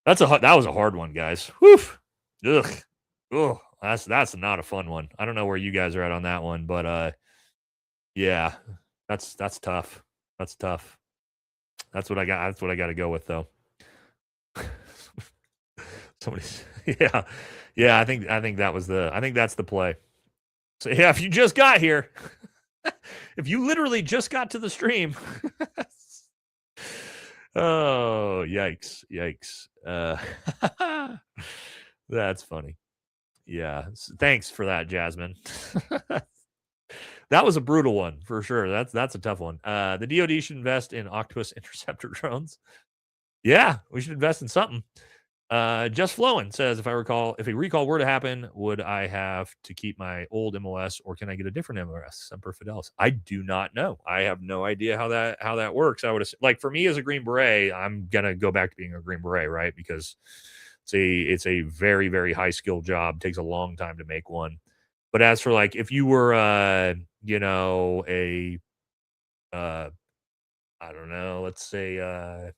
That was a hard one, guys. Whew. Ugh. That's not a fun one. I don't know where you guys are at on that one, but yeah, that's tough. That's tough. That's what I got. That's what I got to go with, though. Somebody's, yeah. I think that's the play. So yeah, if you just got here, if you literally just got to the stream, oh yikes. That's funny. Yeah, thanks for that, Jasmine. That was a brutal one for sure. That's a tough one. The DoD should invest in Octopus interceptor drones. Yeah, we should invest in something. Just Flowing says, if a recall were to happen, would I have to keep my old MOS or can I get a different MOS? Semper Fidelis. I do not know. I have no idea how that works. I would like for me as a Green Beret, I'm gonna go back to being a Green Beret, right? Because it's a very, very high skill job. It takes a long time to make one. But as for like if you were I don't know, let's say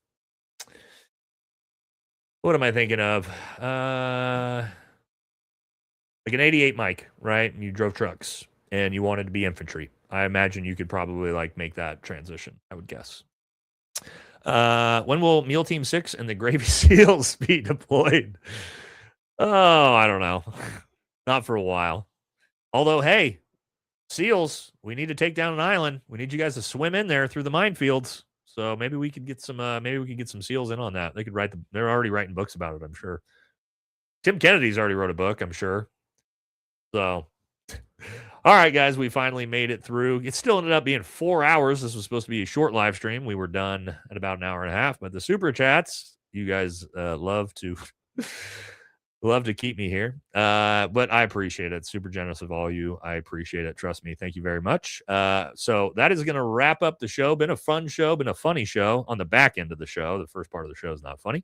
what am I thinking of? Like an 88 Mike, right? And you drove trucks and you wanted to be infantry. I imagine you could probably like make that transition, I would guess. When will Meal Team 6 and the Gravy Seals be deployed? Oh, I don't know. Not for a while. Although, hey, SEALs, we need to take down an island. We need you guys to swim in there through the minefields. So maybe we could get some SEALs in on that. They could they're already writing books about it, I'm sure. Tim Kennedy's already wrote a book, I'm sure. So all right, guys, we finally made it through. It still ended up being 4 hours. This was supposed to be a short live stream. We were done at about an hour and a half, but the super chats, you guys love to keep me here. But I appreciate it. Super generous of all you. I appreciate it. Trust me. Thank you very much. So that is going to wrap up the show. Been a fun show. Been a funny show on the back end of the show. The first part of the show is not funny.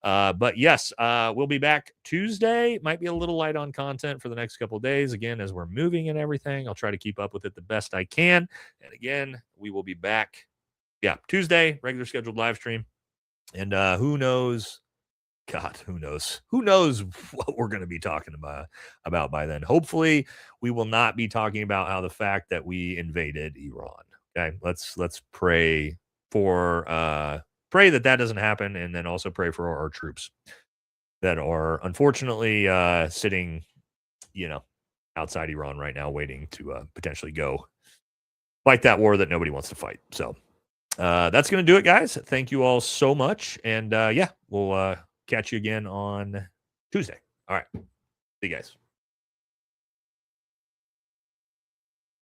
But yes, we'll be back Tuesday. Might be a little light on content for the next couple of days. Again, as we're moving and everything, I'll try to keep up with it the best I can. And again, we will be back. Yeah, Tuesday, regular scheduled live stream. And who knows? God, who knows? Who knows what we're going to be talking about by then? Hopefully, we will not be talking about how the fact that we invaded Iran. Okay, let's pray for pray that doesn't happen, and then also pray for our troops that are unfortunately sitting, outside Iran right now, waiting to potentially go fight that war that nobody wants to fight. So that's going to do it, guys. Thank you all so much, and we'll catch you again on Tuesday. All right. See you guys.